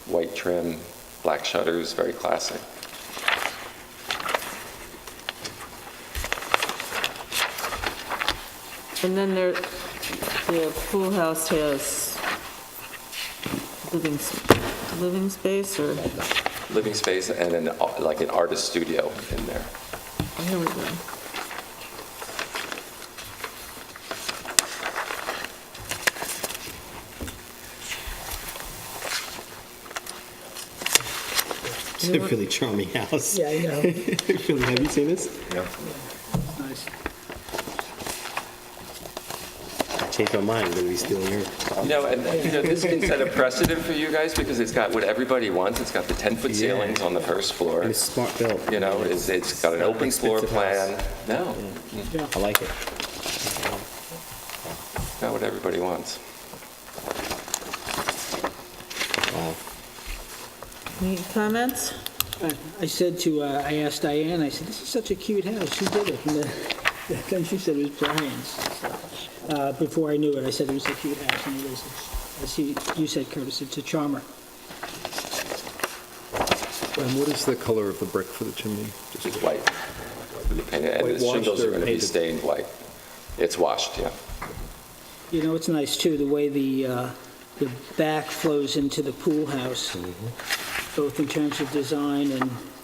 white trim, black shutters, very classic. And then the pool house has living space or? Living space and like an artist studio in there. Oh, here we go. It's a really charming house. Yeah, I know. Really, have you seen this? Yeah. Nice. I changed my mind. I'm going to be stealing her. You know, and you know, this can set a precedent for you guys because it's got what everybody wants. It's got the 10-foot ceilings on the first floor. And it's smart built. You know, it's got an open floor plan. No, Yeah. I like it. not what everybody wants. Wow. Any comments? I said to, I asked Diane, I said, this is such a cute house. Who did it? And then she said it was Brian's. So, before I knew it, I said it was a cute house, and it is. As you said, Curtis, it's a charmer. And what is the color of the brick for the chimney? Just white. And the White shingles washed are or going to be painted? stained white. It's washed, yeah. You know, it's nice, too, the way the back flows into the pool house, both in terms of design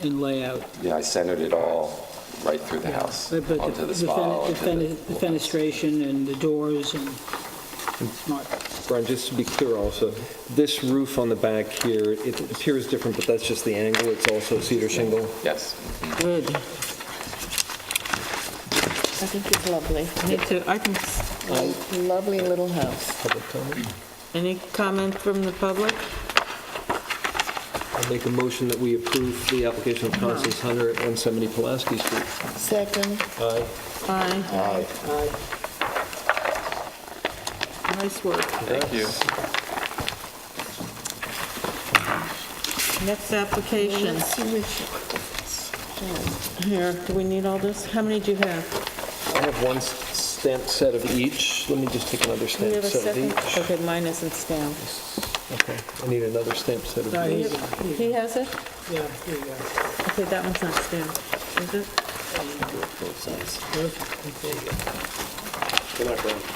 and layout. Yeah, I centered it all right through the house, But onto the the spa. the fenestration and the doors and smart. Brian, just to be clear also, this roof on the back here, it appears different, but that's just the angle. It's also cedar shingle. Yes. Good. I think it's lovely. Me too. I think, Lovely little house. Public comment? any comment from the public? I'll make a motion that we approve the application of Constance Hunter at 170 Pulaski Street. Second. Aye. Aye. Nice work. Thank you. Next application. Let's see which. Here, do we need all this? How many do you have? I have one stamped set of each. Let me just take another Do we have stamped a set of second? each. Okay, mine isn't stamped. Okay, I need another stamped set of each. He has it? Yeah, here you go. Okay, that one's not stamped, is it? Both sides. Okay, there you go.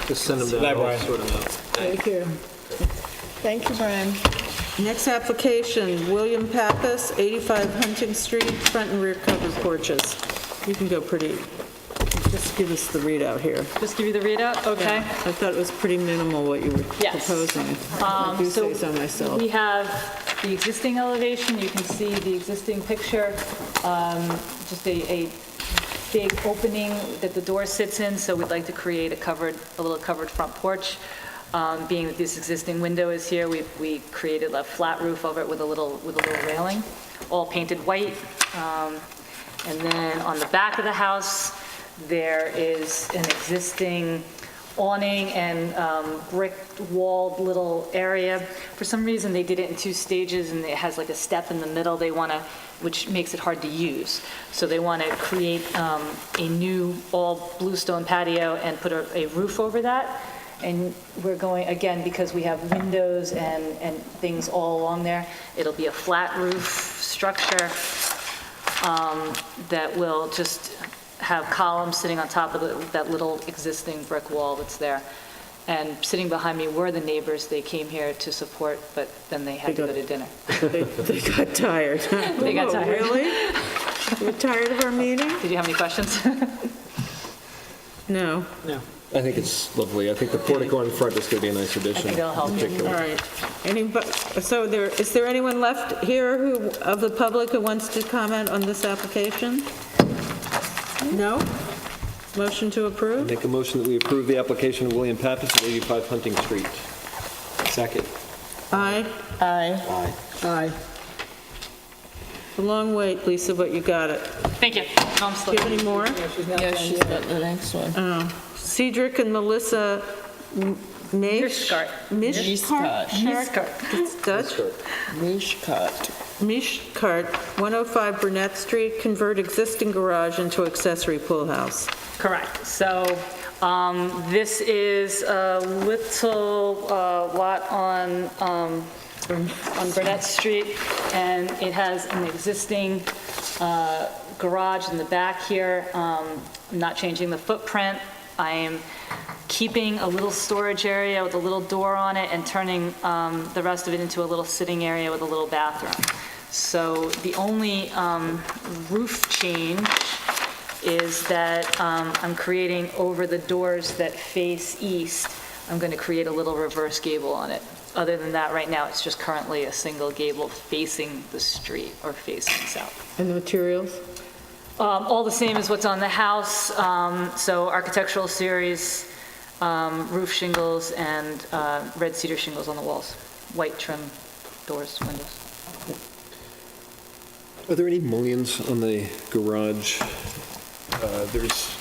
Just send them down, I'll sort them out. Thank you. Thank you, Brian. Next application, William Pappas, 85 Hunting Street, front and rear covered porches. You can go pretty, just give us the readout here. Just give you the readout? Okay. Yeah, I thought it was pretty minimal what you were Yes. proposing. I do say so myself. We have the existing elevation, you can see the existing picture, just a big opening that the door sits in, so we'd like to create a little covered front porch. Being that this existing window is here, we created a flat roof over it with a little railing, all painted white. And then on the back of the house, there is an existing awning and brick-walled little area. For some reason, they did it in 2 stages, and it has like a step in the middle. Which makes it hard to use. So they want to create a new all bluestone patio and put a roof over that. And we're going, again, because we have windows and things all along there, it'll be a flat roof structure that will just have columns sitting on top of that little existing brick wall that's there. And sitting behind me were the neighbors. They came here to support, but then they had to go to dinner. They got tired. They got tired. Really? You were tired of our meeting? Did you have any questions? No. No. I think it's lovely. I think the portico in front is going to be a nice addition. I think it'll help you. All right. So is there anyone left here of the public who wants to comment on this application? No? Motion to approve? Make a motion that we approve the application of William Pappas at 85 Hunting Street. Second. Aye. Aye. Aye. A long wait, Lisa, but you got it. Thank you. No, I'm Do still. you have any more? Yes, she's got the next one. Oh. Cedric and Melissa Mishkart. Mishkart? It's Dutch? Mishkart, 105 Burnett Street, convert existing garage into accessory pool house. Correct. So this is a little lot on Burnett Street, and it has an existing garage in the back here. I'm not changing the footprint. I am keeping a little storage area with a little door on it and turning the rest of it into a little sitting area with a little bathroom. So the only roof change is that I'm creating over the doors that face east, I'm going to create a little reverse gable on it. Other than that, right now, it's just currently a single gable facing the street or facing south. And the materials? All the same as what's on the house. So architectural series, roof shingles, and red cedar shingles on the walls. White trim doors, windows. Are there any mullions on the garage? There's,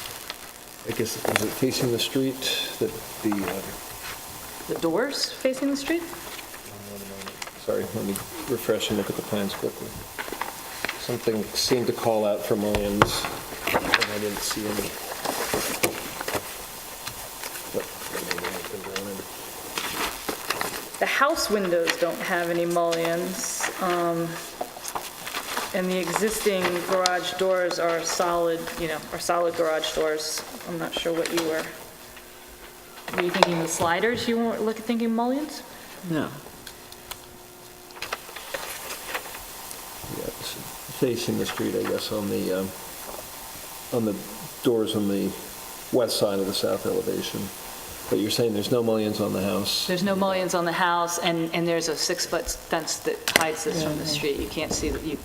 I guess, is it facing the street that The doors facing the street? Sorry, let me refresh and look at the plans quickly. Something seemed to call out for mullions, and I didn't see any. The house windows don't have any mullions, and the existing garage doors are solid, are solid garage doors. I'm not sure what you were you thinking the sliders? You weren't thinking mullions? No. Yeah, it's facing the street, I guess, on the doors on the west side of the south elevation. But you're saying there's no mullions on the house? There's no mullions on the house, and there's a 6-foot fence that hides this from the street. You can't see you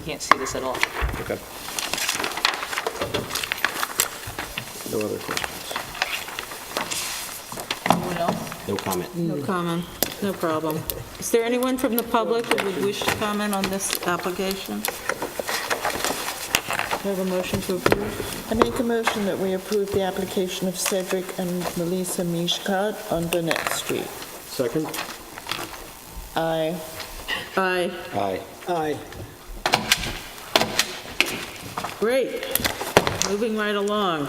can't see this at all. Okay. No other questions? Anyone else? No comment. No comment. No problem. Is there anyone from the public who would wish to comment on this application? Do I have a motion to approve? I make a motion that we approve the application of Cedric and Melissa Mishkart on Burnett Street. Second? Aye. Aye. Aye. Aye. Great. Moving right along.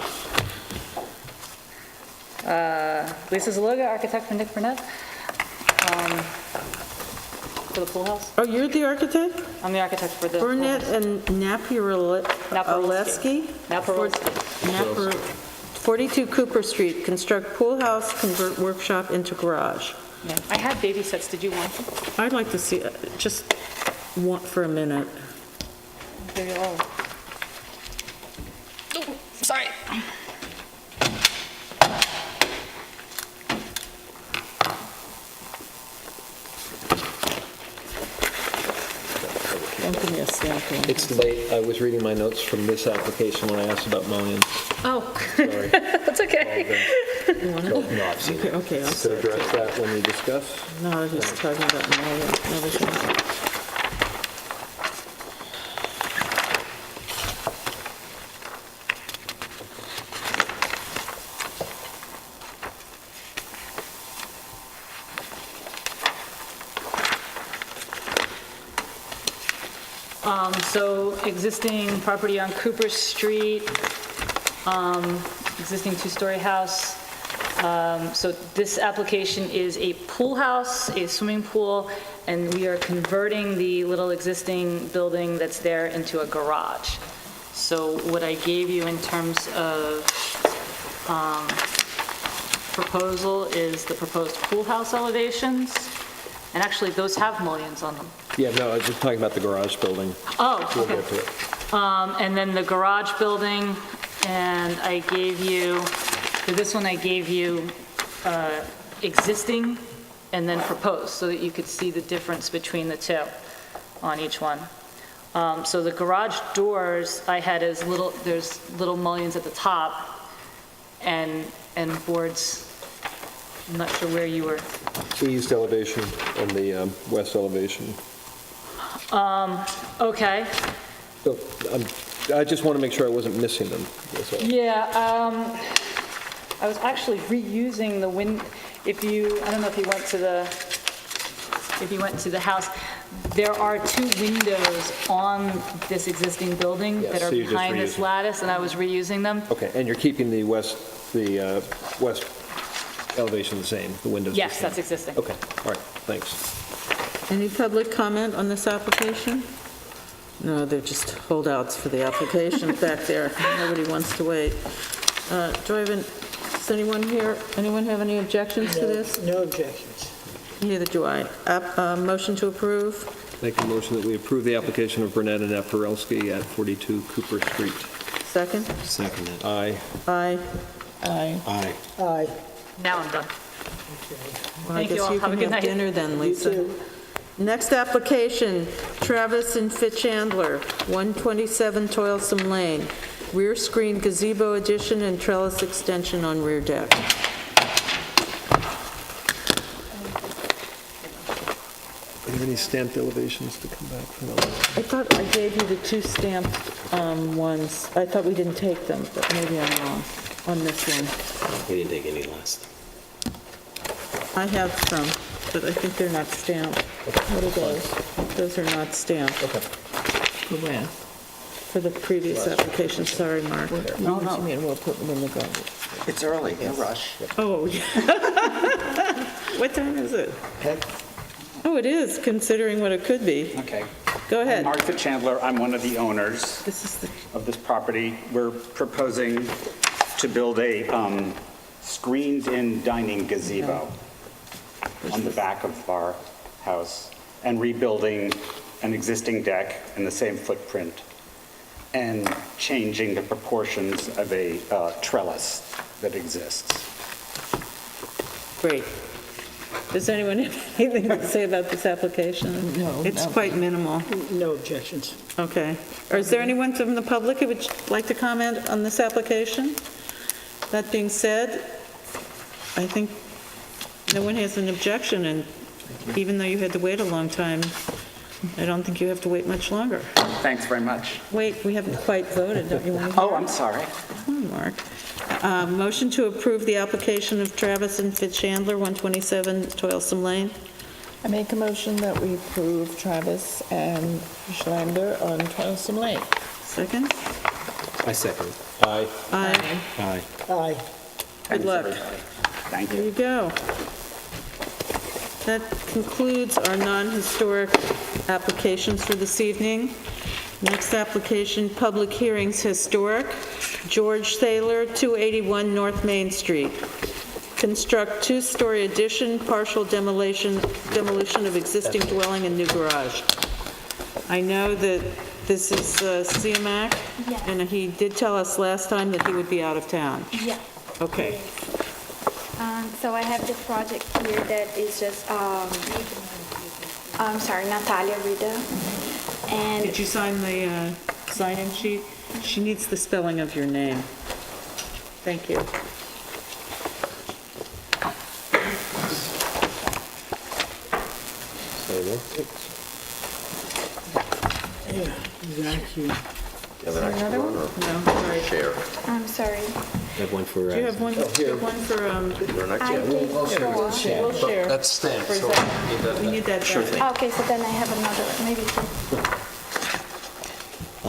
Lisa Zaloga, architect for Nick Burnett, for the pool house. Oh, you're the architect? I'm the architect for the Burnett pool house. and Napieralewski? Naparolski. For 42 Cooper Street, construct pool house, convert workshop into garage. Yeah. I had baby sets, did you want them? I'd like to see, just one for a minute. There you are. Oh, sorry. Don't give me a stamp. It's late. I was reading my notes from this application when I asked about mullions. Oh, Sorry. that's okay. You want it? No, I've seen it. Okay, I'll So address that when we discuss. No, I was just talking about another thing. So existing property on Cooper Street, existing two-story house. So this application is a pool house, a swimming pool, and we are converting the little existing building that's there into a garage. So what I gave you in terms of proposal is the proposed pool house elevations, and actually those have mullions on them. Yeah, no, I was just talking about the garage building. Oh, We'll okay. get to it. And then the garage building, and I gave you, for this one, I gave you existing and then proposed, so that you could see the difference between the two on each one. So the garage doors, I had as little, there's little mullions at the top and boards. I'm not sure where you were. The east elevation and the west elevation. Okay. So, I just want to make sure I wasn't missing them, that's all. Yeah, I was actually reusing the if you, I don't know if you went to the house, there are two windows on this existing building Yes, that are so you're just behind this reusing. lattice, and I was reusing them. Okay, and you're keeping the west elevation the same, the windows the Yes, same? that's existing. Okay, all right, thanks. Any public comment on this application? No, they're just holdouts for the application back there. Nobody wants to wait. Does anyone have any objections to this? No objections. Neither do I. Motion to approve? Make a motion that we approve the application of Burnett and F. Borelski at 42 Cooper Street. Second? Second. Aye. Aye. Aye. Aye. Aye. Now I'm done. Well, Thank you all. I guess Have a you good can have night. dinner then, You Lisa. too. Next application, Travis and Fitchandler, 127 Toilsome Lane, rear screen gazebo addition and trellis extension on rear deck. Are there any stamped elevations to come back from? I thought I gave you the two stamped ones. I thought we didn't take them, but maybe I'm wrong on this one. We didn't take any last. I have some, but I think they're not stamped. What are those? Those are not stamped. Okay. For when? For the previous application, sorry, Mark. No, no. We'll put them in the garbage. It's early, no rush. Oh, what time is it? Oh, it is, considering what it could be. Okay. Go ahead. I'm Martha Chandler, I'm one of the owners This is of this property. We're proposing to build a screened-in dining gazebo on the back of our house and rebuilding an existing deck in the same footprint and changing the proportions of a trellis that exists. Great. Does anyone have anything to say about this application? No, It's no. quite minimal. No objections. Okay. Or is there anyone from the public who would like to comment on this application? That being said, I think no one has an objection, and even though you had to wait a long time, I don't think you have to wait much longer. Thanks very much. Wait, we haven't quite voted, don't you want to? Oh, I'm sorry. Come on, Mark. Motion to approve the application of Travis and Fitchandler, 127 Toilsome Lane. I make a motion that we approve Travis and Schlander on Toilsome Lane. Second? I second. Aye. Aye. Aye. Aye. Good luck. Thank There you go. That concludes our non-historic applications for this evening. Next application, public hearings, historic. George Thaler, 281 North Main Street. Construct two-story addition, partial demolition of existing dwelling and new garage. I know that this is CMAC, Yes. and he did tell us last time that he would be out of town. Yeah. Okay. So I have the project here that is just, I'm sorry, Natalia Rida. And Did you sign the sign-in sheet? She needs the spelling of your name. Thank you. Exactly. another one? No, sorry. Share. I'm sorry. I have one for... Do you have one, do you have one for, We'll share. we'll share. That's stamped, For so Zach. We need that back. Okay, so then I have another, maybe two.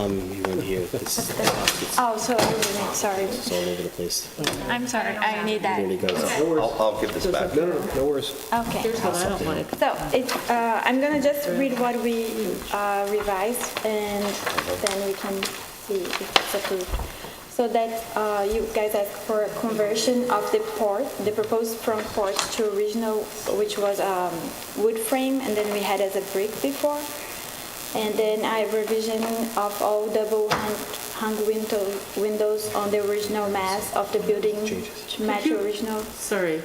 You want to hear this? Oh, so I really need, sorry. It's all over the place. I'm sorry, I need that. It really goes. I'll give this back. No worries. Okay. Here's what I don't like. So I'm gonna just read what we revised, and then we can see if it's approved. So that you guys asked for a conversion of the proposed front porch to original, which was wood frame, and then we had as a brick before. And then I revision of all double hung windows on the original mass of the building to match the original. Sorry,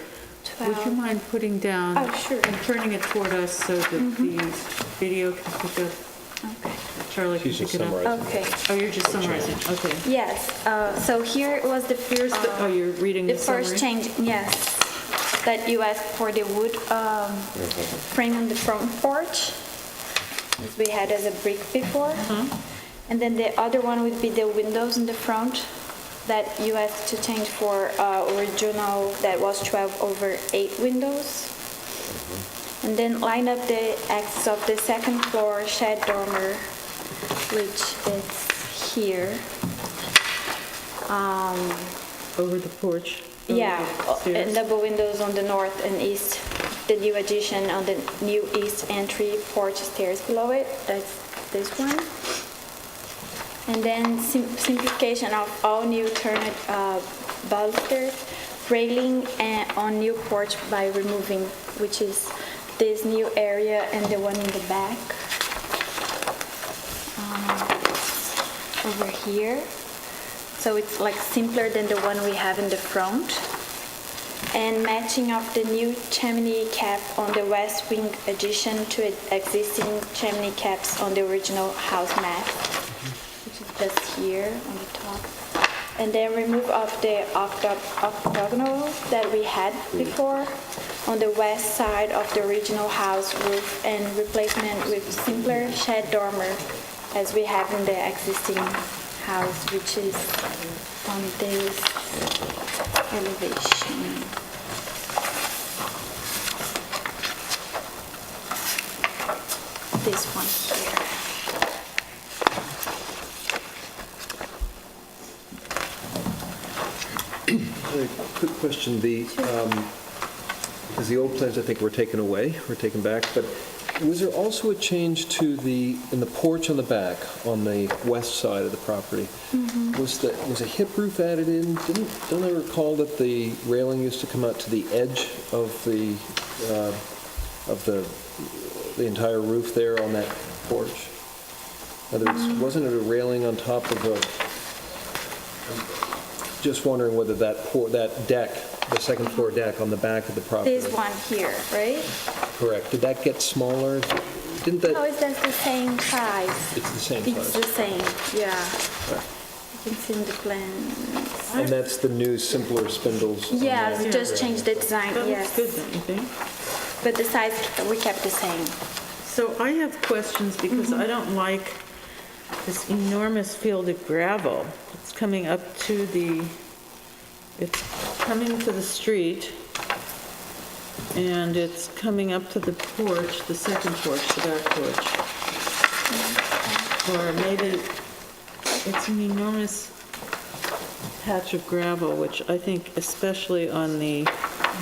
would you mind putting down Oh, sure. and turning it toward us so that the video can pick up? Okay. Charlie can pick it up. Okay. Oh, you're just summarizing, okay. Yes, so here was the first... Oh, you're reading the first summary? change, yes, that you asked for the wood frame on the front porch. We had as a brick before. And then the other one would be the windows in the front that you asked to change for original, that was 12/8 windows. And then line up the axis of the second floor shed dormer, which is here. Over the porch? Yeah, over the stairs? and double windows on the north and east. The new addition on the new east entry porch stairs below it, that's this one. And then simplification of all new turned balusters, railing on new porch by removing, which is this new area and the one in the back. Over here. So it's like simpler than the one we have in the front. And matching of the new chimney cap on the west wing addition to existing chimney caps on the original house map, which is just here on the top. And then remove of the octagonal that we had before on the west side of the original house roof, and replacement with simpler shed dormer as we have in the existing house, which is on this elevation. This one here. A quick question, because the old plans, I think, were taken back, but was there also a change to in the porch on the back, on the west side of the property? Was a hip roof added in? Don't I recall that the railing used to come out to the edge of the entire roof there on that porch? In other words, wasn't it a railing on top of just wondering whether that deck, the second floor deck on the back of the property. This one here, right? Correct. Did that get smaller? Didn't that? No, it's just the same size. It's the same It's size. the same, yeah. Right. You can see in the plans. And that's the new, simpler spindles? on Yes, that? just changed the design, That yes. looks good, don't you think? But the size, we kept the same. So I have questions because I don't like this enormous field of gravel. It's coming up to it's coming to the street, and it's coming up to the porch, the second porch, the back porch. Or maybe it's an enormous patch of gravel, which I think especially on the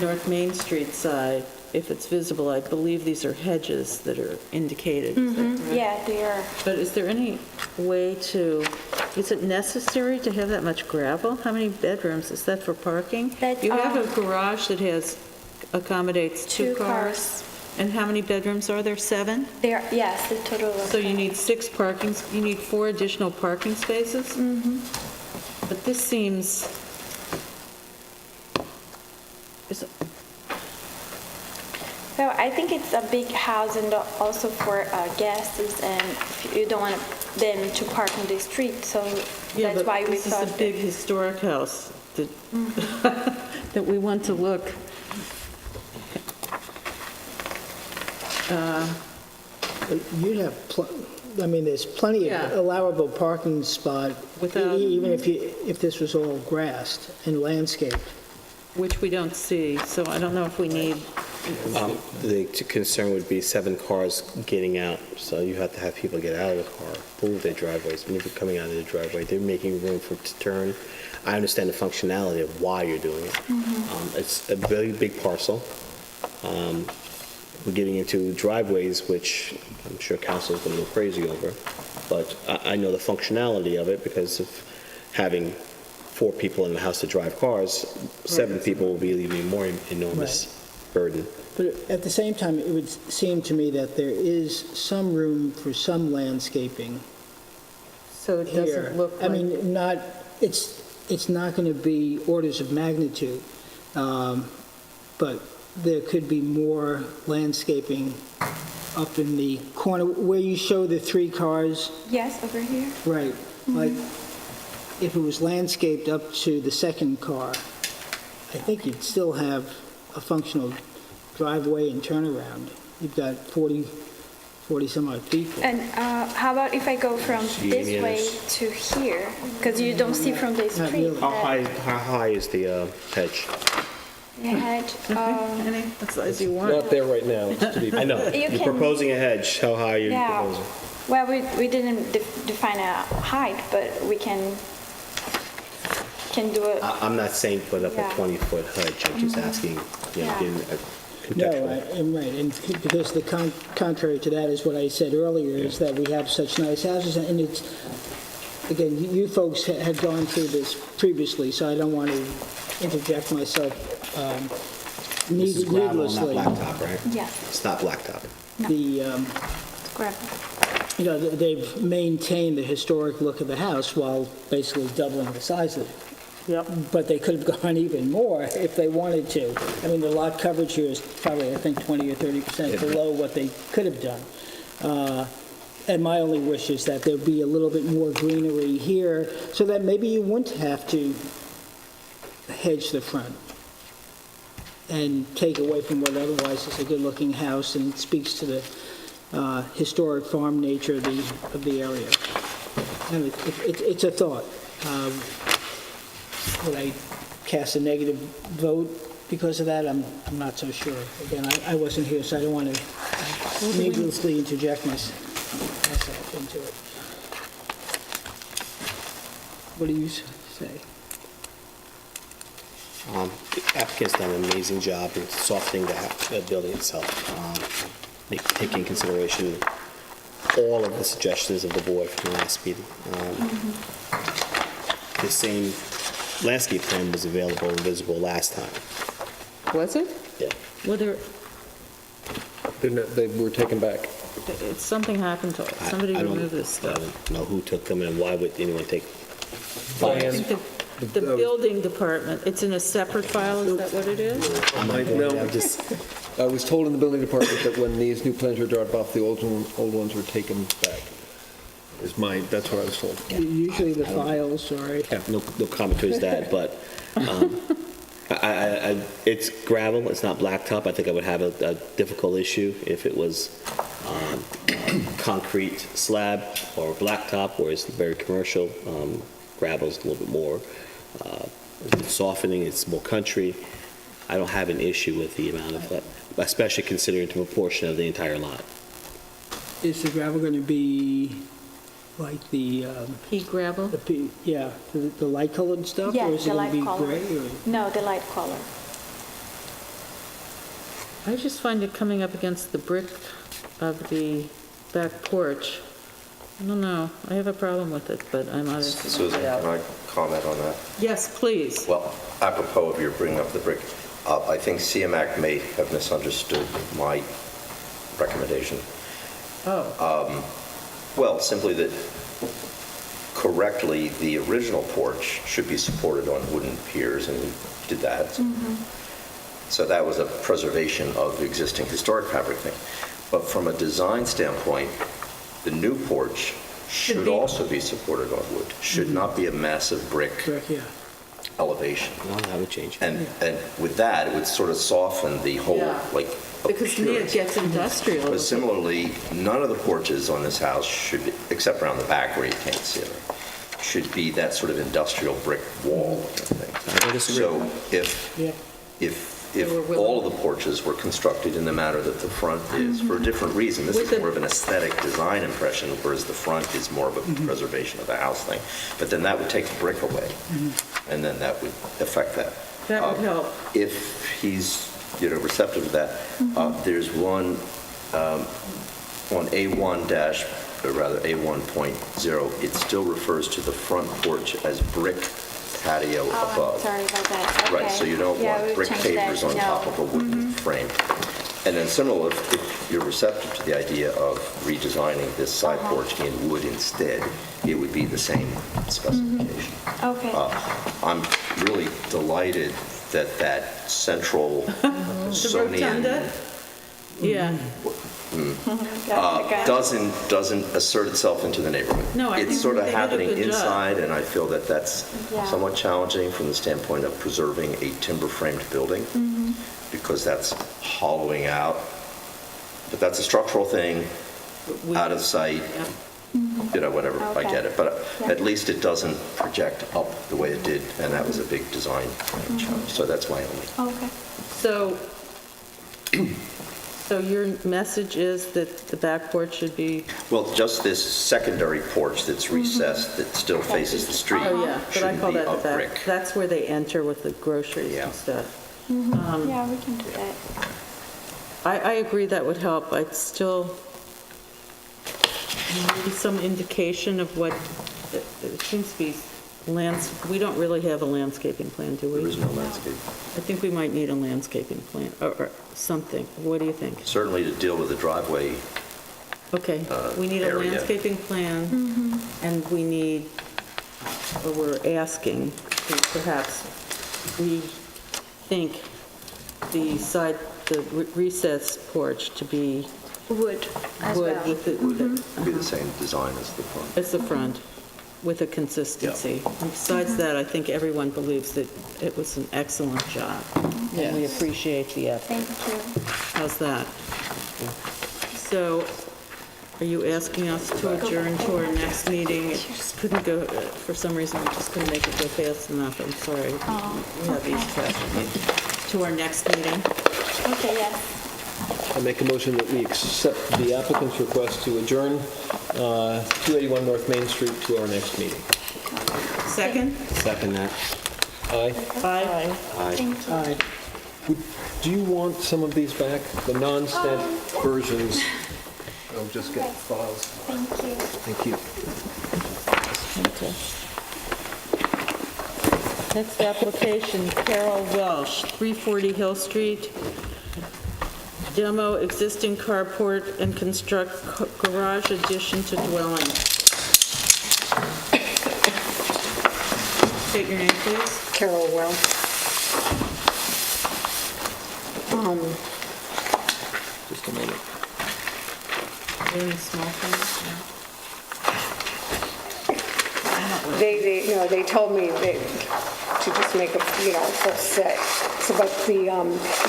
North Main Street side if it's visible, I believe these are hedges that are indicated. Is that correct? Yeah, they are. But is there any way to, is it necessary to have that much gravel? How many bedrooms? Is that for parking? You have a garage that accommodates two cars. And how many bedrooms are there? 7? Yes, the total of. So you need 4 additional parking spaces? Mm-hmm. But this seems, So I think it's a big house and also for guests, and you don't want them to park on the street, so yeah, that's but why we this is thought. a big historic house that, that we want to look. You'd have, there's plenty of allowable parking spot, even if this was all grassed and landscaped. Which we don't see, so I don't know if we need. The concern would be 7 cars getting out, so you have to have people get out of the car, move their driveways. When you're coming out of the driveway, they're making room to turn. I understand the functionality of why you're doing it. It's a very big parcel. We're getting into driveways, which I'm sure council is going to go crazy over, but I know the functionality of it because of having 4 people in the house to drive cars. 7 people will be even more enormous burden. But at the same time, it would seem to me that there is some room for some landscaping. So it doesn't look like. It's not going to be orders of magnitude, but there could be more landscaping up in the corner where you show the 3 cars. Yes, over here. Right. Like, if it was landscaped up to the 2nd car, I think you'd still have a functional driveway and turnaround. You've got 40 some odd people. And how about if I go from this way to here? Because you don't see from the street. Really. How high is the hedge? The hedge. Any size you want. Not there right now. I know. You're proposing a hedge. How high are you proposing? Well, we didn't define a height, but we can do it. I'm not saying put up a 20-foot hedge. I'm just asking, getting a contextual. No, right. And because the contrary to that is what I said earlier, is that we have such nice houses, and it's, again, you folks had gone through this previously, so I don't want to interject myself This is gravel, not needlessly. blacktop, right? Yeah. It's not blacktop. It's gravel. They've maintained the historic look of the house while basically doubling the size of it. Yep. But they could have gone even more if they wanted to. The lot coverage here is probably, I think, 20 or 30% below what they could have done. And my only wish is that there be a little bit more greenery here so that maybe you wouldn't have to hedge the front and take away from what otherwise is a good-looking house and speaks to the historic farm nature of the area. And it's a thought. Would I cast a negative vote because of that? I'm not so sure. Again, I wasn't here, so I don't want to needlessly interject myself into it. What do you say? The applicant's done an amazing job in softening the building itself, taking into consideration all of the suggestions of the board from the last meeting. The same landscape plan was available and visible last time. Was it? Yeah. Well, They were taken back. something happened to it. Somebody removed this stuff. I don't know who took them and why would anyone take I think the building department, it's in a separate file, is that what it is? I was told in the building department that when these new plans were dropped off, the old ones were taken back. That's what I was told. Usually the files, sorry. Yeah, no comment towards that, but it's gravel, it's not blacktop. I think I would have a difficult issue if it was concrete slab or blacktop, where it's very commercial. Gravel's a little bit more softening, it's more country. I don't have an issue with the amount of that, especially considering the proportion of the entire lot. Is the gravel going to be like the... pea gravel? The light colored stuff? Yeah, or is the it light going to be color. gray? Or? No, the light color. I just find it coming up against the brick of the back porch. I don't know, I have a problem with it, but I'm obviously... Susan, can I comment on that? Yes, please. Well, apropos of your bringing up the brick, I think CMAC may have misunderstood my recommendation. Oh. Well, simply that correctly, the original porch should be supported on wooden piers, and we did that. So that was a preservation of the existing historic fabric thing. But from a design standpoint, the new porch should also be supported on wood. Should not be a massive brick elevation. No, that would change. And with that, it would sort of soften the whole, like, Because to me, it gets industrial. But similarly, none of the porches on this house should be, except around the back where you can't see it, should be that sort of industrial brick wall thing. So if all of the porches were constructed in the manner that the front is, for a different reason, this is more of an aesthetic design impression, whereas the front is more of a preservation of the house thing. But then that would take the brick away, and then that would affect that. That would help. If he's receptive to that, there's one on A1 dash, or rather A1.0, it still refers to the front porch as brick patio above. Sorry about that. Right, so you don't want brick pavers on top of a wooden frame. And then similarly, if you're receptive to the idea of redesigning this side porch in wood instead, it would be the same specification. Okay. I'm really delighted that that central Sonian doesn't assert itself into the neighborhood. No, I it's think sort of they did a happening good job. inside, and I feel that that's somewhat challenging from the standpoint of preserving a timber-framed building, because that's hollowing out. But that's a structural thing, out of sight. Whatever, I get it. But at least it doesn't project up the way it did, and that was a big design challenge. So that's my only. Okay. So your message is that the back porch should be... Well, just this secondary porch that's recessed, that still faces the street, Oh, yeah, but I call shouldn't be that the of back. brick. That's where they enter with the groceries and stuff. Yeah, we can do that. I agree that would help. I'd still, maybe some indication of what, it seems to be we don't really have a landscaping plan, do we? There is no landscape. I think we might need a landscaping plan, or something. What do you think? Certainly to deal with the driveway. Okay, we need a area. landscaping plan, and we need, or we're asking to perhaps rethink the recessed porch to be Wood as wood well. with the... Be the same design as the front. It's the front, with a consistency. And besides that, I think everyone believes that it was an excellent job. And we appreciate the effort. Thank you. How's that? So, are you asking us to adjourn to our next meeting? It just couldn't go, for some reason, we just couldn't make it go fast enough. I'm sorry. We have these questions. To our next meeting? Okay, yes. I make a motion that we accept the applicant's request to adjourn 281 North Main Street to our next meeting. Second? Second that. Aye? Aye. Aye. Do you want some of these back? The non-stamp versions? I'll just get files. Thank you. Thank you. Okay. Next application, Carol Welsh, 340 Hill Street. Demo existing carport and construct garage addition to dwelling. State your name, please. Carol Welsh. Just a minute. In the small things? They told me to just make a, full set. So, but the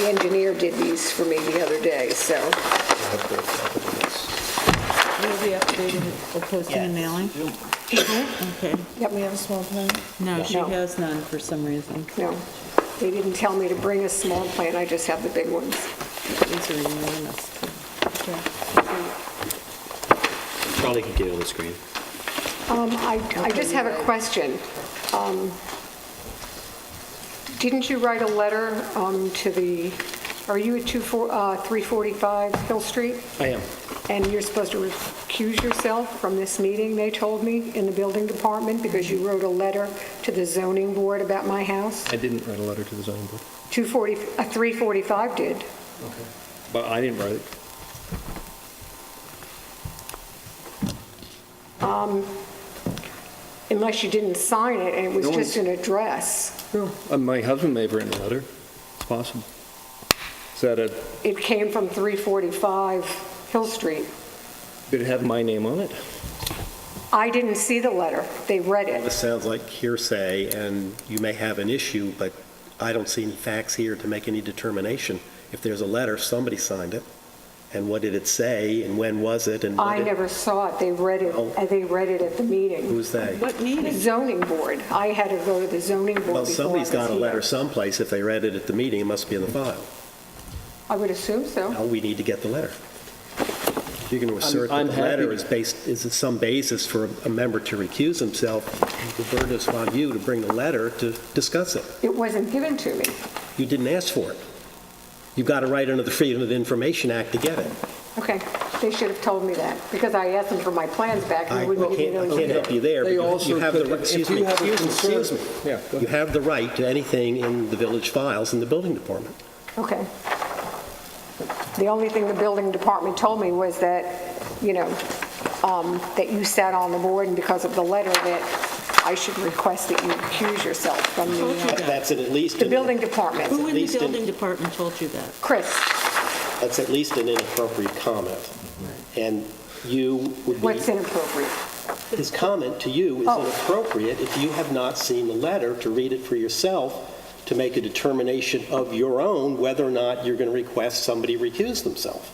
engineer did these for me the other day, so. Will be updated for posting and mailing? Okay. Yep, we have a small plan? No, she has none for some reason. No, they didn't tell me to bring a small plan, I just have the big ones. These are enormous. Charlie can get it on the screen. I just have a question. Didn't you write a letter to the Are you at 345 Hill Street? I am. And you're supposed to recuse yourself from this meeting, they told me, in the building department, because you wrote a letter to the zoning board about my house? I didn't write a letter to the zoning board. 345 did. Okay. But I didn't write it. Unless you didn't sign it and it was just an address. My husband may have written a letter. It's possible. Is that a, It came from 345 Hill Street. did it have my name on it? I didn't see the letter. They read it. This sounds like hearsay, and you may have an issue, but I don't see any facts here to make any determination. If there's a letter, somebody signed it, and what did it say, and when was it, and I never saw it. They read it. They read it at the meeting. Who's they? What meeting? Zoning board. I had to go to the zoning board Well, before somebody's I was got a here. letter someplace. If they read it at the meeting, it must be in the file. I would assume so. Now, we need to get the letter. If you're going to assert I'm that the letter happy- is some basis for a member to recuse himself, the burden is on you to bring the letter to discuss it. It wasn't given to me. You didn't ask for it. You've got a right under the Freedom of Information Act to get it. Okay. They should have told me that because I asked them for my plans back and I they wouldn't give me can't those. help you there. They because also you have the could- right- if excuse you me, have a excuse me. Yeah, go You ahead. have the right to anything in the village files in the building department. Okay. The only thing the building department told me was that, that you sat on the board and because of the letter that I should request that you recuse yourself from That's at least the building department. Who in the building department told you that? Chris, That's at least an inappropriate comment. And you would be... what's inappropriate? His comment to you is inappropriate if you have not seen the letter to read it for yourself to make a determination of your own whether or not you're going to request somebody recuse themselves.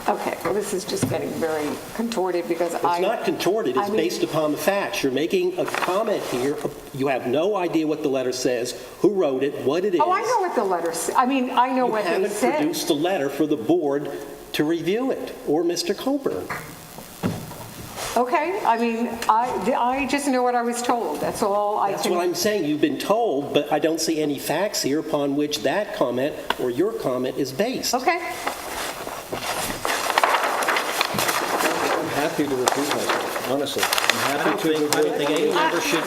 Okay, well, this is just getting very contorted because It's not contorted, it's based upon the facts. You're making a comment here. You have no idea what the letter says, who wrote it, what it is. Oh, I know what the letter says. I mean, I know what they You haven't said. produced a letter for the board to review it, or Mr. Coburn. Okay, I mean, I just know what I was told. That's all I can... That's what I'm saying. You've been told, but I don't see any facts here upon which that comment or your comment is based. Okay. I'm happy to recuse myself, honestly. I'm happy to. I don't think any member should...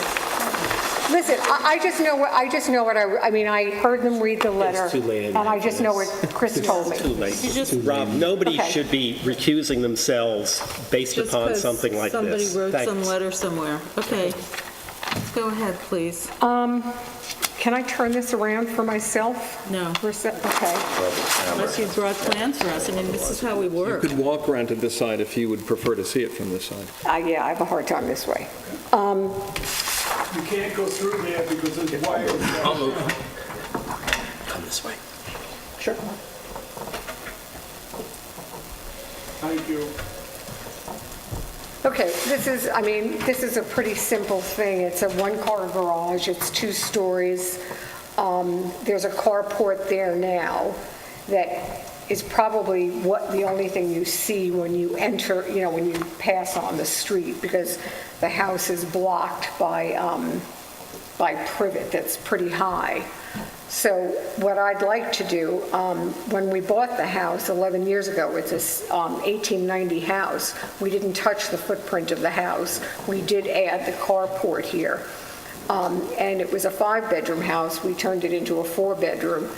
Listen, I just know what I mean, I heard them read the letter. It's too late And I just know what Chris told me. Too late. Rob, nobody Okay. should be recusing themselves based Just upon 'cause something like somebody this. wrote some Thanks. letter somewhere. Okay. Go ahead, please. Can I turn this around for myself? No. Okay. Unless you brought plans for us. I mean, this is how we You work. could walk around to this side if you would prefer to see it from this side. Yeah, I have a hard time this way. You can't go through there because there's wires. I'll move. Come this way. Sure. Thank you. Okay, this is a pretty simple thing. It's a one-car garage, it's 2 stories. There's a carport there now that is probably the only thing you see when you enter, when you pass on the street, because the house is blocked by privet that's pretty high. So what I'd like to do, when we bought the house 11 years ago, it's a 1890 house, we didn't touch the footprint of the house. We did add the carport here. And it was a 5-bedroom house. We turned it into a 4-bedroom.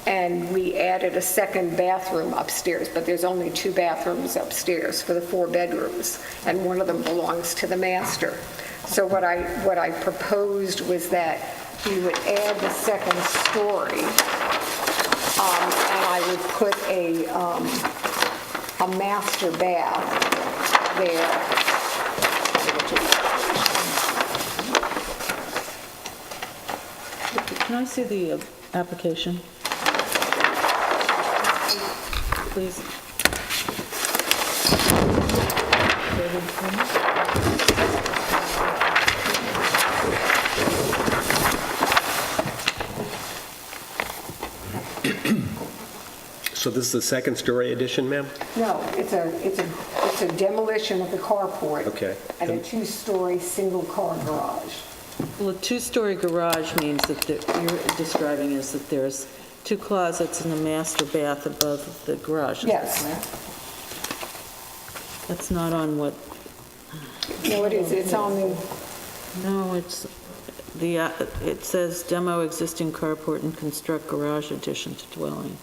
And we added a second bathroom upstairs, but there's only 2 bathrooms upstairs for the 4 bedrooms, and one of them belongs to the master. So what I proposed was that we would add the second story, and I would put a master bath there. Can I see the application? Please. So this is the second-story addition, ma'am? No, it's a demolition of the carport. Okay. And a 2-story single-car garage. Well, a 2-story garage means that you're describing is that there's 2 closets and a master bath above the garage. is that Yes. correct? That's not on what, No, it is, it's on the, no, it's, it says demo existing carport and construct garage addition to dwelling.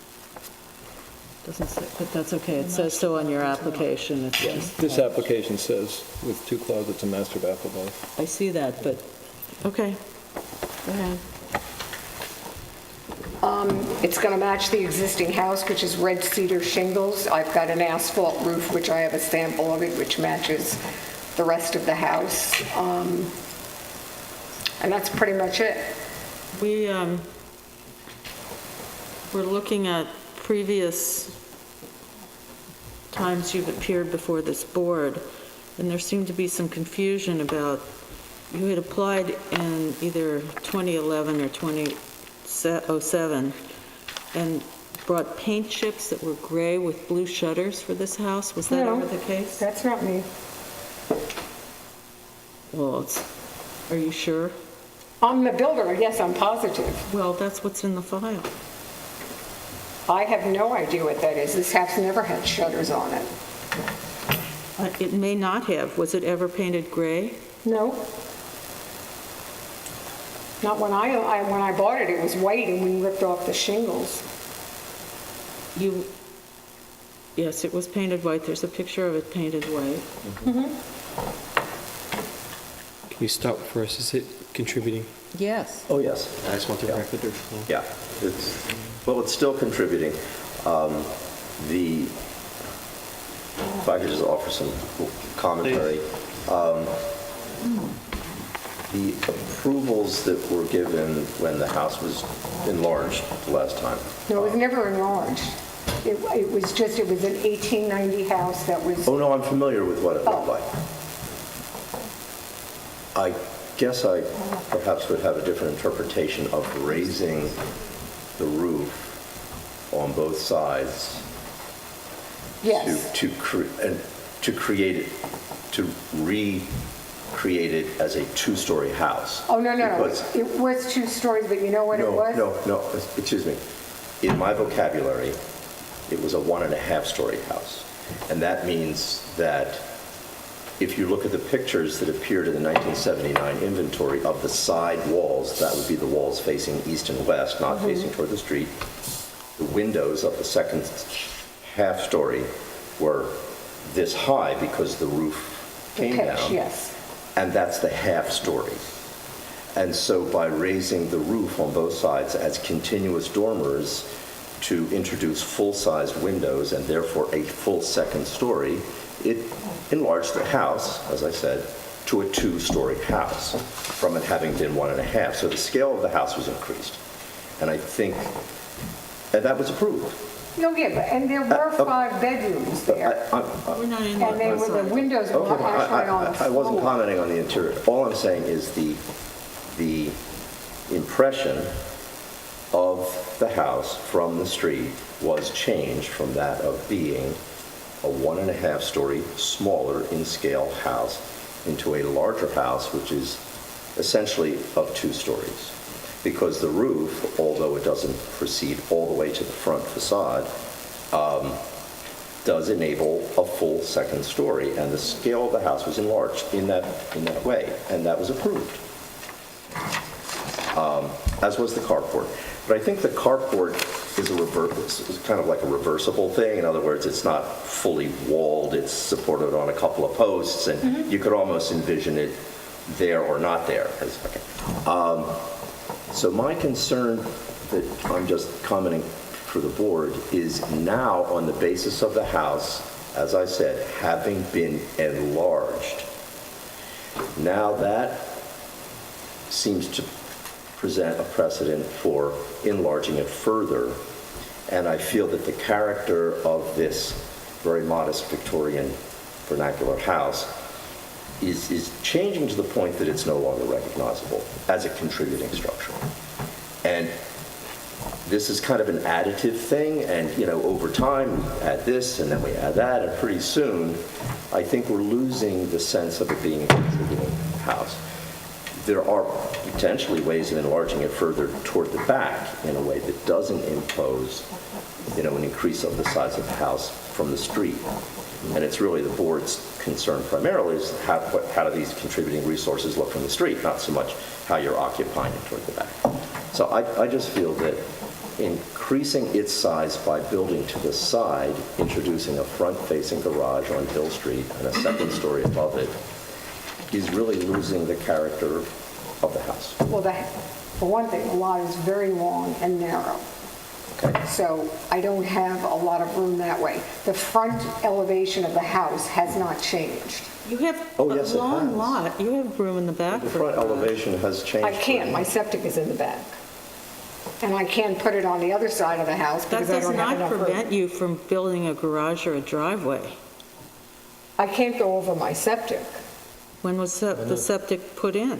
Doesn't say, but that's okay, it says so on your application. It's just- This application says with 2 closets and master bath above. I see that, but, okay, go ahead. it's going to match the existing house, which is red cedar shingles. I've got an asphalt roof, which I have a sample of it, which matches the rest of the house. And that's pretty much it. We're looking at previous times you've appeared before this board, and there seemed to be some confusion about, you had applied in either 2011 or 2007 and brought paint chips that were gray with blue shutters for this house. Was that No, ever the case? That's not me. Well, are you sure? I'm the builder, yes, I'm positive. Well, that's what's in the file. I have no idea what that is. This house never had shutters on it. It may not have. Was it ever painted gray? No. Not when when I bought it, it was white and we ripped off the shingles. Yes, it was painted white. There's a picture of it painted white. Can we stop first? Is it contributing? Yes. Oh, yes. I just want the record to Yeah, it's still contributing. If I could just offer some commentary. The approvals that were given when the house was enlarged the last time. No, it was never enlarged. It was an 1890 house that was... Oh, no, I'm familiar with what it looked like. I guess I perhaps would have a different interpretation of raising the roof on both sides. Yes. To recreate it as a 2-story house. Oh, no. Because It was 2 stories, but you know what it was? No, excuse me. In my vocabulary, it was a 1.5-story house. And that means that if you look at the pictures that appeared in the 1979 inventory of the side walls, that would be the walls facing east and west, not facing toward the street. The windows of the second half-story were this high because the roof came down. Yes. And that's the half-story. And so by raising the roof on both sides as continuous dormers to introduce full-sized windows and therefore a full second story, it enlarged the house, as I said, to a 2-story house from it having been 1.5. So the scale of the house was increased. And I think, and that was approved. No, yeah, and there were 5 bedrooms there. We're not in And they were, the windows were actually on the floor. I wasn't commenting on the interior. All I'm saying is the impression of the house from the street was changed from that of being a 1.5-story, smaller in scale house into a larger house, which is essentially of 2 stories. Because the roof, although it doesn't proceed all the way to the front facade, does enable a full second story, and the scale of the house was enlarged in that way, and that was approved, as was the carport. But I think the carport is kind of like a reversible thing. In other words, it's not fully walled, it's supported on a couple of posts, and you could almost envision it there or not there. So my concern that I'm just commenting for the board is now on the basis of the house, as I said, having been enlarged, now that seems to present a precedent for enlarging it further. And I feel that the character of this very modest Victorian vernacular house is changing to the point that it's no longer recognizable as a contributing structure. And this is kind of an additive thing, and over time we add this and then we add that, and pretty soon I think we're losing the sense of it being a contributing house. there are potentially ways of enlarging it further toward the back in a way that doesn't impose, an increase of the size of the house from the street. And it's really the board's concern primarily is how do these contributing resources look from the street, not so much how you're occupying it toward the back. So I just feel that increasing its size by building to the side, introducing a front-facing garage on Hill Street and a second story above it, is really losing the character of the house. Well, for one thing, the lot is very long and narrow. Okay. So I don't have a lot of room that way. The front elevation of the house has not changed. You have a long lot. You have room in the back. The front elevation has changed. I can't. My septic is in the back. And I can't put it on the other side of the house because I don't have enough room. That does not prevent you from building a garage or a driveway. I can't go over my septic. When was the septic put in?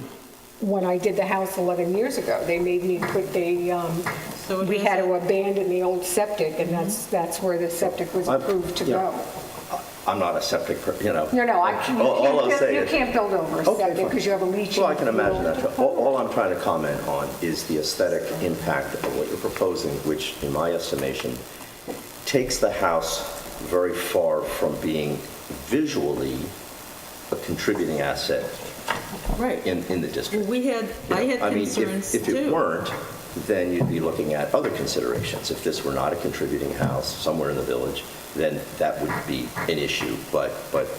When I did the house 11 years ago, they made me put, we had to abandon the old septic, and that's where the septic was approved to go. I'm not a septic, No, you can't build over a septic because you have a leaching. Well, I can imagine that. All I'm trying to comment on is the aesthetic impact of what you're proposing, which, in my estimation, takes the house very far from being visually a contributing asset in the district. I had concerns if it weren't, then you'd be looking at other considerations. If this were not a contributing house somewhere in the village, then that would be an issue. But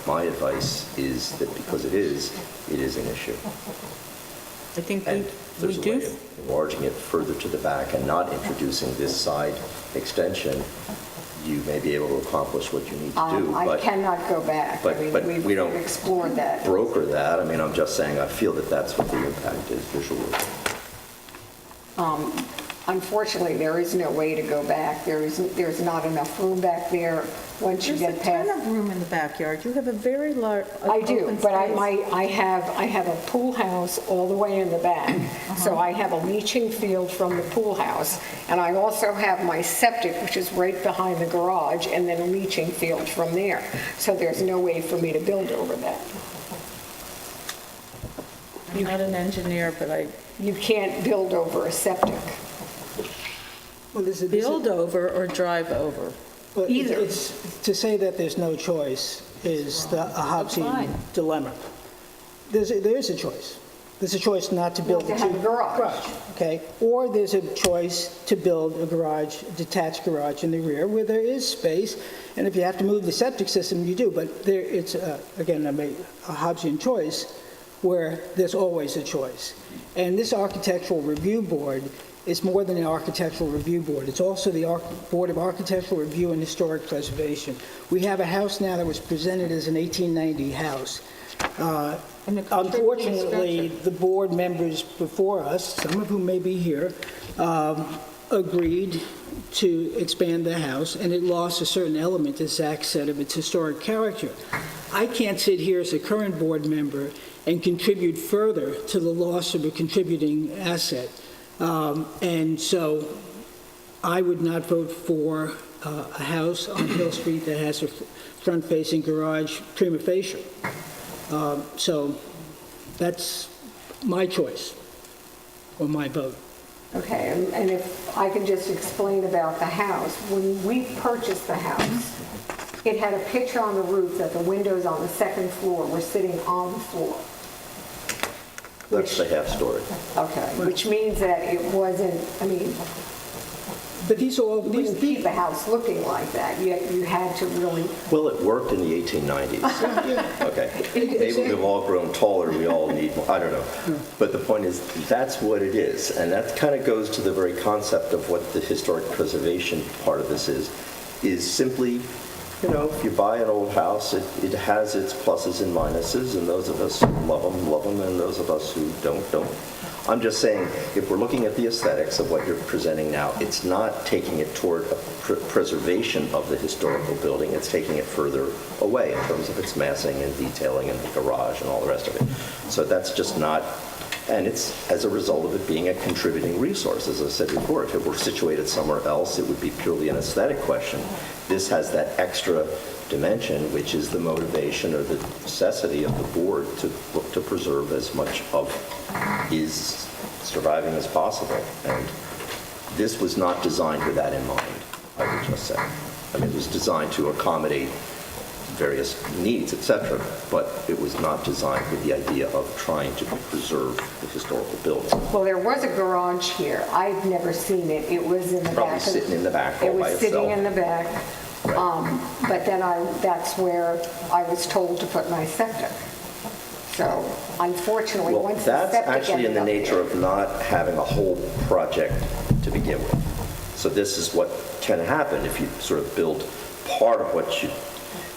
my advice is that because it is an issue. I think There's a way of enlarging it further to the back and not introducing this side extension. You may be able to accomplish what you need to do. I cannot go back. But we don't explored that. Broker that. I mean, I'm just saying I feel that that's what the impact is visually. Unfortunately, there is no way to go back. There's not enough room back there once you get past. There's a ton of room in the backyard. You have a very large I do, but I have a pool house all the way in the back. So I have a leaching field from the pool house, and I also have my septic, which is right behind the garage, and then a leaching field from there. So there's no way for me to build over that. I'm not an engineer, but You can't build over a septic. Well, build over or drive over? Well, either. To say that there's no choice is a Hobbesian dilemma. There is a choice. There's a choice not to build to have a garage. Okay? Or there's a choice to build a garage, a detached garage in the rear where there is space, and if you have to move the septic system, you do. But it's, again, a Hobbesian choice where there's always a choice. And this Architectural Review Board is more than an Architectural Review Board. It's also the Board of Architectural Review and Historic Preservation. We have a house now that was presented as an 1890 house. Unfortunately, the board members before us, some of whom may be here, agreed to expand the house, and it lost a certain element, as Zach said, of its historic character. I can't sit here as a current board member and contribute further to the loss of a contributing asset. And so I would not vote for a house on Hill Street that has a front-facing garage prima facie. So that's my choice, or my vote. Okay, and if I can just explain about the house. When we purchased the house, it had a picture on the roof that the windows on the second floor were sitting on the floor. That's the half story. Okay, which means that it wasn't, but these wouldn't keep a house looking like that. You had to really. Well, it worked in the 1890s. Okay. Maybe we've all grown taller, we all need more, I don't know. But the point is, that's what it is. And that kind of goes to the very concept of what the historic preservation part of this is simply, if you buy an old house, it has its pluses and minuses, and those of us who love them, and those of us who don't. I'm just saying, if we're looking at the aesthetics of what you're presenting now, it's not taking it toward a preservation of the historical building, it's taking it further away in terms of its massing and detailing and the garage and all the rest of it. So that's just not And it's as a result of it being a contributing resource. As I said before, if it were situated somewhere else, it would be purely an aesthetic question. This has that extra dimension, which is the motivation or the necessity of the board to look to preserve as much of his surviving as possible. And this was not designed with that in mind, I would just say. I mean, it was designed to accommodate various needs, etc., but it was not designed with the idea of trying to preserve the historical building. Well, there was a garage here. I've never seen it. It was in the Probably back. sitting in the back all It by was sitting itself. in the back. But then that's where I was told to put my septic. So unfortunately, Well, once the that's septic actually in ended the up nature there. of not having a whole project to begin with. So this is what can happen if you sort of build part of what you,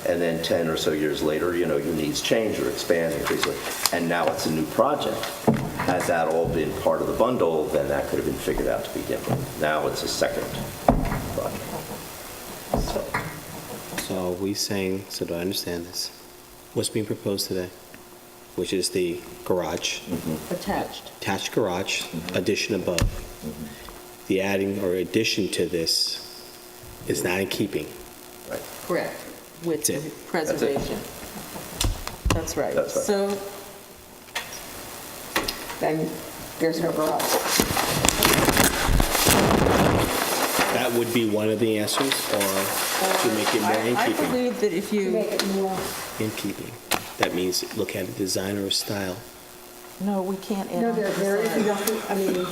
and then 10 or so years later, your needs change or expand, increase, and now it's a new project. Had that all been part of the bundle, then that could have been figured out to begin with. Now it's a second project. So are we saying, so do I understand this? What's being proposed today? Which is the garage. Attached garage, addition above. The adding or addition to this is not in keeping. Right. Correct, with That's it. preservation. That's right. That's right. So Then there's no garage. That would be one of the answers, or to make it more in I keeping. believe that if you, Make it more. In keeping. That means look at the design or style. no, we can't add No, on there is design. nothing, I mean,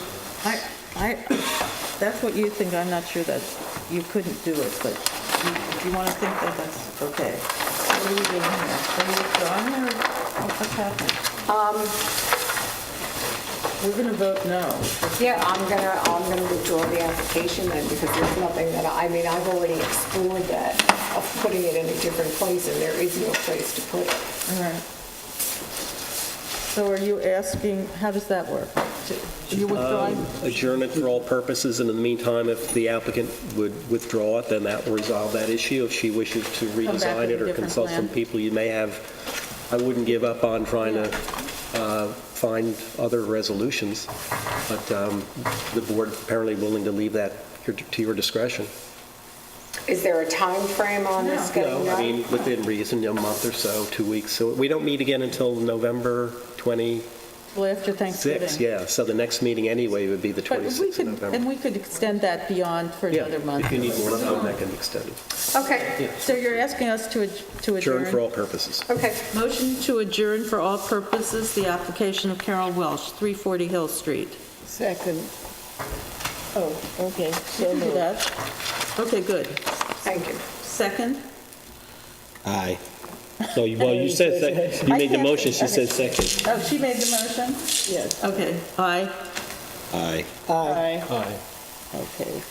That's what you think. I'm not sure that you couldn't do it, but you want to think that that's okay. What are we doing here? Are we withdrawing or what's happening? We're going to vote no. yeah, I'm gonna withdraw the application then because there's nothing that, I've already explored that of putting it in a different place and there is no place to put it. All right. So are you asking, how does that work? Are you withdrawing? Adjourn it for all purposes, and in the meantime, if the applicant would withdraw it, then that will resolve that issue. If she wishes to back redesign with it a or different consult some plan. people, you may have, I wouldn't give up on trying to find other resolutions, but the board apparently willing to leave that to your discretion. Is there a time frame on this getting No, I done? mean, within reason, a month or so, 2 weeks. So we don't meet again until November 26, Well, after Thanksgiving. yeah. So the next meeting anyway would be the But we 26th of could, November. and we could extend that beyond for Yeah, another month. if you need more time, that can be extended. Okay, So you're asking us to adjourn? Adjourn for all purposes. okay. Motion to adjourn for all purposes, the application of Carol Welsh, 340 Hill Street. Second. Oh, okay. So do that. Okay, good. Thank you. Second? Aye. No, you said second. You made the motion, she said second. Oh, she made the motion? Yes. Okay, aye. Aye. Aye. Okay.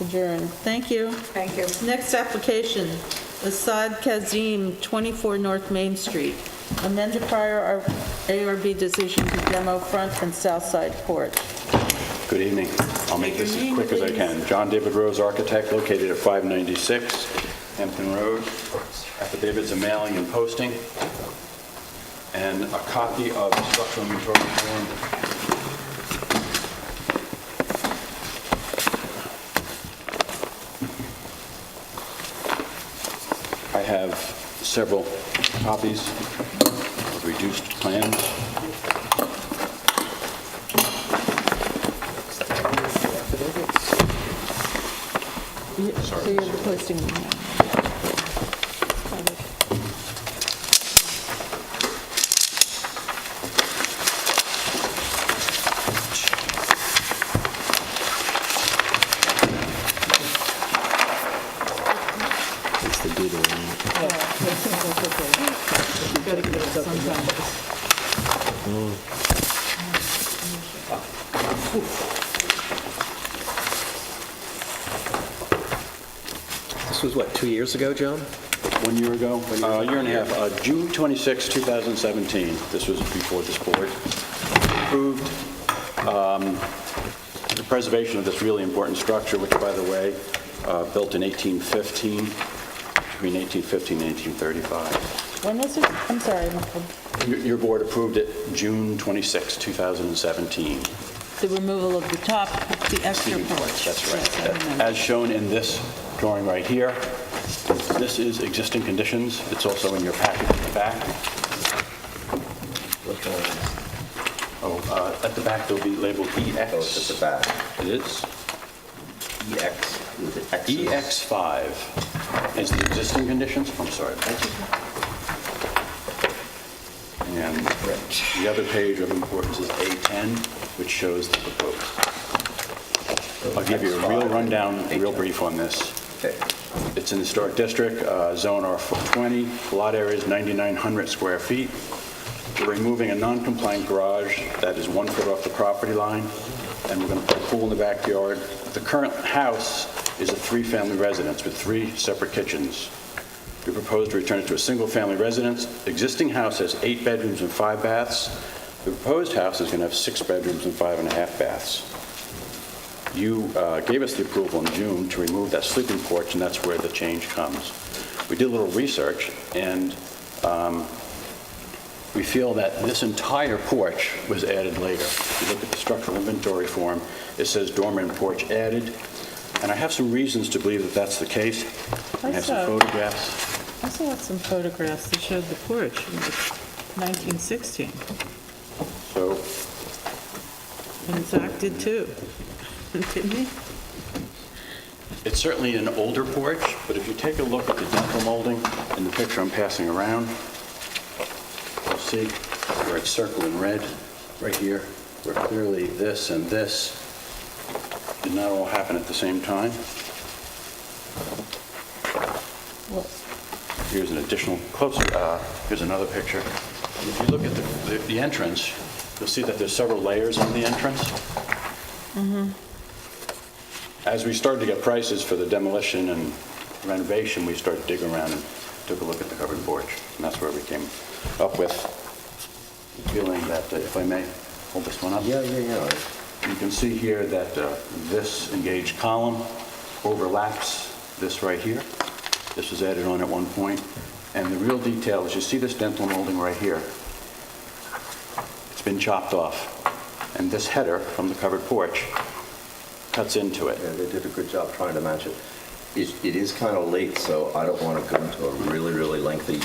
Adjourn. Thank you. Thank you. Next application, Asad Kazim, 24 North Main Street. Amend the prior ARB decision to demo front and south side porch. Good evening. I'll make this as quick as I can. John David Rose, architect, located at 596 Hampton Road. Affidavits of mailing and posting, and a copy of the structural inventory form. I have several copies of reduced plans. So you're posting. It's the doodle line. You gotta give it sometime. This was what, 2 years ago, John? 1 year ago, a year and a half, June 26, 2017. This was before this board. Approved the preservation of this really important structure, which, by the way, built in 1815. between 1850 and 1835. When was it? I'm sorry. Your board approved it June 26, 2017. The removal of the top, the extra porch. That's right. As shown in this drawing right here, this is existing conditions. It's also in your packet at the back. At the back, they'll be labeled EX. Oh, it's at the back. It is. EX, is it X? EX5 is the existing conditions. I'm sorry. And the other page of importance is A10, which shows the proposed. I'll give you a real rundown, real brief on this. Okay. It's in the historic district, zone R420, lot area is 9,900 square feet. We're removing a non-compliant garage that is 1 foot off the property line, and we're going to put a pool in the backyard. The current house is a 3-family residence with 3 separate kitchens. We propose to return it to a single-family residence. Existing house has 8 bedrooms and 5 baths. The proposed house is going to have 6 bedrooms and 5.5 baths. You gave us the approval in June to remove that sleeping porch, and that's where the change comes. We did a little research, and we feel that this entire porch was added later. If you look at the structural inventory form, it says dormer and porch added, and I have some reasons to believe that that's the case. I have some photographs. I saw some photographs that showed the porch in 1916. So, And Zach did too, didn't he? it's certainly an older porch, but if you take a look at the dental molding in the picture I'm passing around, you'll see where it's circled in red right here, where clearly this and this did not all happen at the same time. Well, here's an additional closer. Here's another picture. If you look at the entrance, you'll see that there's several layers on the entrance. Mm-hmm. As we started to get prices for the demolition and renovation, we started digging around and took a look at the covered porch, and that's where we came up with the feeling that, if I may hold this one up. Yeah. You can see here that this engaged column overlaps this right here. This was added on at one point. And the real detail is you see this dental molding right here. It's been chopped off. And this header from the covered porch cuts into it. Yeah, they did a good job trying to match it. It is kind of late, so I don't want to go into a really, really lengthy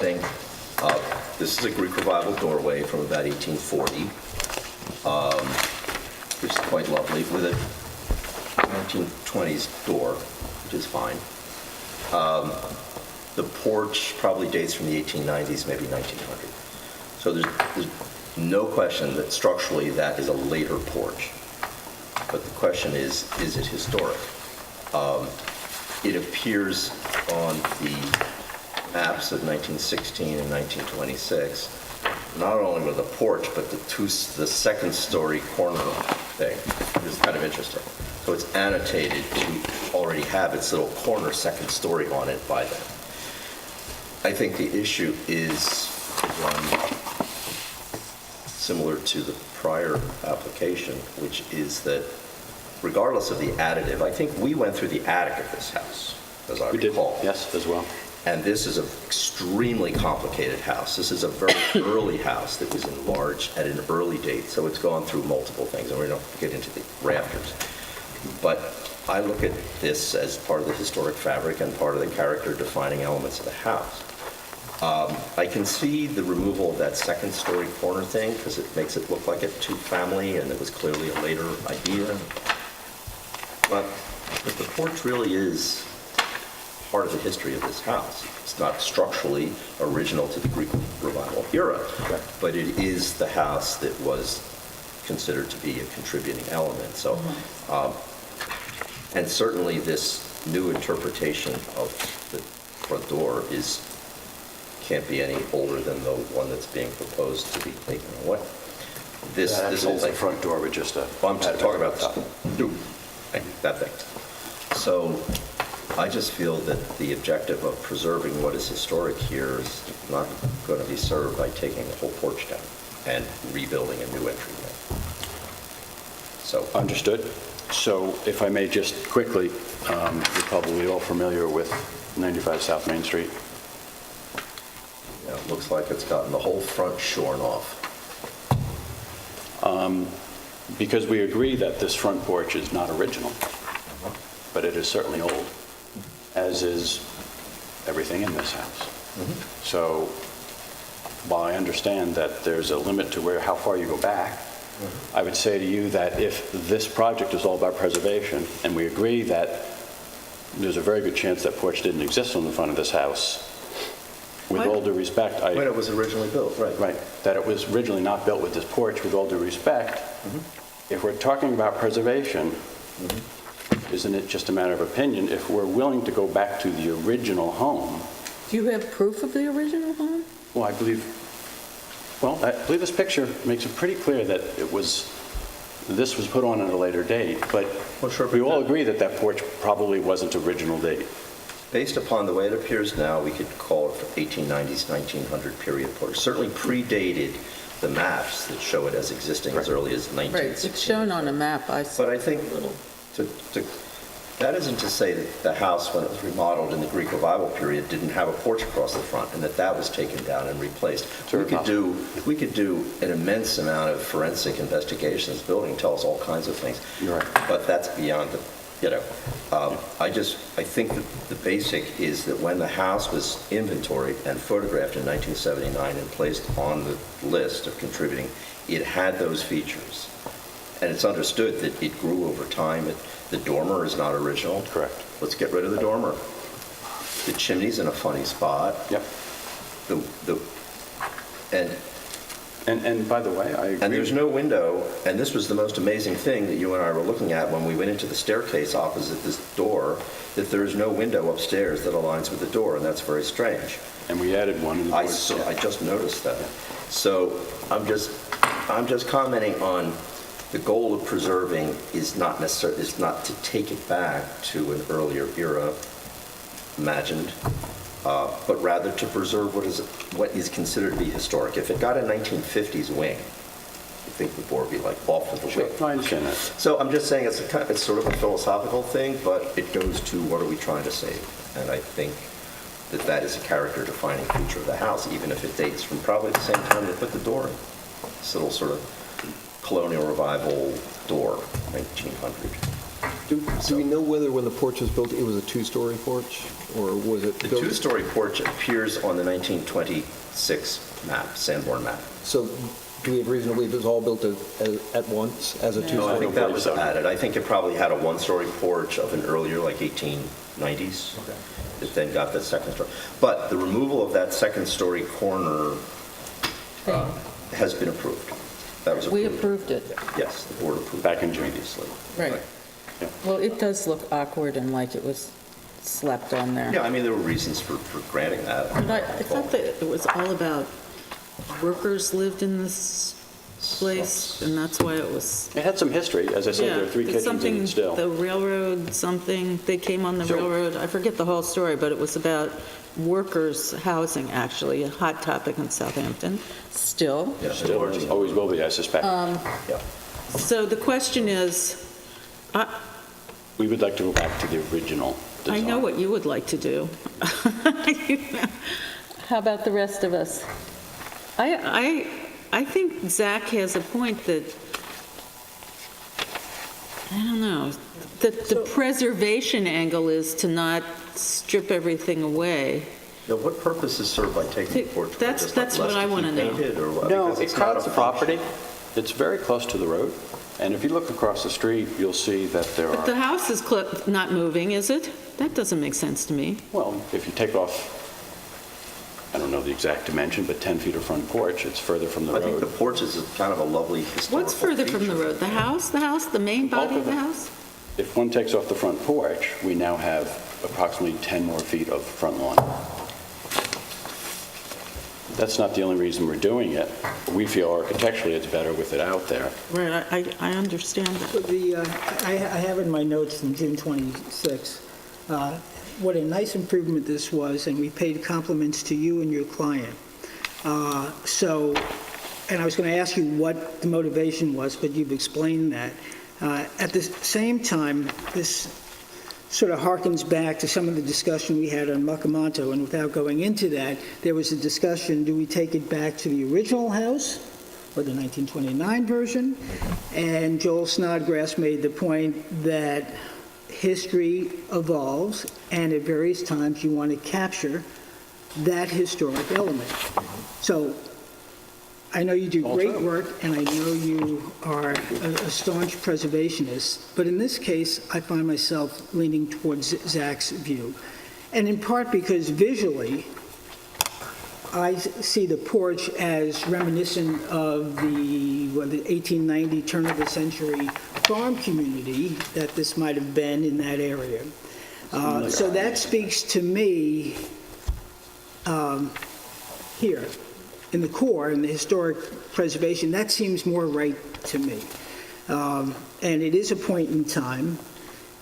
thing. This is a Greek Revival doorway from about 1840, which is quite lovely, with a 1920s door, which is fine. The porch probably dates from the 1890s, maybe 1900. So there's no question that structurally that is a later porch. But the question is it historic? It appears on the maps of 1916 and 1926, not only with a porch, but the second-story corner thing, which is kind of interesting. So it's annotated to already have its little corner second story on it by then. I think the issue is one similar to the prior application, which is that regardless of the additive, I think we went through the attic of this house, as I recall. Yes, as well. And this is an extremely complicated house. This is a very early house that was enlarged at an early date, so it's gone through multiple things, and we don't get into the rafters. But I look at this as part of the historic fabric and part of the character-defining elements of the house. I can see the removal of that second-story corner thing because it makes it look like a two-family, and it was clearly a later idea. But the porch really is part of the history of this house. It's not structurally original to the Greek Revival era, but it is the house that was considered to be a contributing element. So, and certainly this new interpretation of the front door can't be any older than the one that's being proposed to be taken away. This whole thing. The front door with just a... I'm talking about that thing. So I just feel that the objective of preserving what is historic here is not going to be served by taking the whole porch down and rebuilding a new entryway. So understood. So if I may just quickly, you're probably all familiar with 95 South Main Street. Yeah, it looks like it's gotten the whole front shorn off. Because we agree that this front porch is not original, but it is certainly old, as is everything in this house. So while I understand that there's a limit to how far you go back, I would say to you that if this project is all about preservation, and we agree that there's a very good chance that porch didn't exist on the front of this house, with all due respect, When it was originally built, right. Right, that it was originally not built with this porch, with all due respect, if we're talking about preservation, isn't it just a matter of opinion? If we're willing to go back to the original home. Do you have proof of the original home? Well, I believe this picture makes it pretty clear that this was put on at a later date, but we all agree that that porch probably wasn't original date. Based upon the way it appears now, we could call it 1890s, 1900 period porch. Certainly predated the maps that show it as existing as early as 1960. Right, it's shown on a map, I see. But I think that isn't to say that the house, when it was remodeled in the Greek Revival period, didn't have a porch across the front, and that was taken down and replaced. We could do an immense amount of forensic investigation. This building tells all kinds of things. You're right. But that's beyond the, I think that the basic is that when the house was inventoried and photographed in 1979 and placed on the list of contributing, it had those features. And it's understood that it grew over time. The dormer is not original. Correct. Let's get rid of the dormer. The chimney's in a funny spot. Yep. And by the way, I agree. And there's no window, and this was the most amazing thing that you and I were looking at when we went into the staircase opposite this door, that there is no window upstairs that aligns with the door, and that's very strange. And we added one. I just noticed that. So I'm just commenting on the goal of preserving is not to take it back to an earlier era imagined, but rather to preserve what is considered to be historic. If it got a 1950s wing, I think the board would be like off with the wing. I understand that. So I'm just saying it's sort of a philosophical thing, but it goes to what are we trying to save? And I think that is a character defining feature of the house, even if it dates from probably the same time they put the door in. This little sort of colonial revival door, 1900. Do we know whether when the porch was built, it was a two-story porch, or was it built? The two-story porch appears on the 1926 map, Sanborn map. So do we have reason to believe it was all built at once as a two-story? No, I think that was added. I think it probably had a one-story porch of an earlier, like 1890s. Okay. It then got the second story. But the removal of that second-story corner has been approved. That was approved. We approved it. Yes, the board approved back in June. previously. Right. Yeah. Well, it does look awkward and like it was slapped on there. Yeah, I mean, there were reasons for granting that. But I thought that it was all about workers lived in this place, and that's why it was... It had some history. As I said, there are three kitchens in it still. The railroad, something, they came on the railroad. I forget the whole story, but it was about workers' housing, actually, a hot topic in Southampton, still. Yeah, still always will be, I suspect. So the question is... we would like to go back to the original design. I know what you would like to do. How about the rest of us? I think Zach has a point that, I don't know, that the preservation angle is to not strip everything away. Now, what purpose is served by taking the porch? That's what I want to know. No, it crowds the property. It's very close to the road. And if you look across the street, you'll see that there are... But the house is not moving, is it? That doesn't make sense to me. Well, if you take off, I don't know the exact dimension, but 10 feet of front porch, it's further from the road. I think the porch is kind of a lovely historical What's further from the road? The house, the main body of the house? If one takes off the front porch, we now have approximately 10 more feet of front lawn. That's not the only reason we're doing it. We feel architecturally it's better with it out there. Right, I understand that. I have in my notes from June 26, what a nice improvement this was, and we paid compliments to you and your client. And I was going to ask you what the motivation was, but you've explained that. At the same time, this sort of harkens back to some of the discussion we had on Makamonto, and without going into that, there was a discussion, do we take it back to the original house or the 1929 version? And Joel Snodgrass made the point that history evolves, and at various times you want to capture that historic element. So I know you do great work, and I know you are a staunch preservationist, but in this case, I find myself leaning towards Zach's view. And in part because visually, I see the porch as reminiscent of the 1890 turn of the century farm community that this might have been in that area. So that speaks to me here. In the core, in the historic preservation, that seems more right to me. And it is a point in time,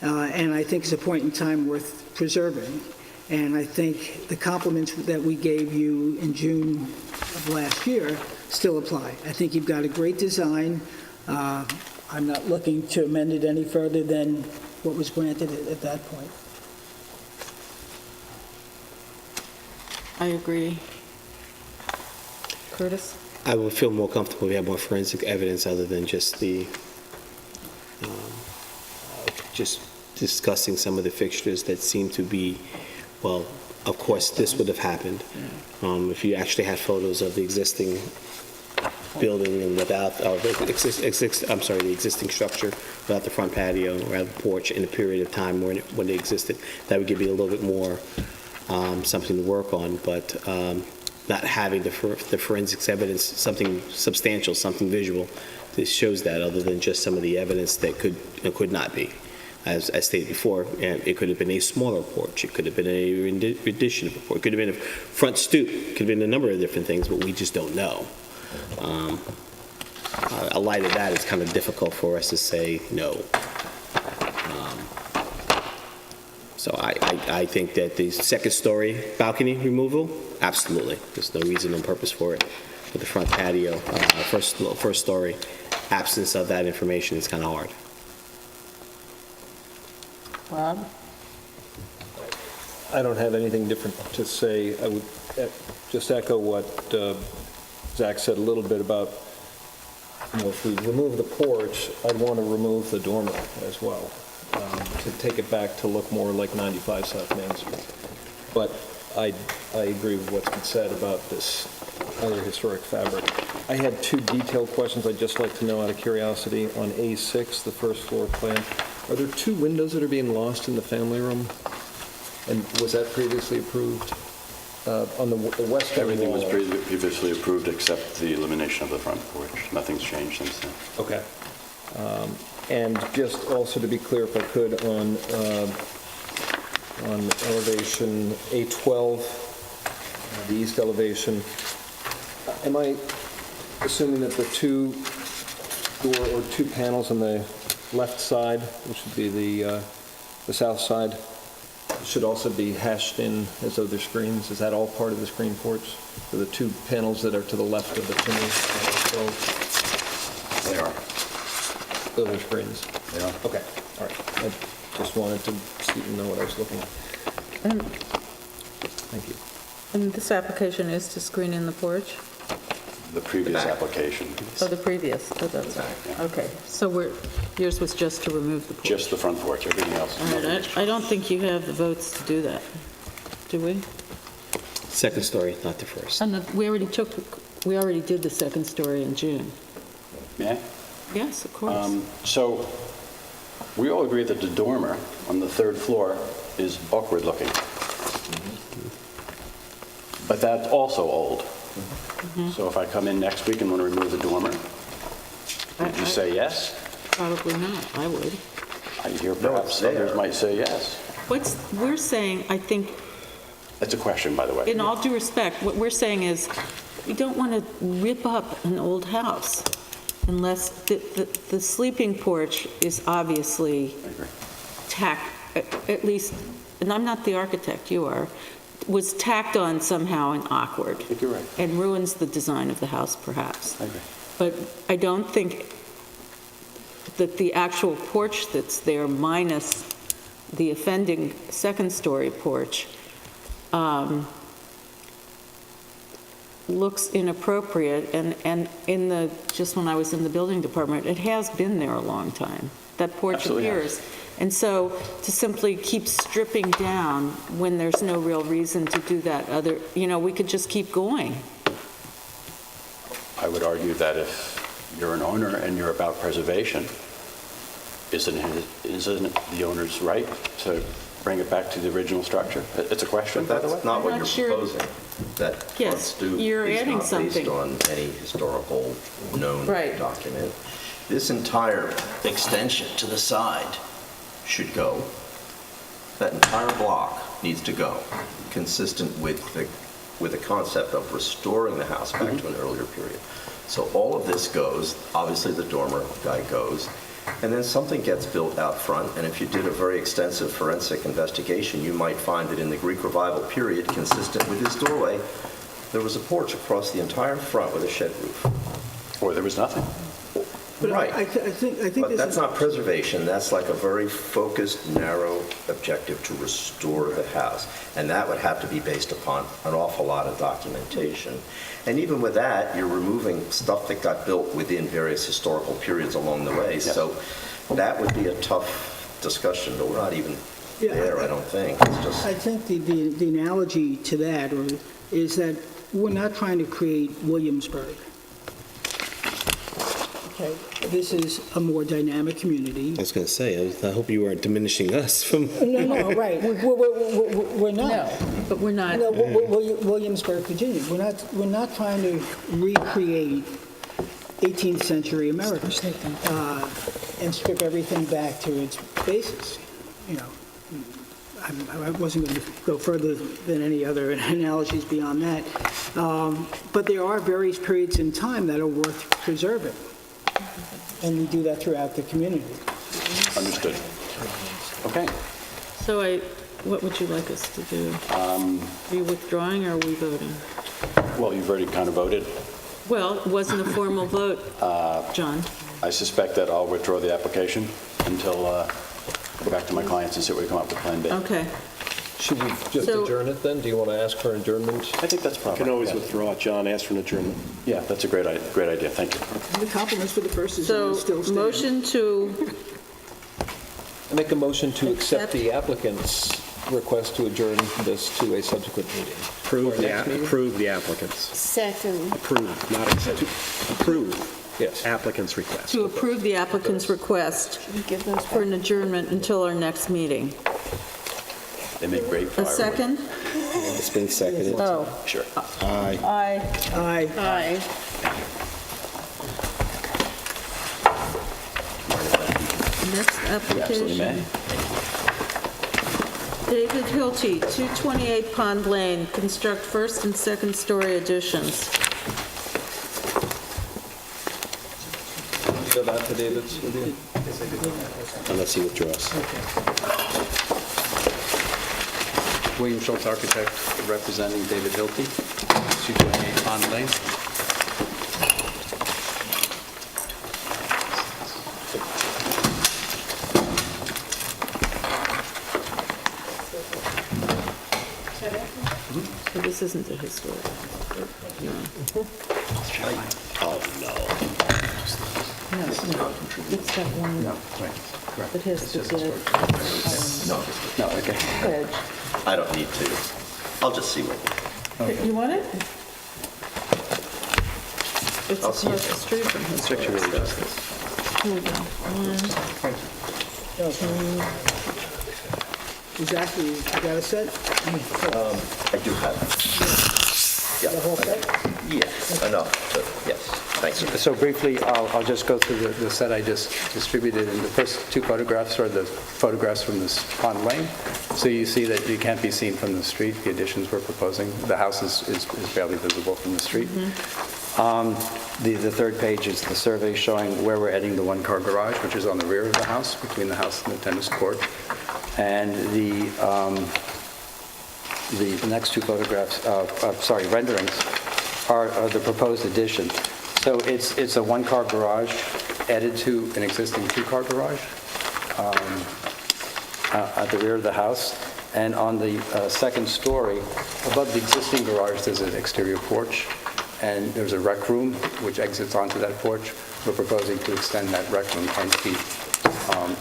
and I think it's a point in time worth preserving. And I think the compliments that we gave you in June of last year still apply. I think you've got a great design. I'm not looking to amend it any further than what was granted at that point. I agree. Curtis? I would feel more comfortable if we had more forensic evidence other than just just discussing some of the fixtures that seem to be, well, of course, this would have happened. If you actually had photos of the existing building and without, the existing structure without the front patio or the porch in a period of time when they existed, that would give you a little bit more something to work on. But not having the forensics evidence, something substantial, something visual, this shows that other than just some of the evidence that could not be. As stated before, it could have been a smaller porch, it could have been a rendition of a porch, it could have been a front stoop, it could have been a number of different things, but we just don't know. A light of that, it's kind of difficult for us to say no. So I think that the second story balcony removal, absolutely. There's no reason and purpose for it. But the front patio, first story, absence of that information is kind of hard. Rob? I don't have anything different to say. I would just echo what Zach said a little bit about, if we remove the porch, I'd want to remove the dormer as well, to take it back to look more like 95 South Main Street. But I agree with what's been said about this other historic fabric. I had two detailed questions I'd just like to know out of curiosity. On A6, the first floor plan, are there two windows that are being lost in the family room? And was that previously approved? On the western Everything wall? was previously approved except the elimination of the front porch. Nothing's changed since then. Okay. And just also to be clear, if I could, on elevation A12, the east elevation, am I assuming that the two panels on the left side, which would be the south side, should also be hashed in as though they're screens? Is that all part of the screen porch? So the two panels that are to the left of the chimney? They are. Those are screens? They are. Okay, all right. I just wanted to see and know what I was looking at. Thank you. And this application is to screen in the porch? The previous application. Oh, the previous, oh, that's right. Yeah. Okay, so yours was just to remove the porch? Just the front porch, everything else. All right, I don't think you have the votes to do that, do we? Second story, not the first. And we already did the second story in June. May I? Yes, of course. So we all agree that the dormer on the third floor is awkward looking. But that's also old. So if I come in next week and want to remove the dormer, would you say yes? Probably not, I would. I hear perhaps others might say yes. We're saying, I think, That's a question, by the way. in all due respect, what we're saying is, we don't want to rip up an old house unless the sleeping porch is obviously at least, and I'm not the architect, you are, was tacked on somehow and awkward. I think you're right. And ruins the design of the house, perhaps. I agree. But I don't think that the actual porch that's there minus the offending second-story porch looks inappropriate, and just when I was in the building department, it has been there a long time. That porch Absolutely appears. And so to simply keep stripping down when there's no real reason to do that we could just keep going. I would argue that if you're an owner and you're about preservation, isn't it the owner's right to bring it back to the original structure? It's a question, by the way. That's not what I'm you're not sure. proposing. That Yes, front stoop you're is adding not something. based on any historical known Right. document. This entire extension to the side should go. That entire block needs to go, consistent with the concept of restoring the house back to an earlier period. So all of this goes, obviously the dormer guy goes, and then something gets built out front, and if you did a very extensive forensic investigation, you might find that in the Greek Revival period, consistent with this doorway, there was a porch across the entire front with a shed roof. Or there was nothing. But Right. I think But this that's is... not preservation, that's like a very focused, narrow objective to restore the house. And that would have to be based upon an awful lot of documentation. And even with that, you're removing stuff that got built within various historical periods along the way. So that would be a tough discussion, but we're not even there, I don't think. It's just... I think the analogy to that is that we're not trying to create Williamsburg. Okay, this is a more dynamic community. I was going to say, I hope you weren't diminishing us from... No, right. We're not. No, but we're not. No, Williamsburg, Virginia. We're not trying to recreate 18th century America and strip everything back to its basis. I wasn't going to go further than any other analogies beyond that. But there are various periods in time that are worth preserving. And we do that throughout the community. Understood. Okay. So what would you like us to do? Are you withdrawing or are we voting? Well, you've already kind of voted. Well, it wasn't a formal vote, John. I suspect that I'll withdraw the application until go back to my clients and see what we come up with Plan B. Okay. Should we just adjourn it then? Do you want to ask for adjournment? I think that's proper. You can always withdraw it, John, ask for an adjournment. Yeah, that's a great idea. Thank you. The compliments for the first is So, still standing. motion to Make a motion to accept the applicant's request to adjourn this to a subsequent meeting. Approve the applicants. Second. Approve, not accept. Approve. Yes. Applicant's request. to approve the applicant's request for an adjournment until our next meeting. They make great A firewood. second? It's been seconded. Oh. Sure. Aye. Aye. Aye. Aye. Next Absolutely may. application. David Hilty, 228 Pond Lane, construct first and second story additions. You go back to David's with you? Unless he withdraws. William Schultz, architect, representing David Hilty, 228 Pond Lane. So this isn't a historic. No. Oh, no. No, it's that one. No, right, correct. It has the dead. No, okay. Edge. I don't need to. I'll just see what... You want it? It's I'll across see the it. street from his. Picture really does this. Here we go. One, two. Exactly. You got a set? I do have it. Yeah. The whole set? Yes, enough, but yes, thank you. So briefly, I'll just go through the set I just distributed, and the first two photographs are the photographs from this Pond Lane. So you see that it can't be seen from the street, the additions we're proposing. The house is barely visible from the street. The third page is the survey showing where we're adding the one-car garage, which is on the rear of the house, between the house and the tennis court. And the next two photographs, renderings, are the proposed addition. So it's a one-car garage added to an existing two-car garage at the rear of the house. And on the second story, above the existing garage, there's an exterior porch, and there's a rec room which exits onto that porch. We're proposing to extend that rec room 10 feet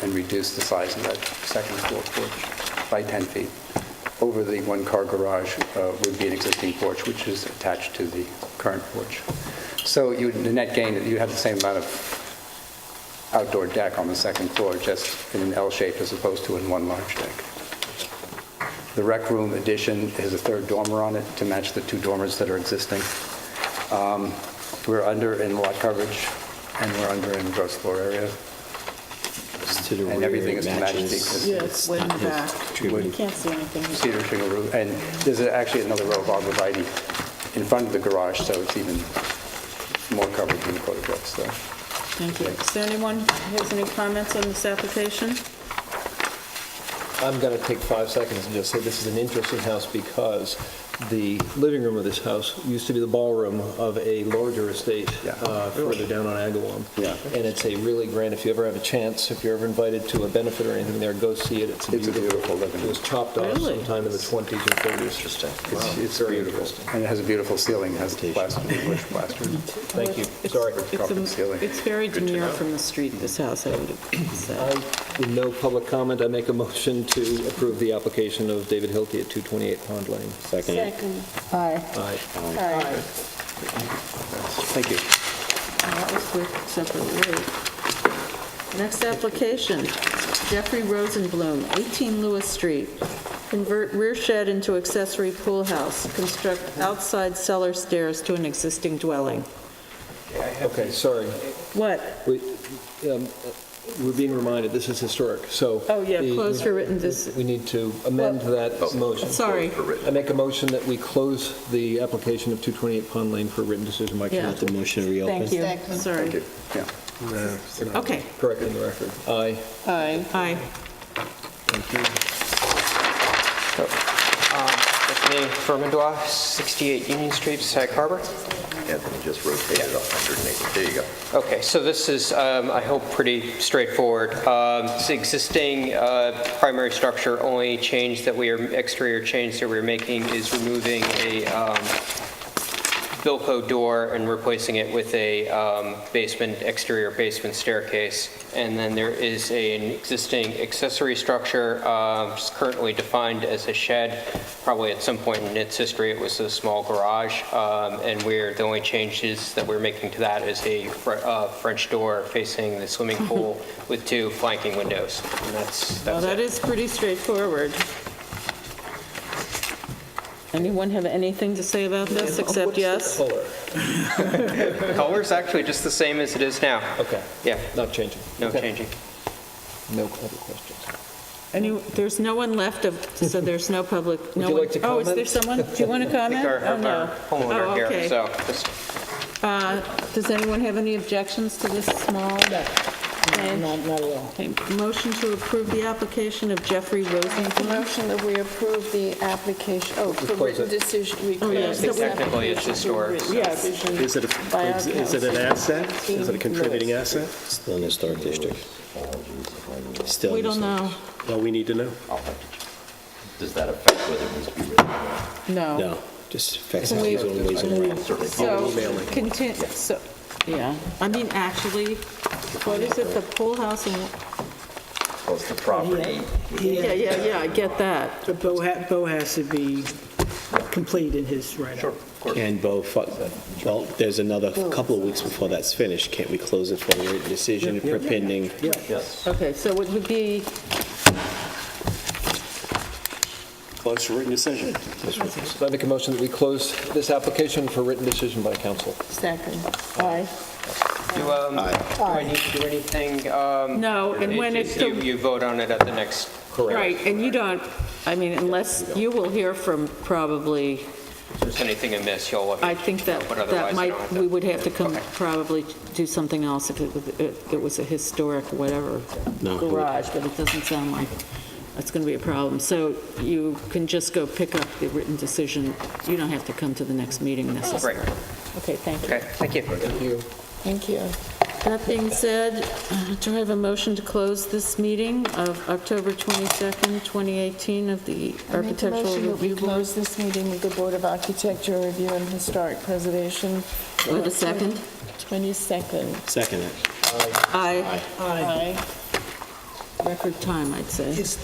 and reduce the size of that second floor porch by 10 feet. Over the one-car garage would be an existing porch, which is attached to the current porch. So the net gain, you have the same amount of outdoor deck on the second floor, just in an L shape as opposed to in one large deck. The rec room addition has a third dormer on it to match the two dormers that are existing. We're under in lot coverage, and we're under in gross floor area. And everything is to match the existing. Yeah, it's way in the back. You can't see anything. Cedar shingle roof, and there's actually another row of arborvitae in front of the garage, so it's even more coverage in the photographs there. Thank you. Is there anyone who has any comments on this application? I'm going to take 5 seconds and just say this is an interesting house because the living room of this house used to be the ballroom of a larger estate further down on Agawam. Yeah. And it's a really grand, if you ever have a chance, if you're ever invited to a benefit or anything there, go see it. It's a beautiful living room. It was chopped off sometime in the 20s and 30s. Interesting. It's very beautiful. And it has a beautiful ceiling. It has plaster, English plaster. Thank you. Sorry. It's very demure from the street, this house, I would say. With no public comment, I make a motion to approve the application of David Hilty at 228 Pond Lane. Second. Aye. Aye. Aye. Thank you. That was quick, separately. Next application, Jeffrey Rosenblum, 18 Lewis Street. Convert rear shed into accessory pool house. Construct outside cellar stairs to an existing dwelling. Okay, sorry. What? We're being reminded, this is historic, so... Oh, yeah, close for written decision. We need to amend that motion. Sorry. I make a motion that we close the application of 228 Pond Lane for a written decision by council. Yeah. The motion to reopen. Thank you. Sorry. Yeah. Okay. Correct in the record. Aye. Aye. Aye. Thank you. Anthony Firmendois, 68 Union Street, Sag Harbor. Anthony just rotated 180. There you go. Okay, so this is, I hope, pretty straightforward. It's existing primary structure. Only exterior change that we're making is removing a Bilco door and replacing it with a exterior basement staircase. And then there is an existing accessory structure currently defined as a shed. Probably at some point in its history it was a small garage. And the only changes that we're making to that is a French door facing the swimming pool with 2 flanking windows. And that's Well, that is pretty straightforward. Anyone have anything to say about this, except yes? The color is actually just the same as it is now. Okay. Yeah. Not changing. No Okay. changing. No other questions. There's no one left, so there's no public. Would you like to Oh, is comment? there someone? Do you want to comment? Oh, no. Homeowner here, okay. so just Does anyone have any objections to this small? Not at all. Okay, motion to approve the application of Jeffrey Rosenblum. Motion that we approve the application, for written decision. Oh, yes. technically it's historic. Yes. Is it an asset? Is it a contributing asset? Still in the historic district. Still We in the don't know. Well, we need to know. Does that affect whether it needs to be written? No. No, just affects Can his we- own ways and means. So, yeah, I mean, actually, what is it, the pool house and... Well, it's the property. Yeah, I get that. The Bo has to be complete in his write-up. And well, there's another couple of weeks before that's finished. Can't we close it for a written decision for pending? Yes. Okay, so it would be, Close for written decision. So I make a motion that we close this application for written decision by council. second. Aye. Do I need to do anything? No, and when it's... You vote on it at the next... Right, and you don't, I mean, unless you will hear from probably... If there's anything amiss, you'll let me I think that know, but otherwise I don't have to. we would have to probably do something else if it was a historic whatever garage, but it doesn't sound like that's going to be a problem. So you can just go pick up the written decision. You don't have to come to the next meeting necessarily. Great. Okay, thank you. Okay, thank you. Thank you. Thank you. That being said, do I have a motion to close this meeting of October 22nd, 2018 of the Architectural Make a motion that we Review Board? close this meeting with the Board of Architecture Review and Historic Preservation. Do I have a second? 22nd. Second it. Aye. Aye. Record time, I'd say.